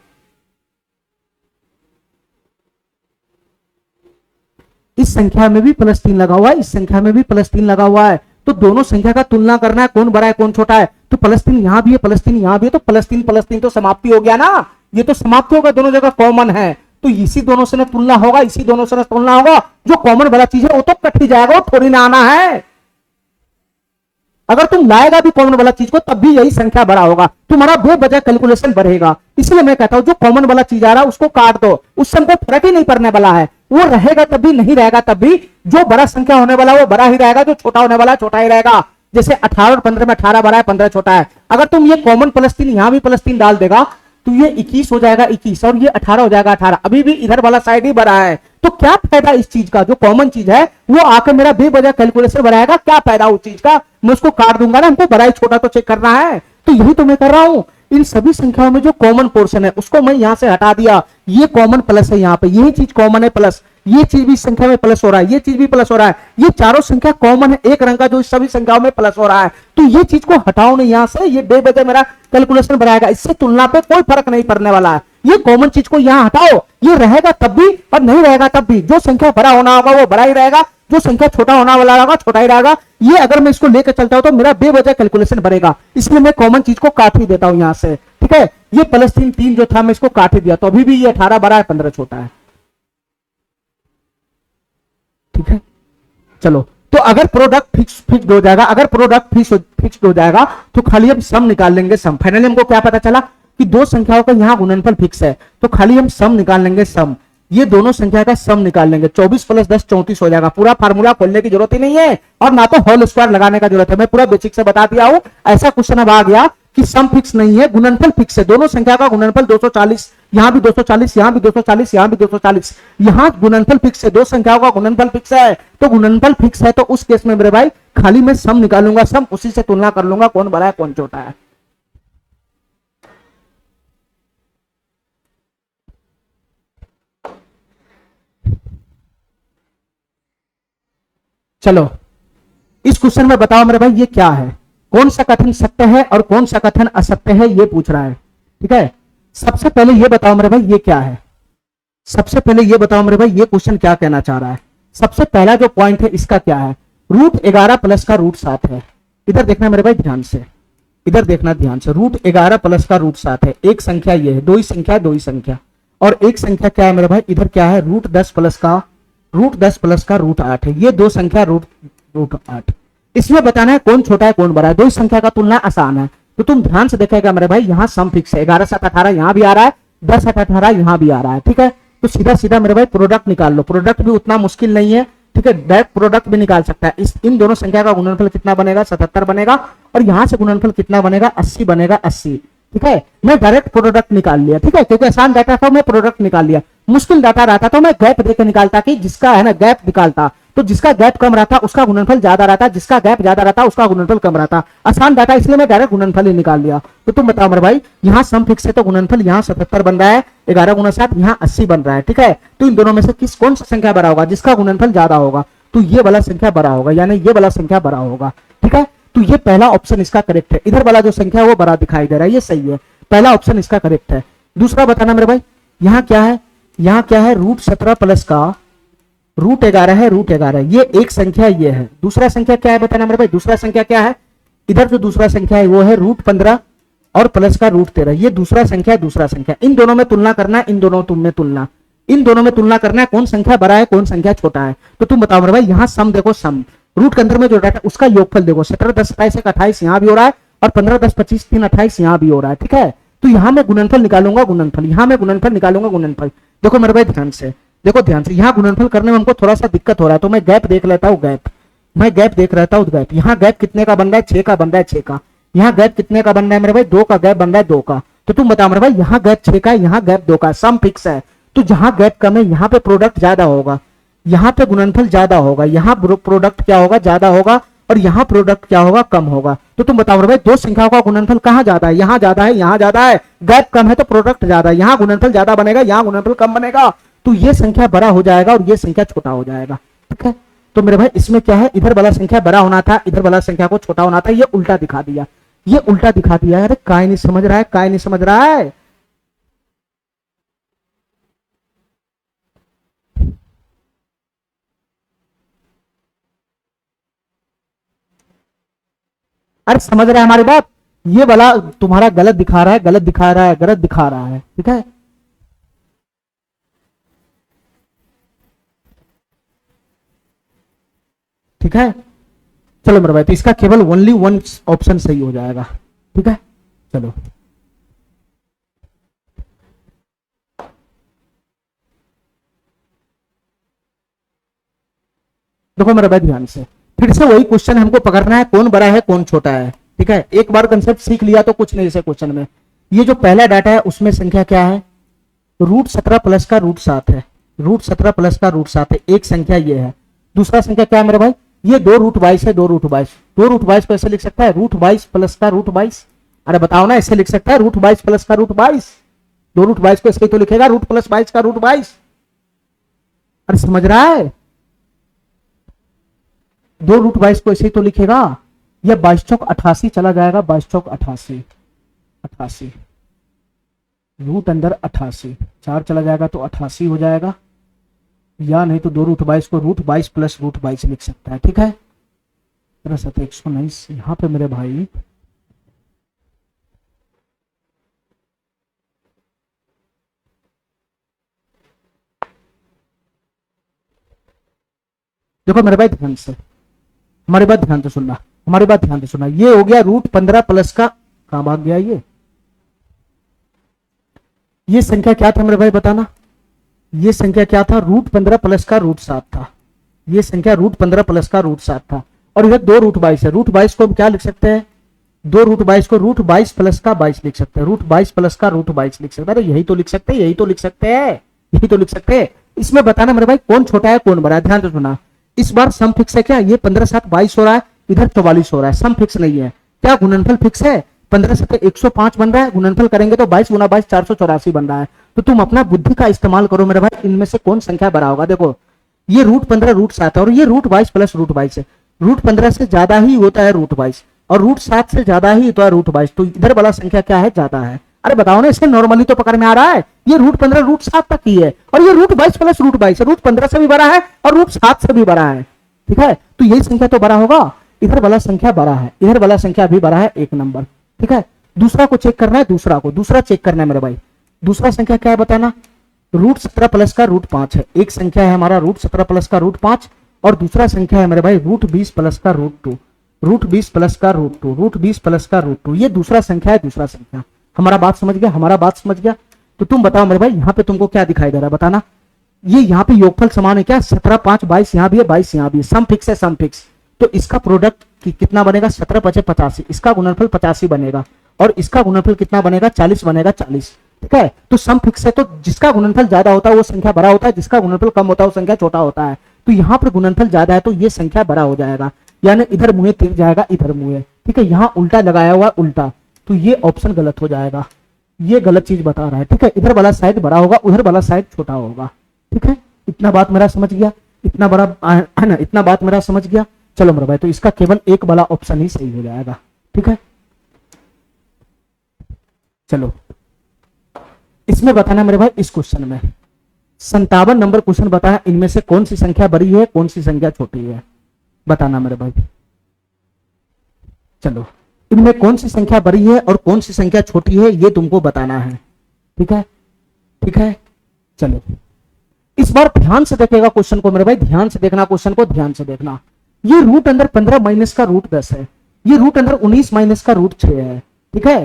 इस संख्या में भी +3 लगा हुआ है, इस संख्या में भी +3 लगा हुआ है, तो दोनों संख्या का तुलना करना है, कौन बड़ा है कौन छोटा है। तो +3 यहां भी है, +3 यहां भी है, तो +3 तो समाप्ति हो गया ना, ये तो समाप्त होगा, दोनों जगह कॉमन है, तो इसी दोनों से तुलना होगा, इसी दोनों से तुलना होगा। जो कॉमन वाला चीज है वो तो कट ही जाएगा, वो थोड़ी ना आना है। अगर तुम लाएगा भी कॉमन वाला चीज को, तब भी यही संख्या बड़ा होगा, तुम्हारा दो बजाय कैलकुलेशन बढ़ेगा। इसलिए मैं कहता हूं जो कॉमन वाला चीज आ रहा है उसको काट दो, उससे हमको फर्क ही नहीं पड़ने वाला है। वो रहेगा तब भी, नहीं रहेगा तब भी। जो बड़ा संख्या होने वाला वो बड़ा ही रहेगा, जो छोटा होने वाला छोटा ही रहेगा। जैसे 18 और 15 में 18 बड़ा है, 15 छोटा है। अगर तुम ये कॉमन +3 यहां भी +3 डाल देगा तो ये 21 हो जाएगा 21, और ये 18 हो जाएगा 18। अभी भी इधर वाला साइड ही बड़ा है। तो क्या फायदा इस चीज का? जो कॉमन चीज है वो आकर मेरा बेवजह कैलकुलेशन बढ़ाएगा, क्या फायदा उस चीज का? मैं उसको काट दूंगा ना, हमको बड़ा ही छोटा तो चेक करना है। तो यही तो मैं कर रहा हूं। इन सभी संख्याओं में जो कॉमन पोर्शन है उसको मैं यहां से हटा दिया। ये कॉमन प्लस है, यहाँ पे यही चीज कॉमन है प्लस, ये चीज भी संख्या में प्लस हो रहा है, ये चीज भी प्लस हो रहा है। ये चारों संख्या कॉमन है, एक रंग का जो इस सभी संख्याओं में प्लस हो रहा है। तो ये चीज को हटाओ नहीं यहां से, ये बेवजह मेरा कैलकुलेशन बढ़ाएगा। इससे तुलना पे कोई फर्क नहीं पड़ने वाला है। ये कॉमन चीज को यहां हटाओ, ये रहेगा तब भी और नहीं रहेगा तब भी। जो संख्या बड़ा होना होगा वो बड़ा ही रहेगा, जो संख्या छोटा होना वाला होगा छोटा ही रहेगा। ये अगर मैं इसको लेकर चलता हूं तो मेरा बेवजह कैलकुलेशन बढ़ेगा, इसलिए मैं कॉमन चीज को काट ही देता हूं यहां से। ठीक है, ये +3 3 जो था मैं इसको काट ही दिया, तो अभी भी ये 18 बड़ा है, 15 छोटा है। ठीक है, चलो। तो अगर प्रोडक्ट फिक्स्ड हो जाएगा, अगर प्रोडक्ट फिक्स्ड हो जाएगा तो खाली हम सम निकाल लेंगे, सम। फाइनली हमको क्या पता चला कि दो संख्याओं का यहां गुणनफल फिक्स है, तो खाली हम सम निकाल लेंगे, सम। ये दोनों संख्या का सम निकाल लेंगे, 24 + 10 34 हो जाएगा। पूरा फार्मूला खोलने की जरूरत ही नहीं है और ना तो होल स्क्वायर लगाने का जरूरत है, मैं पूरा बेसिक से बता दिया हूं। ऐसा क्वेश्चन अब आ गया कि सम फिक्स नहीं है, गुणनफल फिक्स है। दोनों संख्या का गुणनफल 240, यहां भी 240, यहां भी 240, यहां भी 240, यहां गुणनफल फिक्स है। दो संख्याओं का गुणनफल फिक्स है, तो गुणनफल फिक्स है, तो उस केस में मेरे भाई खाली मैं सम निकालूंगा, सम, उसी से तुलना कर लूंगा कौन बड़ा है कौन छोटा है। चलो, इस क्वेश्चन में बताओ मेरे भाई ये क्या है, कौन सा कथन सत्य है और कौन सा कथन असत्य है, ये पूछ रहा है। ठीक है, सबसे पहले ये बताओ मेरे भाई ये क्या है। सबसे पहले ये बताओ मेरे भाई ये क्वेश्चन क्या कहना चाह रहा है। सबसे पहला जो पॉइंट है इसका क्या है, √11 प्लस का √7 है। इधर देखना मेरे भाई ध्यान से, इधर देखना ध्यान से। √11 प्लस का √7 है। एक संख्या ये है, दो ही संख्या, दो ही संख्या। और एक संख्या क्या है मेरे भाई, इधर क्या है, √10 प्लस का √8 है। ये दो संख्या √8। इसमें बताना है कौन छोटा है कौन बड़ा है। दो ही संख्या का तुलना आसान है, तो तुम ध्यान से देखेगा मेरे भाई, यहाँ सम फिक्स है। 11 7 18 यहां भी आ रहा है, 10 8 18 यहां भी आ रहा है। ठीक है, तो सीधा सीधा मेरे भाई प्रोडक्ट निकाल लो। प्रोडक्ट भी उतना मुश्किल नहीं है। ठीक है, डायरेक्ट प्रोडक्ट भी निकाल सकता है। इन दोनों संख्या का गुणनफल कितना बनेगा, 77 बनेगा। और यहां से गुणनफल कितना बनेगा, 80 बनेगा, 80। ठीक है, मैं डायरेक्ट प्रोडक्ट निकाल लिया। ठीक है, क्योंकि आसान डाटा था मैं प्रोडक्ट निकाल लिया। मुश्किल डाटा रहता तो मैं गैप देकर निकालता, कि जिसका है ना गैप निकालता, तो जिसका गैप कम रहता उसका गुणनफल ज्यादा रहता, जिसका गैप ज्यादा रहता उसका गुणनफल कम रहता। आसान डाटा इसलिए मैं डायरेक्ट गुणनफल ही निकाल लिया। तो तुम बताओ मेरे भाई, यहाँ सम फिक्स है तो गुणनफल यहाँ 77 बन रहा है, 11 × 7 यहाँ 80 बन रहा है। ठीक है, तो इन दोनों में से कौन सा संख्या बड़ा होगा, जिसका गुणनफल ज्यादा होगा, तो ये वाला संख्या बड़ा होगा, यानी ये वाला संख्या बड़ा होगा। ठीक है, तो ये पहला ऑप्शन इसका करेक्ट है। इधर वाला जो संख्या है वो बड़ा दिखाई दे रहा है, ये सही है, पहला ऑप्शन इसका करेक्ट है। दूसरा बताना मेरे भाई, यहाँ क्या है, यहाँ क्या है, √17 प्लस का √11 है, √11 ये एक संख्या ये है। दूसरा संख्या क्या है बताना मेरे भाई, दूसरा संख्या क्या है, इधर जो दूसरा संख्या है वो है √15 और प्लस का √13, ये दूसरा संख्या है, दूसरा संख्या। इन दोनों में तुलना करना है, इन दोनों में तुलना करना है, कौन संख्या बड़ा है कौन संख्या छोटा है। तो तुम बताओ मेरे भाई, यहाँ सम देखो, सम रूट के अंदर में जो डाटा उसका योगफल देखो, 17 10 27 1 28 यहाँ भी हो रहा है, और 15 10 25 3 28 यहाँ भी हो रहा है। ठीक है, तो यहाँ मैं गुणनफल निकालूंगा, गुणनफल यहाँ मैं गुणनफल निकालूंगा, गुणनफल। देखो मेरे भाई ध्यान से देखो, ध्यान से, यहाँ गुणनफल करने में हमको थोड़ा सा दिक्कत हो रहा है, तो मैं गैप देख लेता हूँ, गैप देख रहता हूँ, गैप। यहाँ गैप कितने का बन रहा है, 6 का बन रहा है, 6 का। यहाँ गैप कितने का बन रहा है मेरे भाई, 2 का गैप बन रहा है, 2 का। तो तुम बताओ मेरे भाई, यहाँ गैप 6 का है, यहाँ गैप 2 का, सम फिक्स है। तो जहां गैप कम है यहाँ पे प्रोडक्ट ज्यादा होगा, यहाँ पे गुणनफल ज्यादा होगा, यहाँ प्रोडक्ट क्या होगा, ज्यादा होगा, और यहाँ प्रोडक्ट क्या होगा, कम होगा। तो तुम बताओ भाई, दो संख्याओं का गुणनफल कहाँ ज्यादा है, यहाँ ज्यादा है, यहाँ ज्यादा है। गैप कम है तो प्रोडक्ट ज्यादा है, यहाँ गुणनफल ज्यादा बनेगा, यहाँ गुणनफल कम बनेगा। तो ये संख्या बड़ा हो जाएगा और ये संख्या छोटा हो जाएगा। ठीक है, तो मेरे भाई इसमें क्या है, इधर वाला संख्या बड़ा होना था, इधर वाला संख्या को छोटा होना था, ये उल्टा दिखा दिया, ये उल्टा दिखा दिया। अरे काय नहीं समझ रहा है, काय नहीं समझ रहा है। अरे समझ रहे हैं हमारी बात, ये वाला तुम्हारा गलत दिखा रहा है, गलत दिखा रहा है, गलत दिखा रहा है। ठीक है, ठीक है, चलो मेरे भाई, तो इसका केवल ओनली वन ऑप्शन सही हो जाएगा। ठीक है, चलो। देखो मेरे भाई ध्यान से, फिर से वही क्वेश्चन हमको पकड़ना है, कौन बड़ा है कौन छोटा है। ठीक है, एक बार कंसेप्ट सीख लिया तो कुछ नहीं इसे क्वेश्चन में। ये जो पहला डाटा है उसमें संख्या क्या है, √17 प्लस का √7 है, √17 प्लस का √7 है, एक संख्या ये है। दूसरा संख्या क्या है मेरे भाई, ये 2√22 है, 2√22। 2√22 को ऐसे लिख सकता है √22 प्लस का √22। अरे बताओ ना, ऐसे लिख सकता है √22 प्लस का √22। 2√22 को ऐसे तो लिखेगा √+22 का √22। अरे समझ रहा है, 2√22 को ऐसे तो लिखेगा। यह 22 चौक 88 चला जाएगा, 22 चौक 88, 88 रूट अंदर 88, 4 चला जाएगा तो 88 हो जाएगा, या नहीं तो 2√22 को √22 प्लस √22 लिख सकता है। ठीक है, 119 यहां पे मेरे भाई देखो मेरे भाई ध्यान से, हमारी बात ध्यान से सुनना, हमारी बात ध्यान से सुनना। ये हो गया √15 प्लस का, कहां भाग गया ये संख्या क्या था मेरे भाई बताना, ये संख्या क्या था, √15 प्लस का √7 था। ये संख्या √15 प्लस का √7 था, और इधर 2√22 है। √22 को हम क्या लिख सकते हैं, 2√22 को √22 प्लस का 22 लिख सकते हैं, √22 प्लस का √22 लिख सकते हैं। अरे यही तो लिख सकते हैं, यही तो लिख सकते हैं, यही तो लिख सकते हैं। इसमें बताना मेरे भाई कौन छोटा है कौन बड़ा है, ध्यान से सुना। इस बार सम फिक्स है क्या, ये 15 7 22 हो रहा है, इधर 44 हो रहा है, सम फिक्स नहीं है। क्या गुणनफल फिक्स है, 15 7 105 बन रहा है, गुणनफल करेंगे तो 22 गुना 22 484 बन रहा है। तो तुम अपना बुद्धि का इस्तेमाल करो मेरे भाई, इनमें से कौन संख्या बड़ा होगा। देखो ये √15 √7 है, और ये √22 प्लस √22 है। √15 से ज्यादा ही होता है √22, और √7 से ज्यादा ही होता है √22, तो इधर वाला संख्या क्या है, ज्यादा है। अरे बताओ ना, इससे नॉर्मली तो पकड़ में आ रहा है, ये √15 √7 तक ही है, और ये √22 प्लस √22 है, √15 से भी बड़ा है और √7 से भी बड़ा है। ठीक है, तो यही संख्या तो बड़ा होगा, इधर वाला संख्या बड़ा है, इधर वाला संख्या भी बड़ा है, एक नंबर। ठीक है, दूसरा को चेक करना है, दूसरा चेक करना है मेरे भाई। दूसरा संख्या क्या है बताना, √17 प्लस का √5 है। एक संख्या है हमारा √17 प्लस का √5, और दूसरा संख्या है मेरे भाई √20 प्लस का √2, √20 प्लस का √2, √20 प्लस का √2। ये दूसरा संख्या है, दूसरा संख्या। हमारा बात समझ गया, हमारा बात समझ गया। तो तुम बताओ मेरे भाई, यहाँ पे तुमको क्या दिखाई दे रहा है बताना। ये यहाँ पे योगफल समान है क्या, 17 5 22 यहाँ भी है, 22 यहाँ भी है, सम फिक्स है, सम फिक्स। तो इसका प्रोडक्ट कितना बनेगा, 17 5 85, इसका गुणनफल 85 बनेगा, और इसका गुणनफल कितना बनेगा, 40 बनेगा, 40। ठीक है, तो सम फिक्स है, तो जिसका गुणनफल ज्यादा होता है वो संख्या बड़ा होता है, जिसका गुणनफल कम होता है वो संख्या छोटा होता है। तो यहाँ पर गुणनफल ज्यादा है तो ये संख्या बड़ा हो जाएगा, यानी इधर मुंह तिर जाएगा, इधर मुंह। ठीक है, यहाँ उल्टा लगाया हुआ उल्टा, तो ये ऑप्शन गलत हो जाएगा, ये गलत चीज बता रहा है। ठीक है, इधर वाला साइड बड़ा होगा, उधर वाला साइड छोटा होगा। ठीक है, इतना बात मेरा समझ गया, इतना बड़ा है ना, इतना बात मेरा समझ गया। चलो मेरे भाई, तो इसका केवल एक वाला ऑप्शन ही सही हो जाएगा। ठीक है, चलो इसमें बताना मेरे भाई, इस क्वेश्चन में 57 नंबर क्वेश्चन बताया, इनमें से कौन सी संख्या बड़ी है कौन सी संख्या छोटी है, बताना मेरे भाई। चलो, इनमें कौन सी संख्या बड़ी है और कौन सी संख्या छोटी है, ये तुमको बताना है। ठीक है, ठीक है, चलो इस बार ध्यान से देखेगा क्वेश्चन को मेरे भाई, ध्यान से देखना क्वेश्चन को, ध्यान से देखना। ये रूट अंदर 15 माइनस का √10 है, ये रूट अंदर 19 माइनस का √6 है। ठीक है,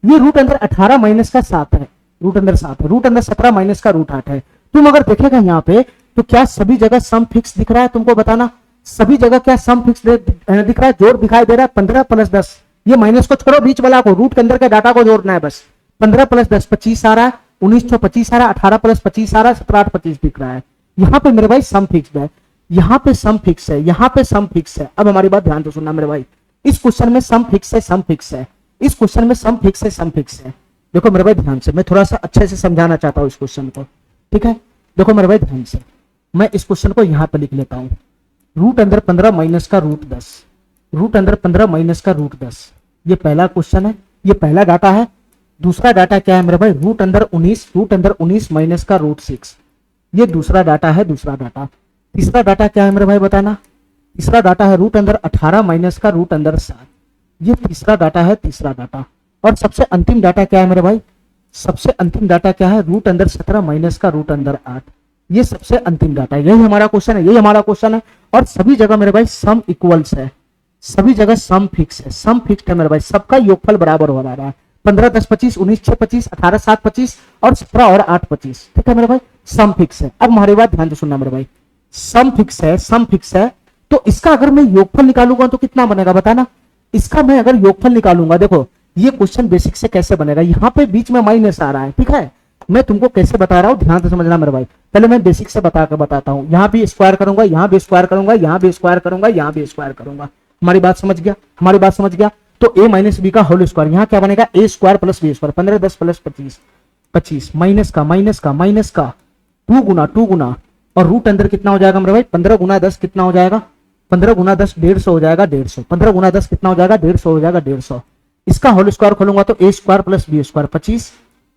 ये रूट अंदर 18 माइनस का 7 है, रूट अंदर 7 है, रूट अंदर 17 माइनस का √8 है। तुम अगर देखेगा यहाँ पे, तो क्या सभी जगह सम फिक्स दिख रहा है, तुमको बताना सभी जगह क्या सम फिक्स दिख रहा है, जोड़ दिखाई दे रहा है। 15 + 10, ये माइनस को छोड़ो, बीच वाला को, रूट के अंदर के डाटा को जोड़ना है बस। 15 + 10 25 आ रहा है, 19 + 25 आ रहा है, 18 + 25 आ रहा है, 17 8 25 दिख रहा है। यहाँ पे मेरे भाई सम फिक्स है, यहाँ पे सम फिक्स है, यहाँ पे सम फिक्स है। अब हमारी बात ध्यान से सुनना मेरे भाई, इस क्वेश्चन में सम फिक्स है, सम फिक्स है, इस क्वेश्चन में सम फिक्स है, सम फिक्स है। देखो मेरे भाई ध्यान से, मैं थोड़ा सा अच्छे से समझाना चाहता हूँ इस क्वेश्चन को। ठीक है, देखो मेरे भाई ध्यान से, मैं इस क्वेश्चन को यहाँ पे लिख लेता हूँ। रूट अंदर 15 माइनस का √10, रूट अंदर 15 माइनस का √10, ये पहला क्वेश्चन है, ये पहला डाटा है। दूसरा डाटा क्या है मेरे भाई, रूट अंदर 19, रूट अंदर 19 माइनस का √6, ये दूसरा डाटा है, दूसरा डाटा। तीसरा डाटा क्या है मेरे भाई बताना, तीसरा डाटा है रूट अंदर 18 माइनस का रूट अंदर 7, ये तीसरा डाटा है, तीसरा डाटा। और सबसे अंतिम डाटा क्या है मेरे भाई, सबसे अंतिम डाटा क्या है, रूट अंदर 17 माइनस का रूट अंदर 8, ये सबसे अंतिम डाटा है। यही हमारा क्वेश्चन है, यही हमारा क्वेश्चन है। और सभी जगह मेरे भाई सम इक्वल्स है, सभी जगह सम फिक्स है, सम फिक्स्ड है मेरे भाई, सबका योगफल बराबर हो रहा है। 15 10 25, 19 6 25, 18 7 25 और 17 और 8 25। ठीक है मेरे भाई, सम फिक्स है। अब हमारी बात ध्यान से सुनना मेरे भाई, सम फिक्स है, सम फिक्स है, तो इसका अगर मैं योगफल निकालूंगा तो कितना बनेगा बताना। इसका मैं अगर योगफल निकालूंगा, देखो ये क्वेश्चन बेसिक से कैसे बनेगा, यहाँ पे बीच में माइनस आ रहा है, ठीक है। मैं तुमको कैसे बता रहा हूँ ध्यान से समझना मेरे भाई। पहले मैं बेसिक से बताता हूँ। यहाँ भी स्क्वायर करूंगा, यहाँ भी स्क्वायर करूंगा, यहाँ भी स्क्वायर करूंगा, यहाँ भी स्क्वायर करूंगा। हमारी बात समझ गया, हमारी बात समझ गया। तो a माइनस बी का होल स्क्वायर, यहाँ क्या बनेगा a square plus B square, 15 10 plus 25 25 minus का 2 गुना और रूट अंदर कितना हो जाएगा मेरे भाई 15 गुना 10 कितना हो जाएगा 15 गुना 10 150 हो जाएगा 150। 15 गुना 10 कितना हो जाएगा 150 हो जाएगा 150। इसका होल स्क्वायर खोलूंगा तो a square plus B square 25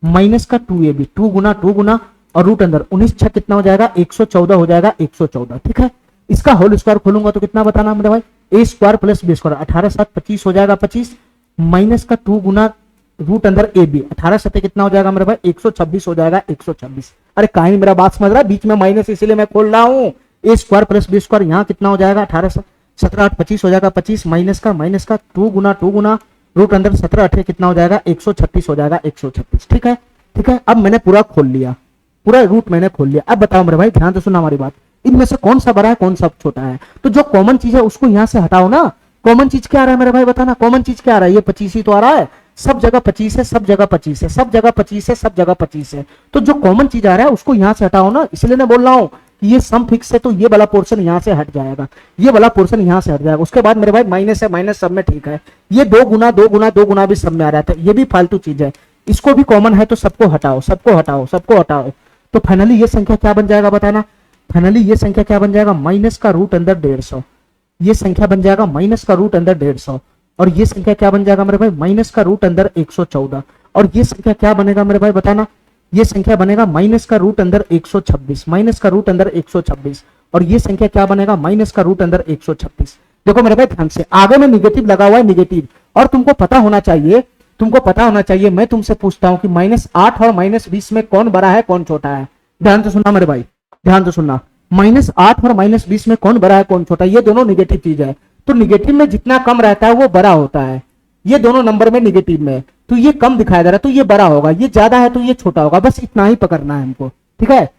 minus का 2ab 2 गुना और रूट अंदर 19 6 कितना हो जाएगा 114 हो जाएगा 114, ठीक है। इसका होल स्क्वायर खोलूंगा तो कितना बताना मेरे भाई a square plus B square 18 7 25 हो जाएगा 25 माइनस का 2 गुना रूट अंदर ए बी 18 7 कितना हो जाएगा मेरे भाई 126 हो जाएगा 126। अरे कहीं मेरा बात समझ रहा है, बीच में माइनस इसलिए मैं खोल रहा हूँ। ए स्क्वायर प्लस बी स्क्वायर यहाँ कितना हो जाएगा 18 17 8 25 हो जाएगा 25 माइनस का 2 गुना रूट अंदर 17 8 कितना हो जाएगा 136 हो जाएगा 136, ठीक है ठीक है। अब मैंने पूरा खोल लिया, पूरा रूट मैंने खोल लिया। अब बताओ मेरे भाई ध्यान से सुना हमारी बात, इनमें से कौन सा बड़ा है कौन सा छोटा है। तो जो कॉमन चीज है उसको यहाँ से हटाओ ना। कॉमन चीज क्या आ रहा है मेरे भाई बताना, कॉमन चीज क्या आ रहा है, ये 25 ही तो आ रहा है, सब जगह 25 है, सब जगह 25 है, सब जगह 25 है, सब जगह 25 है। तो जो कॉमन चीज आ रहा है उसको यहाँ से हटाओ ना, इसलिए मैं बोल रहा हूँ कि ये सम फिक्स है तो ये वाला पोर्शन यहाँ से हट जाएगा, ये वाला पोर्शन यहाँ से हट जाएगा। उसके बाद मेरे भाई माइनस है, माइनस सब में ठीक है। ये 2 गुना भी सब में आ रहा था, ये भी फालतू चीज है, इसको भी कॉमन है तो सबको हटाओ सबको हटाओ सबको हटाओ। तो फाइनली ये संख्या क्या बन जाएगा बताना, फाइनली ये संख्या क्या बन जाएगा माइनस का रूट अंदर 150। ये संख्या बन जाएगा माइनस का रूट अंदर 150 और ये संख्या क्या बन जाएगा मेरे भाई माइनस का रूट अंदर 114 और ये संख्या क्या बनेगा मेरे भाई बताना, ये संख्या बनेगा माइनस का रूट अंदर 126, माइनस का रूट अंदर 126 और ये संख्या क्या बनेगा माइनस का रूट अंदर 136। देखो मेरे भाई ध्यान से, आगे में निगेटिव लगा हुआ है निगेटिव, और तुमको पता होना चाहिए, तुमको पता होना चाहिए। मैं तुमसे पूछता हूं कि -8 और -20 में कौन बड़ा है कौन छोटा है। ध्यान से सुनना मेरे भाई, ध्यान से सुनना। -8 और -20 में कौन बड़ा है कौन छोटा है, ये दोनों निगेटिव चीज है। तो निगेटिव में जितना कम रहता है वो बड़ा होता है, ये दोनों नंबर में निगेटिव में, तो ये कम दिखाया जा रहा है तो ये बड़ा होगा, ये ज्यादा है तो ये छोटा होगा। बस इतना ही पकड़ना है हमको, ठीक है,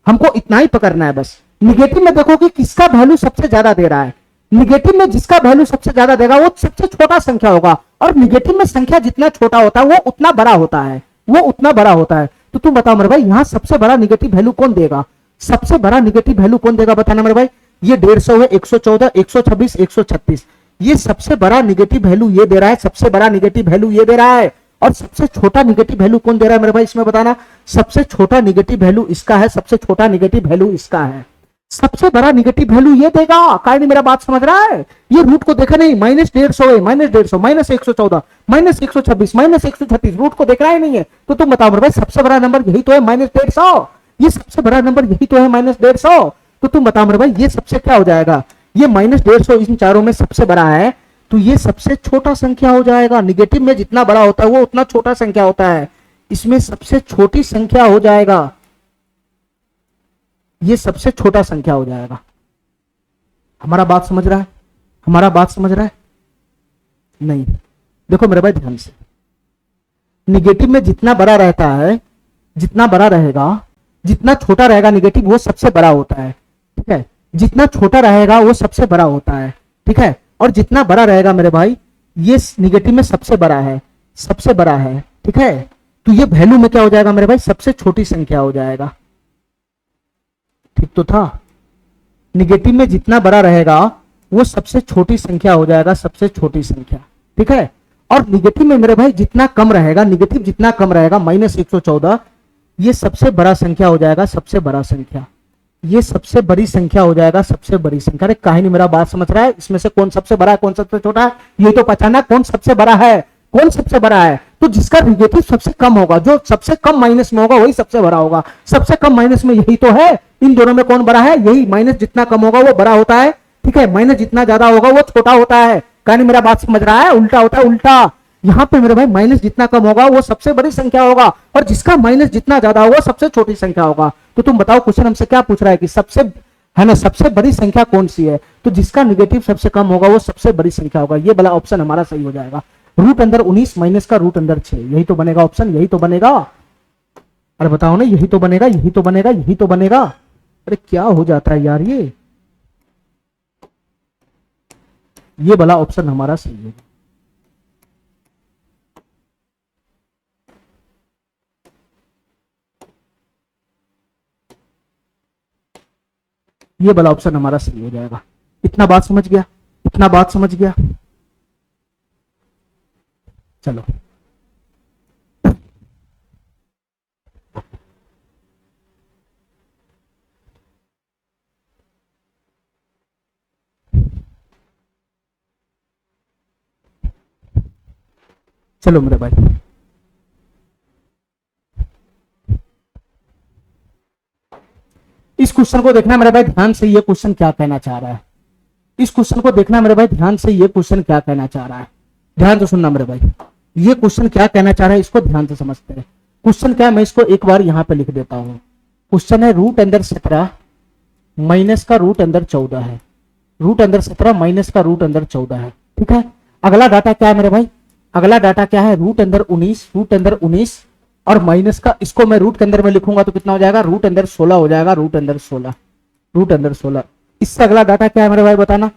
हमको इतना ही पकड़ना है बस। निगेटिव में देखो कि किसका वैल्यू सबसे ज्यादा दे रहा है, निगेटिव में जिसका वैल्यू सबसे ज्यादा देगा वो सबसे छोटा संख्या होगा, और निगेटिव में संख्या जितना छोटा होता है वो उतना बड़ा होता है, वो उतना बड़ा होता है। तो तुम बताओ मेरे भाई यहाँ सबसे बड़ा निगेटिव वैल्यू कौन देगा, सबसे बड़ा निगेटिव वैल्यू कौन देगा बताना मेरे भाई। ये 150 है, 114 126 136, ये सबसे बड़ा निगेटिव वैल्यू ये दे रहा है, सबसे बड़ा निगेटिव वैल्यू ये दे रहा है। और सबसे छोटा निगेटिव वैल्यू कौन दे रहा है मेरे भाई इसमें बताना, सबसे छोटा निगेटिव वैल्यू इसका है, सबसे छोटा निगेटिव वैल्यू इसका है, सबसे बड़ा निगेटिव वैल्यू ये देगा। काय नहीं मेरा बात समझ रहा है, ये रूट को देखा नहीं, -150 है, -150 -114 -126 -136 रूट को देख रहा ही नहीं है। तो तुम बताओ मेरे भाई सबसे बड़ा नंबर यही तो है -150, ये सबसे बड़ा नंबर यही तो है -150। तो तुम बताओ मेरे भाई ये सबसे क्या हो जाएगा, ये -150 इन चारों में सबसे बड़ा है तो ये सबसे छोटा संख्या हो जाएगा। निगेटिव में जितना बड़ा होता है वो उतना छोटा संख्या होता है, इसमें सबसे छोटी संख्या हो जाएगा, ये सबसे छोटा संख्या हो जाएगा। हमारा बात समझ रहा है, हमारा बात समझ रहा है नहीं। देखो मेरे भाई ध्यान से, निगेटिव में जितना बड़ा रहता है, जितना बड़ा रहेगा, जितना छोटा रहेगा निगेटिव वो सबसे बड़ा होता है, ठीक है, जितना छोटा रहेगा वो सबसे बड़ा होता है, ठीक है, और जितना बड़ा रहेगा मेरे भाई ये निगेटिव में सबसे बड़ा है, सबसे बड़ा है, ठीक है। तो ये वैल्यू में क्या हो जाएगा मेरे भाई सबसे छोटी संख्या हो जाएगा, ठीक तो था। निगेटिव में जितना बड़ा रहेगा वो सबसे छोटी संख्या हो जाएगा, सबसे छोटी संख्या, ठीक है। और निगेटिव में मेरे भाई जितना कम रहेगा, निगेटिव जितना कम रहेगा -114, ये सबसे बड़ा संख्या हो जाएगा, सबसे बड़ा संख्या, ये सबसे बड़ी संख्या हो जाएगा, सबसे बड़ी संख्या। अरे काहे नहीं मेरा बात समझ रहा है, इसमें से कौन सबसे बड़ा है कौन सबसे छोटा है, ये तो पहचाना कौन सबसे बड़ा है कौन सबसे बड़ा है। तो जिसका निगेटिव सबसे कम होगा, जो सबसे कम माइनस में होगा वही सबसे बड़ा होगा, सबसे कम माइनस में यही तो है। इन दोनों में कौन बड़ा है, यही, माइनस जितना कम होगा वो बड़ा होता है, ठीक है, माइनस जितना ज्यादा होगा वो छोटा होता है। कहानी मेरा बात समझ रहा है, उल्टा होता है उल्टा। यहाँ पे मेरे भाई माइनस जितना कम होगा वो सबसे बड़ी संख्या होगा, और जिसका माइनस जितना ज्यादा होगा सबसे छोटी संख्या होगा। तो तुम बताओ क्वेश्चन हमसे क्या पूछ रहा है कि सबसे, है ना, सबसे बड़ी संख्या कौन सी है, तो जिसका निगेटिव सबसे कम होगा वो सबसे बड़ी संख्या होगा। ये वाला ऑप्शन हमारा सही हो जाएगा। रूट अंदर 19 माइनस का रूट अंदर 6, यही तो बनेगा ऑप्शन, यही तो बनेगा। अरे बताओ ना, यही तो बनेगा, यही तो बनेगा, यही तो बनेगा। अरे क्या हो जाता है यार ये, ये वाला ऑप्शन हमारा सही होगा। ये वाला ऑप्शन हमारा सही हो जाएगा। इतना बात समझ गया, इतना बात समझ गया। चलो चलो मेरे भाई, इस क्वेश्चन को देखना मेरे भाई ध्यान से, ये क्वेश्चन क्या कहना चाह रहा है। इस क्वेश्चन को देखना मेरे भाई ध्यान से, ये क्वेश्चन क्या कहना चाह रहा है। ध्यान से सुनना मेरे भाई, ये क्वेश्चन क्या कहना चाह रहा है, इसको ध्यान से समझते हैं। क्वेश्चन क्या है, मैं इसको एक बार यहां पे लिख देता हूं। क्वेश्चन है रूट अंदर 17 माइनस का रूट अंदर 14 है। रूट अंदर 17 माइनस का रूट अंदर 14 है। ठीक है, अगला डाटा क्या है मेरे भाई, अगला डाटा क्या है, रूट अंदर 19, रूट अंदर 19 और माइनस का, इसको मैं रूट के अंदर में लिखूंगा तो कितना हो जाएगा, रूट अंदर 16 हो जाएगा, रूट अंदर 16, रूट अंदर 16। इससे अगला डाटा क्या है मेरे भाई बताना,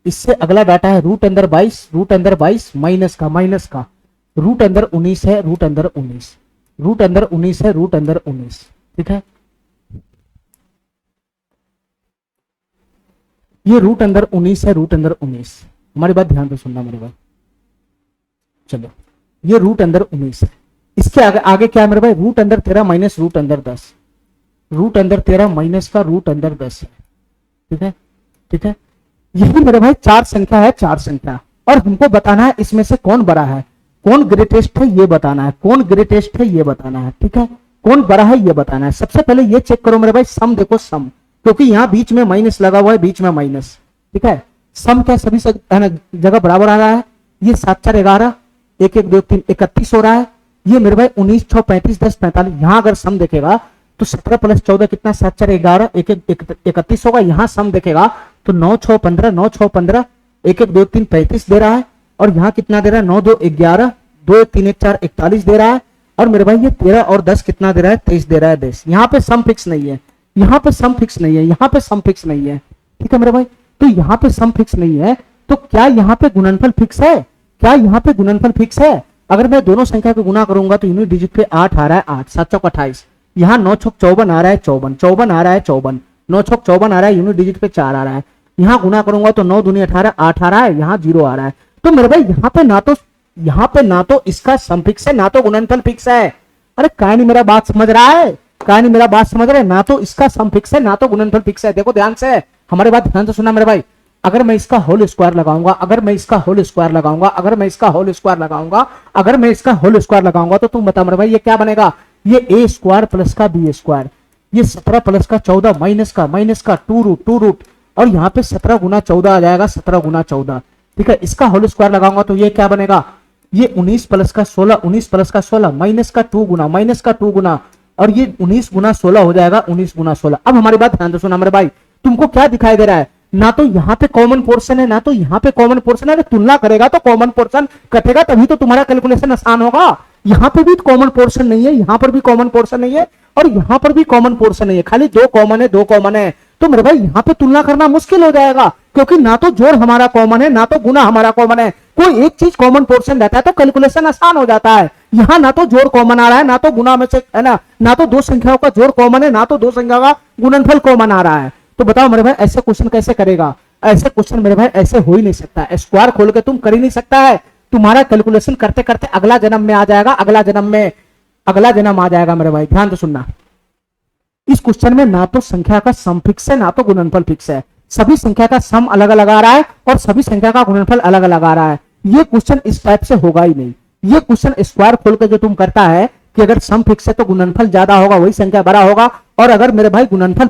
इससे अगला डाटा है रूट अंदर 22, रूट अंदर 22 माइनस का रूट अंदर 19 है, रूट अंदर 19, रूट अंदर 19 है, रूट अंदर 19। ठीक है, ये रूट अंदर 19 है, रूट अंदर 19। हमारी बात ध्यान से सुनना मेरे भाई। चलो ये रूट अंदर 19 है, इसके आगे क्या है मेरे भाई, रूट अंदर 13 माइनस रूट अंदर 10, रूट अंदर 13 माइनस का रूट अंदर 10 है। ठीक है, ठीक है, यही मेरे भाई चार संख्या है, चार संख्या, और हमको बताना है इसमें से कौन बड़ा है, कौन ग्रेटेस्ट है ये बताना है, कौन ग्रेटेस्ट है ये बताना है। ठीक है, कौन बड़ा है ये बताना है। सबसे पहले ये चेक करो मेरे भाई, सम देखो सम, क्योंकि यहाँ बीच में माइनस लगा हुआ है, बीच में माइनस। ठीक है, सम क्या सभी जगह बराबर आ रहा है। ये 7 4 11, 1 1 2 3 31 हो रहा है। ये मेरे भाई 19 6 35 10 45, यहां अगर सम देखेगा तो 17 प्लस 14 कितना, 7 4 11, 1 1 31 होगा। यहां सम देखेगा तो 9 6 15, 9 6 15, 1 1 2 3 35 दे रहा है, और यहाँ कितना दे रहा है, 9 2 11, 2 1 3 1 4 41 दे रहा है, और मेरे भाई ये 13 और 10 कितना दे रहा है, 23 दे रहा है 10। यहाँ पे सम फिक्स नहीं है, यहाँ पे सम फिक्स नहीं है, यहाँ पे सम फिक्स नहीं है। ठीक है मेरे भाई, तो यहाँ पे सम फिक्स नहीं है, तो क्या यहाँ पे गुणनफल फिक्स है, क्या यहाँ पे गुणनफल फिक्स है। अगर मैं दोनों संख्या को गुना करूंगा तो यूनिट डिजिट पे 8 आ रहा है, 8 7 चौक 28, यहाँ 9 छक 54 आ रहा है, 54 54 आ रहा है, 54 9 छक 54 आ रहा है, यूनिट डिजिट पे 4 आ रहा है। यहाँ गुना करूंगा तो 9 दूनी 18, 8 आ रहा है, यहाँ 0 आ रहा है। तो मेरे भाई यहाँ पे ना तो इसका सम फिक्स है, ना तो गुणनफल फिक्स है। अरे क्या नहीं मेरा बात समझ रहा है, क्या नहीं मेरा बात समझ रहा है, ना तो इसका सम फिक्स है, ना तो गुणनफल फिक्स है। देखो ध्यान से, हमारी बात ध्यान से सुनना मेरे भाई। अगर मैं इसका होल स्क्वायर लगाऊंगा, अगर मैं इसका होल स्क्वायर लगाऊंगा, अगर मैं इसका होल स्क्वायर लगाऊंगा, अगर मैं इसका होल स्क्वायर लगाऊंगा, तो तुम बता मेरे भाई ये क्या बनेगा, ये ए स्क्वायर प्लस का बी स्क्वायर, ये 17 प्लस का 14 माइनस का 2 रूट, और यहाँ पे 17 गुना 14 आ जाएगा, 17 गुना 14। ठीक है, इसका होल स्क्वायर लगाऊंगा तो ये क्या बनेगा, ये 19 प्लस का 16, 19 प्लस का 16 माइनस का 2 गुना, और ये 19 गुना 16 हो जाएगा, 19 गुना 16। अब हमारी बात ध्यान से सुना मेरे भाई, तुमको क्या दिखाई दे रहा है, ना तो यहाँ पे कॉमन पोर्शन है, ना तो यहाँ पे कॉमन पोर्शन है। अगर तुलना करेगा तो कॉमन पोर्शन कटेगा, तभी तो तुम्हारा कैलकुलेशन आसान होगा। यहाँ पे भी कॉमन पोर्शन नहीं है, यहाँ पर भी कॉमन पोर्शन नहीं है, और यहाँ पर भी कॉमन पोर्शन नहीं है, खाली 2 कॉमन है, 2 कॉमन है। तो मेरे भाई यहाँ पे तुलना करना मुश्किल हो जाएगा, क्योंकि ना तो जोड़ हमारा कॉमन है, ना तो गुना हमारा कॉमन है। कोई एक चीज कॉमन पोर्शन रहता है तो कैलकुलेशन आसान हो जाता है। यहाँ ना तो जोड़ कॉमन आ रहा है, ना तो गुना में से है ना तो 2 संख्याओं का जोड़ कॉमन है, ना तो 2 संख्या का गुणनफल कॉमन आ रहा है। तो बताओ मेरे भाई ऐसे क्वेश्चन कैसे करेगा, ऐसे क्वेश्चन मेरे भाई ऐसे हो ही नहीं सकता है। स्क्वायर खोल के तुम कर ही नहीं सकता है, तुम्हारा कैलकुलेशन करते करते अगला जन्म में आ जाएगा, अगला जन्म आ जाएगा मेरे भाई। ध्यान से सुनना, इस क्वेश्चन में ना तो संख्या का सम फिक्स है, ना तो गुणनफल फिक्स है। सभी संख्या का सम अलग अलग आ रहा है और सभी संख्या का गुणनफल अलग अलग आ रहा है। ये क्वेश्चन इस टाइप से होगा ही नहीं। ये क्वेश्चन स्क्वायर खोल के जो तुम करता है कि अगर सम फिक्स है तो गुणनफल ज्यादा होगा, वही संख्या बड़ा होगा, और अगर मेरे भाई गुणनफल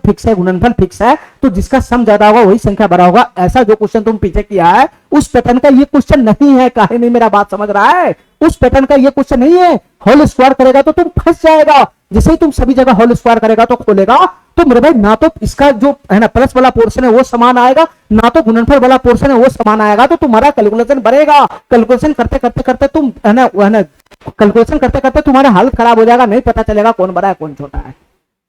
फिक्स है तो जिसका सम ज्यादा होगा वही संख्या बड़ा होगा। ऐसा जो क्वेश्चन तुम पीछे किया है उस पैटर्न का ये क्वेश्चन नहीं है। काहे नहीं मेरा बात समझ रहा है, उस पैटर्न का ये क्वेश्चन नहीं है। होल स्क्वायर करेगा तो तुम फंस जाएगा, जैसे ही तुम सभी जगह होल स्क्वायर करेगा तो खोलेगा तो मेरे भाई ना तो इसका जो है ना प्लस वाला पोर्शन है वो समान आएगा, ना तो गुणनफल वाला पोर्शन है वो समान आएगा। तो तुम्हारा कैलकुलेशन बढ़ेगा, कैलकुलेशन करते तुम है ना कैलकुलेशन करते तुम्हारा हालत खराब हो जाएगा, नहीं पता चलेगा कौन बड़ा है कौन छोटा है।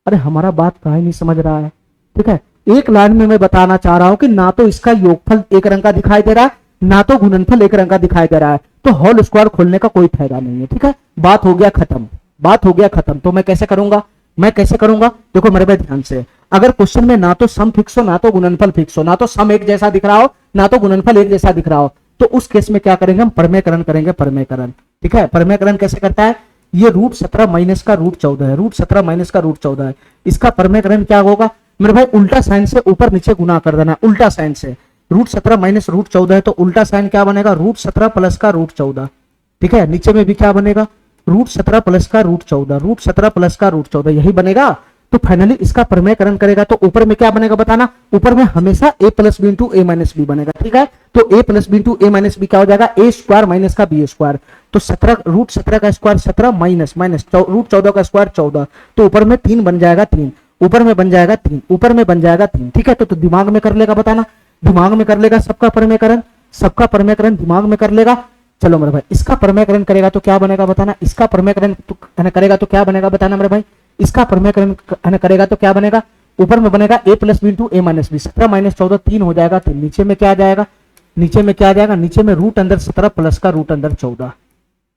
अरे हमारा बात काहे नहीं समझ रहा है। ठीक है, एक लाइन में मैं बताना चाह रहा हूं कि ना तो इसका योगफल एक रंग का दिखाई दे रहा है, ना तो गुणनफल एक रंग का दिखाई दे रहा है, तो होल स्क्वायर खोलने का कोई फायदा नहीं है। ठीक है, बात हो गया खत्म, बात हो गया खत्म। तो मैं कैसे करूंगा, मैं कैसे करूंगा, देखो मेरे भाई ध्यान से, अगर क्वेश्चन में ना तो सम फिक्स हो, ना तो गुणनफल फिक्स हो, ना तो सम एक जैसा दिख रहा हो, ना तो गुणनफल एक जैसा दिख रहा हो, तो उस केस में क्या करेंगे हम, परमेयकरण करेंगे, परमेयकरण। ठीक है, परमेयकरण कैसे करता है, ये √17 माइनस का √14 है, √17 माइनस का √14 है, इसका परमेयकरण क्या होगा मेरे भाई, उल्टा साइन से ऊपर नीचे गुना कर देना, उल्टा साइन से। √17 माइनस √14 है, तो उल्टा साइन क्या बनेगा, √17 प्लस का √14। ठीक है, नीचे में भी क्या बनेगा, √17 प्लस का √14, √17 प्लस का √14, यही बनेगा। तो फाइनली इसका परमेयकरण करेगा तो ऊपर में क्या बनेगा बताना, ऊपर में हमेशा a plus B into A minus B बनेगा। ठीक है, तो a plus B into A minus B क्या हो जाएगा, a स्क्वायर माइनस का b स्क्वायर। तो 17 का स्क्वायर 17 माइनस माइनस √14 का स्क्वायर 14, तो ऊपर में 3 बन जाएगा, 3 ऊपर में बन जाएगा, 3 ऊपर में बन जाएगा 3। ठीक है, तो दिमाग में कर लेगा बताना, दिमाग में कर लेगा सबका परमेयकरण, सबका परमेयकरण दिमाग में कर लेगा। चलो मेरे भाई, इसका परमेयकरण करेगा तो क्या बनेगा बताना, इसका परमेयकरण करेगा तो क्या बनेगा बताना मेरे भाई, इसका परमेयकरण करेगा तो क्या बनेगा, ऊपर में बनेगा a plus B into A minus B, 17 minus 14 3 हो जाएगा, 3 नीचे में क्या आ जाएगा, नीचे में क्या आ जाएगा, नीचे में रूट अंदर 17 प्लस का रूट अंदर 14।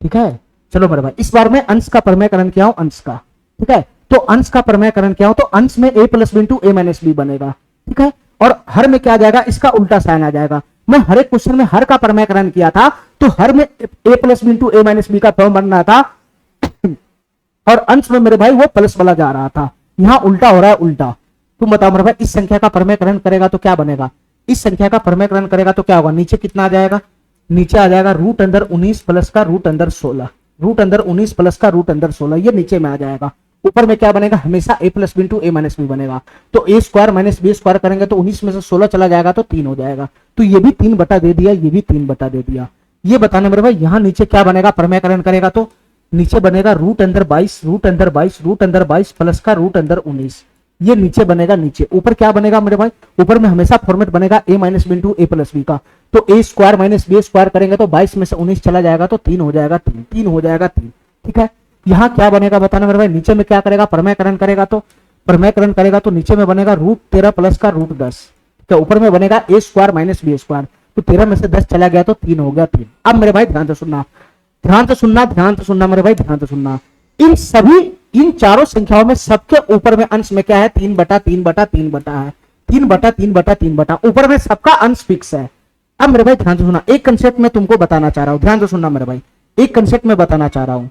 ठीक है, चलो मेरे भाई, इस बार मैं अंश का परमेयकरण किया हूं, अंश का। ठीक है, तो अंश का परमेयकरण किया हूं, तो अंश में a plus B into A minus B बनेगा। ठीक है, और हर में क्या आ जाएगा, इसका उल्टा साइन आ जाएगा। मैं हर एक क्वेश्चन में हर का परमेयकरण किया था, तो हर में a plus B into A minus B का फॉर्म बन रहा था, और अंश में मेरे भाई वो प्लस वाला जा रहा था, यहां उल्टा हो रहा है, उल्टा। तुम बताओ मेरे भाई, इस संख्या का परमेयकरण करेगा तो क्या बनेगा, इस संख्या का परमेयकरण करेगा तो क्या होगा, नीचे कितना आ जाएगा, नीचे आ जाएगा रूट अंदर 19 प्लस का रूट अंदर 16, रूट अंदर 19 प्लस का रूट अंदर 16, ये नीचे में आ जाएगा। ऊपर में क्या बनेगा, हमेशा a plus B into A minus B बनेगा। तो a square minus B square करेंगे तो 19 में से 16 चला जाएगा तो 3 हो जाएगा। तो ये भी 3 बटा दे दिया, ये भी 3 बटा दे दिया। ये बताने मेरे भाई, यहाँ नीचे क्या बनेगा, परमेयकरण करेगा तो नीचे बनेगा रूट अंदर 22, रूट अंदर 22, रूट अंदर 22 प्लस का रूट अंदर 19, ये नीचे बनेगा। नीचे ऊपर क्या बनेगा मेरे भाई, ऊपर में हमेशा फॉर्मेट बनेगा a minus B into A plus B का। तो a square minus B square करेंगे तो 22 में से 19 चला जाएगा तो 3 हो जाएगा, 3 हो जाएगा 3। ठीक है, यहाँ क्या बनेगा बताना मेरे भाई, नीचे में क्या करेगा, परमेयकरण करेगा तो परमेयकरण करेगा तो नीचे में बनेगा √13 प्लस का √10, तो ऊपर में बनेगा a square minus B square. तो 13 में से 10 चला गया तो 3 हो गया, 3। अब मेरे भाई ध्यान से सुनना, ध्यान से सुनना, ध्यान से सुनना मेरे भाई, ध्यान से सुनना। इन सभी, इन चारों संख्याओं में सबके ऊपर में अंश में क्या है, 3 बटा 3 बटा 3 बटा है, 3 बटा 3 बटा 3 बटा, ऊपर में सबका अंश फिक्स है। अब मेरे भाई ध्यान से सुनना, एक कंसेप्ट में तुमको बताना चाह रहा हूं, ध्यान से सुनना मेरे भाई, एक कंसेप्ट में बताना चाह रहा हूं।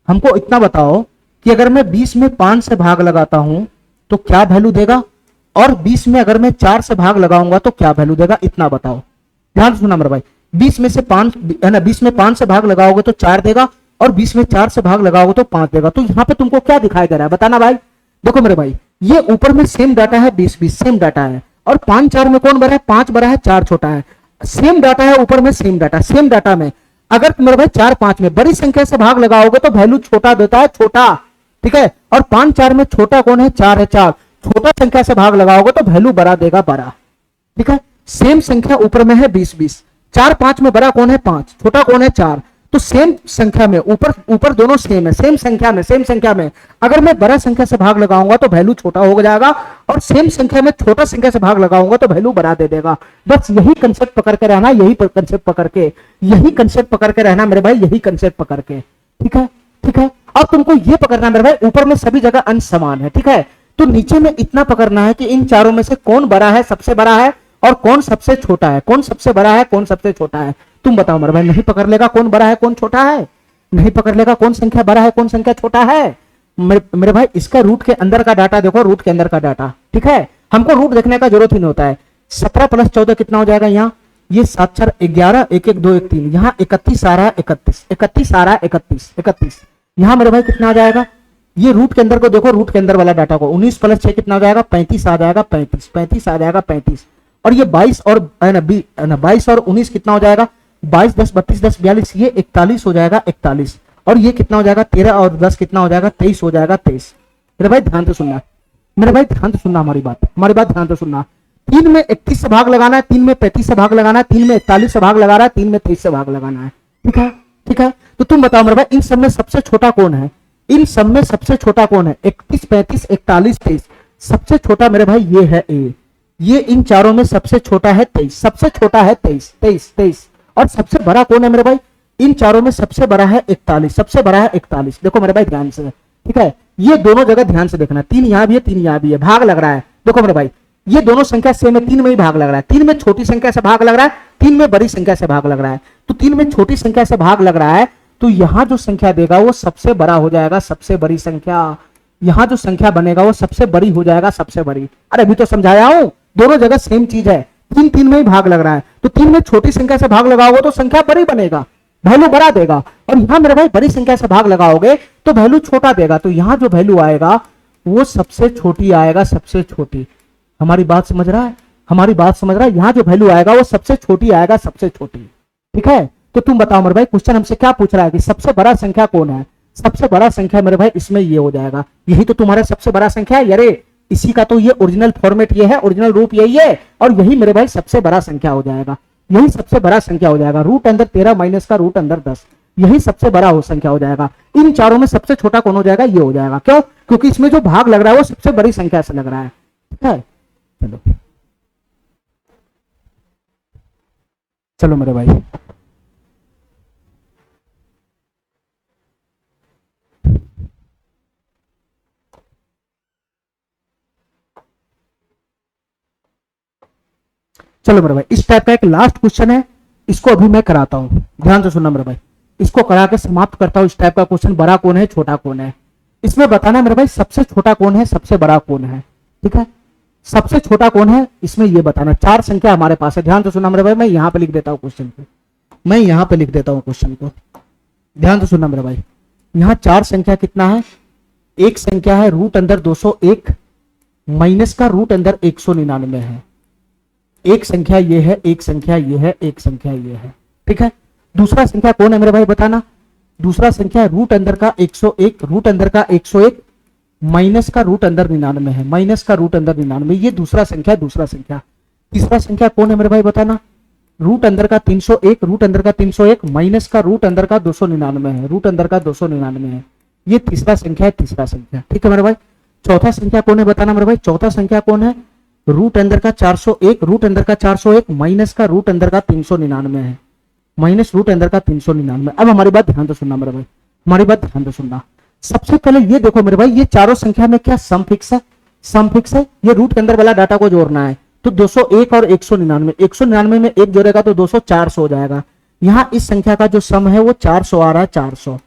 हमको इतना बताओ कि अगर मैं 20 में 5 से भाग लगाता हूं तो क्या वैल्यू देगा, और 20 में अगर मैं 4 से भाग लगाऊंगा तो क्या वैल्यू देगा, इतना बताओ। ध्यान से सुनना मेरे भाई, 20 में से 5 है ना, 20 में 5 से भाग लगाओगे तो 4 देगा, और 20 में 4 से भाग लगाओगे तो 5 देगा। तो यहाँ पे तुमको क्या दिखाई दे रहा है बताना भाई। देखो मेरे भाई, ये ऊपर में सेम डाटा है, 20 सेम डाटा है, और 5 4 में कौन बड़ा है, 5 बड़ा है, 4 छोटा है। सेम डाटा है, ऊपर में सेम डाटा, सेम डाटा में अगर मेरे भाई 4 5 में बड़ी संख्या से भाग लगाओगे तो वैल्यू छोटा देता है, छोटा। ठीक है, और 5 4 में छोटा कौन है, 4 है, 4 छोटा संख्या से भाग लगाओगे तो वैल्यू बड़ा देगा, बड़ा। ठीक है, सेम संख्या ऊपर में है 20 4 5 में बड़ा कौन है, 5 छोटा कौन है, 4। तो सेम संख्या में ऊपर ऊपर दोनों सेम है, सेम संख्या में अगर मैं बड़ा संख्या से भाग लगाऊंगा तो वैल्यू छोटा हो जाएगा, और सेम संख्या में छोटा संख्या से भाग लगाऊंगा तो वैल्यू बड़ा दे देगा। बस यही कंसेप्ट पकड़ के रहना, यही कंसेप्ट पकड़ के, यही कंसेप्ट पकड़ के रहना मेरे भाई, यही कंसेप्ट पकड़ के। ठीक है, ठीक है, अब तुमको ये पकड़ना मेरे भाई, ऊपर में सभी जगह अंश समान है। ठीक है, तो नीचे में इतना पकड़ना है कि इन चारों में से कौन बड़ा है, सबसे बड़ा है, और कौन सबसे छोटा है, कौन सबसे बड़ा है, कौन सबसे छोटा है। तुम बताओ मेरे भाई, नहीं पकड़ लेगा कौन बड़ा है कौन छोटा है, नहीं पकड़ लेगा कौन संख्या बड़ा है कौन संख्या छोटा है। मेरे भाई, इसका रूट के अंदर का डाटा देखो, रूट के अंदर का डाटा। ठीक है, हमको रूट देखने का जरूरत ही नहीं होता है। 17 प्लस 14 कितना हो जाएगा, यहाँ ये 7 4 11 1 1 2 1 3, यहाँ 31 आ रहा है, 31 आ रहा है, 31 यहाँ मेरे भाई कितना आ जाएगा, ये रूट के अंदर को देखो, रूट के अंदर वाला डाटा को 19 प्लस 6 कितना हो जाएगा, 35 आ जाएगा, 35 आ जाएगा, 35। और ये 22 और 22 और 19 कितना हो जाएगा, 22 10 32 10 42, ये 41 हो जाएगा, 41। और ये कितना हो जाएगा, 13 और 10 कितना हो जाएगा, 23 हो जाएगा, 23। मेरे भाई ध्यान से सुनना, मेरे भाई ध्यान से सुनना, हमारी बात ध्यान से सुनना। 3 में 31 से भाग लगाना है, 3 में 35 से भाग लगाना है, 3 में 41 से भाग लगा रहा है, 3 में 23 से भाग लगाना है। ठीक है, ठीक है, तो तुम बताओ मेरे भाई, इन सब में सबसे छोटा कौन है, इन सब में सबसे छोटा कौन है, 31 35 41 23, सबसे छोटा मेरे भाई ये है ए, ये इन चारों में सबसे छोटा है 23, सबसे छोटा है 23। और सबसे बड़ा कौन है मेरे भाई? इन चारों में सबसे बड़ा है 41, सबसे बड़ा है 41। देखो मेरे भाई ध्यान से, ठीक है, ये दोनों जगह ध्यान से देखना, 3 यहां भी है 3 यहां भी है, भाग लग रहा है। देखो मेरे भाई ये दोनों संख्या सेम है, 3 में ही भाग लग रहा है, 3 में छोटी संख्या से भाग लग रहा है, 3 में बड़ी संख्या से भाग लग रहा है। तो 3 में छोटी संख्या से भाग लग रहा है, तो यहां जो संख्या देगा वो सबसे बड़ा हो जाएगा, सबसे बड़ी संख्या। यहां जो संख्या बनेगा वो सबसे बड़ी हो जाएगा, सबसे बड़ी। अरे अभी तो समझाया हूं, दोनों जगह सेम चीज है, 3 में ही भाग लग रहा है, तो 3 में छोटी संख्या से भाग लगाओगे तो संख्या बड़ी बनेगा, वैल्यू बड़ा देगा। और यहां मेरे भाई बड़ी संख्या से भाग लगाओगे तो वैल्यू छोटा देगा, तो यहां जो वैल्यू आएगा वो सबसे छोटी आएगा, सबसे छोटी। हमारी बात समझ रहा है? हमारी बात समझ रहा है? यहां जो वैल्यू आएगा वो सबसे छोटी आएगा, सबसे छोटी। ठीक है, तो तुम बताओ मेरे भाई, क्वेश्चन हमसे क्या पूछ रहा है कि सबसे बड़ा संख्या कौन है? सबसे बड़ा संख्या मेरे भाई इसमें ये हो जाएगा, यही तो तुम्हारा सबसे बड़ा संख्या है। अरे इसी का तो ये ओरिजिनल फॉर्मेट ये है, ओरिजिनल रूप यही है, और यही मेरे भाई सबसे बड़ा संख्या हो जाएगा, यही सबसे बड़ा संख्या हो जाएगा। रूट अंदर 13 माइनस का रूट अंदर 10, यही सबसे बड़ा हो संख्या हो जाएगा। इन चारों में सबसे छोटा कौन हो जाएगा? ये हो जाएगा। क्यों? क्योंकि इसमें जो भाग लग रहा है वो सबसे बड़ी संख्या से लग रहा है। ठीक है, चलो चलो मेरे भाई, चलो मेरे भाई, इस टाइप का एक लास्ट क्वेश्चन है, इसको अभी मैं कराता हूं, ध्यान से सुनना मेरे भाई, इसको करा के समाप्त करता हूं। इस टाइप का क्वेश्चन, बड़ा कौन है छोटा कौन है, इसमें बताना है मेरे भाई सबसे छोटा कौन है, सबसे बड़ा कौन है। ठीक है, सबसे छोटा कौन है इसमें ये बताना। 4 संख्या हमारे पास है, ध्यान से सुनना मेरे भाई, मैं यहां पे लिख देता हूं क्वेश्चन को, मैं यहां पे लिख देता हूं क्वेश्चन को, ध्यान से सुनना मेरे भाई। यहां 4 संख्या कितना है? एक संख्या है रूट अंदर 201 माइनस का रूट अंदर 199 है। एक संख्या ये है, एक संख्या ये है, एक संख्या ये है। ठीक है, दूसरा संख्या कौन है मेरे भाई बताना? दूसरा संख्या है रूट अंदर का 101, रूट अंदर का 101 माइनस का रूट अंदर 99 है, माइनस का रूट अंदर 99, ये दूसरा संख्या है, दूसरा संख्या। तीसरा संख्या कौन है मेरे भाई बताना? रूट अंदर का 301, रूट अंदर का 301 माइनस का रूट अंदर का 299 है, रूट अंदर का 299 है, ये तीसरा संख्या है, तीसरा संख्या। ठीक है मेरे भाई, चौथा संख्या कौन है बताना मेरे भाई? चौथा संख्या कौन है? रूट अंदर का 401, रूट अंदर का 401 माइनस का रूट अंदर का 399 है, माइनस रूट अंदर का 399। अब हमारी बात ध्यान से सुनना मेरे भाई, हमारी बात ध्यान से सुनना। सबसे पहले ये देखो मेरे भाई, ये चारों संख्या में क्या सम फिक्स है? सम फिक्स है। ये रूट के अंदर वाला डाटा को जोड़ना है, तो 201 और 199, 199 में 1 जोड़ेगा तो 200, 400 हो जाएगा। यहां इस संख्या का जो सम है वो 400 आ रहा है, 400।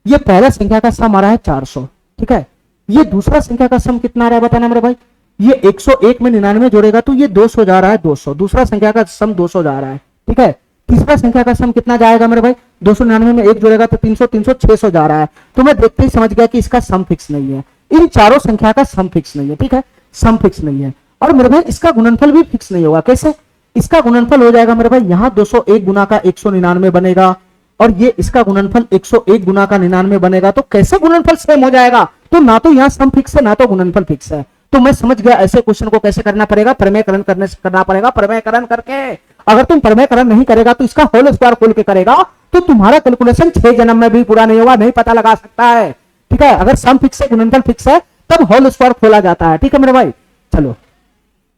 ये पहला संख्या का सम आ रहा है 400। ठीक है, ये दूसरा संख्या का सम कितना आ रहा है बताना मेरे भाई? ये 101 में 99 जोड़ेगा तो ये 200 जा रहा है, 200। दूसरा संख्या का सम 200 जा रहा है। ठीक है, तीसरा संख्या का सम कितना जाएगा मेरे भाई? 299 में 1 जोड़ेगा तो 300, 300 600 जा रहा है। तो मैं देखते ही समझ गया कि इसका सम फिक्स नहीं है, इन चारों संख्या का सम फिक्स नहीं है। ठीक है, सम फिक्स नहीं है। और मेरे भाई इसका गुणनफल भी फिक्स नहीं होगा। कैसे? इसका गुणनफल हो जाएगा मेरे भाई, यहां 201 गुना का 199 बनेगा, और ये इसका गुणनफल 101 गुना का 99 बनेगा। तो कैसे गुणनफल सेम हो जाएगा? तो ना तो यहां सम फिक्स है, ना तो गुणनफल फिक्स है। तो मैं समझ गया ऐसे क्वेश्चन को कैसे करना पड़ेगा, प्रमेयकरण करना पड़ेगा। प्रमेयकरण करके, अगर तुम प्रमेयकरण नहीं करेगा तो इसका होल स्क्वायर खोल के करेगा तो तुम्हारा कैलकुलेशन 6 जन्म में भी पूरा नहीं होगा, नहीं पता लगा सकता है। ठीक है, अगर सम फिक्स है, गुणनफल फिक्स है, तब होल स्क्वायर खोला जाता है। ठीक है मेरे भाई, चलो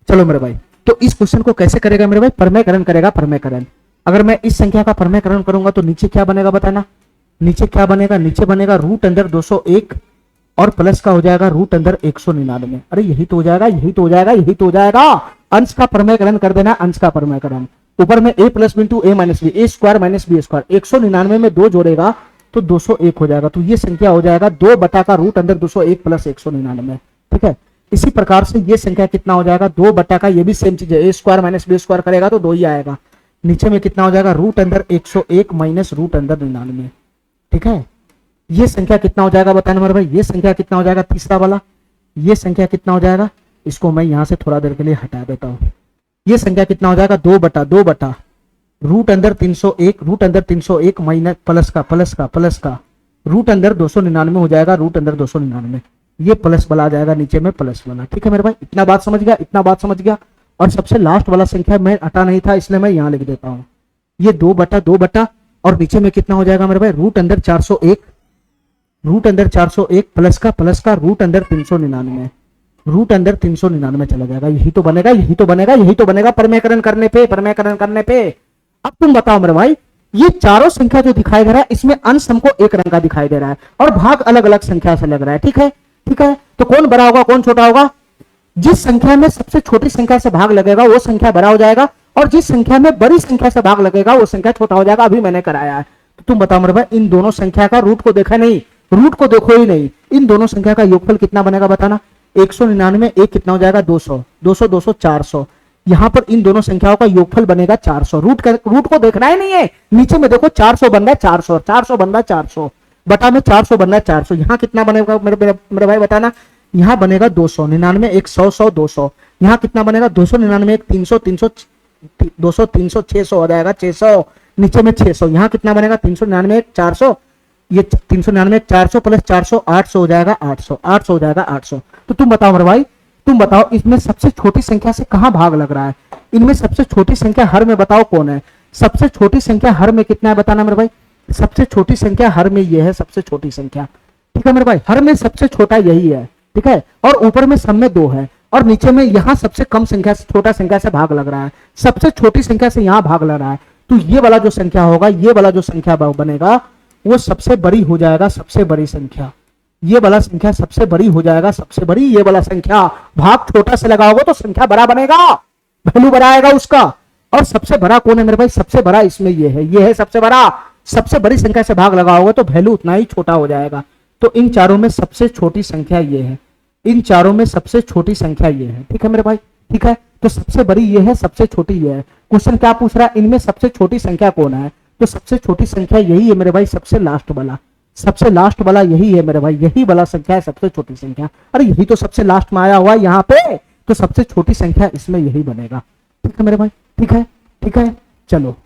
चलो मेरे भाई, तो इस क्वेश्चन को कैसे करेगा मेरे भाई? प्रमेयकरण करेगा, प्रमेयकरण। अगर मैं इस संख्या का प्रमेयकरण करूंगा तो नीचे क्या बनेगा बताना? नीचे क्या बनेगा? नीचे बनेगा रूट अंदर 201 और प्लस का हो जाएगा रूट अंदर 199। अरे यही तो हो जाएगा, यही तो हो जाएगा, यही तो हो जाएगा। अंश का प्रमेयकरण कर देना, अंश का प्रमेयकरण। ऊपर में a plus B into A minus B, A square minus B square. 199 में 2 जोड़ेगा तो 201 हो जाएगा, तो ये संख्या हो जाएगा 2 बटा का रूट अंदर 201 प्लस 199। ठीक है, इसी प्रकार से ये संख्या कितना हो जाएगा? 2 बटा का, ये भी सेम चीज है, ए स्क्वायर माइनस बी स्क्वायर करेगा तो 2 ही आएगा। नीचे में कितना हो जाएगा? रूट अंदर 101 माइनस रूट अंदर 99। ठीक है, ये संख्या कितना हो जाएगा बताना मेरे भाई? ये संख्या कितना हो जाएगा? तीसरा वाला, ये संख्या कितना हो जाएगा? इसको मैं यहां से थोड़ा देर के लिए हटा देता हूं। ये संख्या कितना हो जाएगा? 2 बटा रूट अंदर 301, रूट अंदर 301 माइनस प्लस का रूट अंदर 299 हो जाएगा, रूट अंदर 299। ये प्लस वाला आ जाएगा नीचे में, प्लस वाला। ठीक है मेरे भाई, इतना बात समझ गया, इतना बात समझ गया। और सबसे लास्ट वाला संख्या मैं हटा नहीं था, इसलिए मैं यहां लिख देता हूं। ये 2 बटा और नीचे में कितना हो जाएगा मेरे भाई? रूट अंदर 401, रूट अंदर 401 प्लस का रूट अंदर 399, रूट अंदर 399 चला जाएगा। यही तो बनेगा, यही तो बनेगा, यही तो बनेगा प्रमेयकरण करने पे, प्रमेयकरण करने पे। अब तुम बताओ मेरे भाई, ये चारों संख्या जो दिखाई दे रहा है इसमें अंश हमको एक रंग का दिखाई दे रहा है और भाग अलग अलग संख्या से लग रहा है। ठीक है, ठीक है, तो कौन बड़ा होगा कौन छोटा होगा? जिस संख्या में सबसे छोटी संख्या से भाग लगेगा वो संख्या बड़ा हो जाएगा, और जिस संख्या में बड़ी संख्या से भाग लगेगा वो संख्या छोटा हो जाएगा। अभी मैंने कराया है। तो तुम बताओ मेरे भाई, इन दोनों संख्या का रूट को देखा नहीं, रूट को देखो ही नहीं, इन दोनों संख्या का योगफल कितना बनेगा बताना। 199, एक कितना हो जाएगा 200, 200 200 400। यहां पर इन दोनों संख्याओं का योगफल बनेगा 400। रूट को देखना ही नहीं है, नीचे में देखो 400 बन रहा है, 400 400 बन रहा है, 400 बटा में 400 बन रहा है 400। यहां कितना बनेगा मेरे भाई बताना। यहां बनेगा 200, 99 1 100 100 200। यहां कितना बनेगा 299 1 300 300 200 300 600 हो जाएगा 600, नीचे में 600। यहां कितना बनेगा 399 1 400, ये 399 1 400 प्लस 400 800 हो जाएगा 800, 800 हो जाएगा 800। तो तुम बताओ मेरे भाई, तुम बताओ इसमें सबसे छोटी संख्या से कहां भाग लग रहा है? इनमें सबसे छोटी संख्या हर में बताओ कौन है? सबसे छोटी संख्या हर में कितना है बताना मेरे भाई। सबसे छोटी संख्या हर में ये है, सबसे छोटी संख्या। ठीक है मेरे भाई, हर में सबसे छोटा यही है। ठीक है, और ऊपर में सब में 2 है, और नीचे में यहां सबसे कम संख्या से छोटा संख्या से भाग लग रहा है, सबसे छोटी संख्या से यहां भाग लग रहा है। तो ये वाला जो संख्या होगा, ये वाला जो संख्या बनेगा वो सबसे बड़ी हो जाएगा, सबसे बड़ी संख्या। ये वाला संख्या सबसे बड़ी हो जाएगा, सबसे बड़ी। ये वाला संख्या भाग छोटा से लगाओगे तो संख्या बड़ा बनेगा, वैल्यू बड़ा आएगा उसका। और सबसे बड़ा कौन है मेरे भाई? सबसे बड़ा इसमें ये है सबसे बड़ा। सबसे बड़ी संख्या से भाग लगाओगे तो वैल्यू उतना ही छोटा हो जाएगा। तो इन चारों में सबसे छोटी संख्या ये है, इन चारों में सबसे छोटी संख्या ये है। ठीक है मेरे भाई, ठीक है, तो सबसे बड़ी ये है, सबसे छोटी ये है। क्वेश्चन क्या पूछ रहा है, इनमें सबसे छोटी संख्या कौन है? तो सबसे छोटी संख्या यही है मेरे भाई, सबसे लास्ट वाला। सबसे लास्ट वाला यही है मेरे भाई, यही वाला संख्या है सबसे छोटी संख्या। अरे यही तो सबसे लास्ट में आया हुआ है यहाँ पे, तो सबसे छोटी संख्या इसमें यही बनेगा। ठीक है मेरे भाई, ठीक है, ठीक है, चलो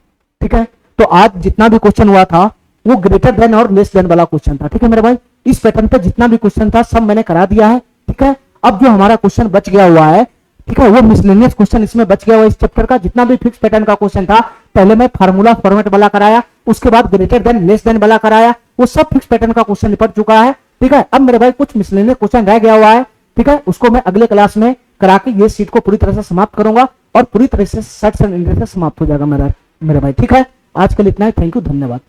ठीक है। तो आज जितना भी क्वेश्चन हुआ था वो ग्रेटर देन और लेस देन वाला क्वेश्चन था। ठीक है मेरे भाई, इस पैटर्न पे जितना भी क्वेश्चन था सब मैंने करा दिया है। ठीक है, अब जो हमारा क्वेश्चन बच गया हुआ है, ठीक है, वो मिसलेनियस क्वेश्चन इसमें बच गया हुआ इस चैप्टर का। जितना भी फिक्स पैटर्न का क्वेश्चन था, पहले मैं फार्मूला फॉर्मेट वाला कराया, उसके बाद ग्रेटर देन लेस देन वाला कराया, वो सब फिक्स पैटर्न का क्वेश्चन निपट चुका है। ठीक है, अब मेरे भाई कुछ मिसलेनियस क्वेश्चन रह गया हुआ है। ठीक है, उसको मैं अगले क्लास में करा के ये सीट को पूरी तरह से समाप्त करूंगा और पूरी तरह से 60 से समाप्त हो जाएगा मेरे भाई। ठीक है, आज के लिए इतना ही। थैंक यू, धन्यवाद।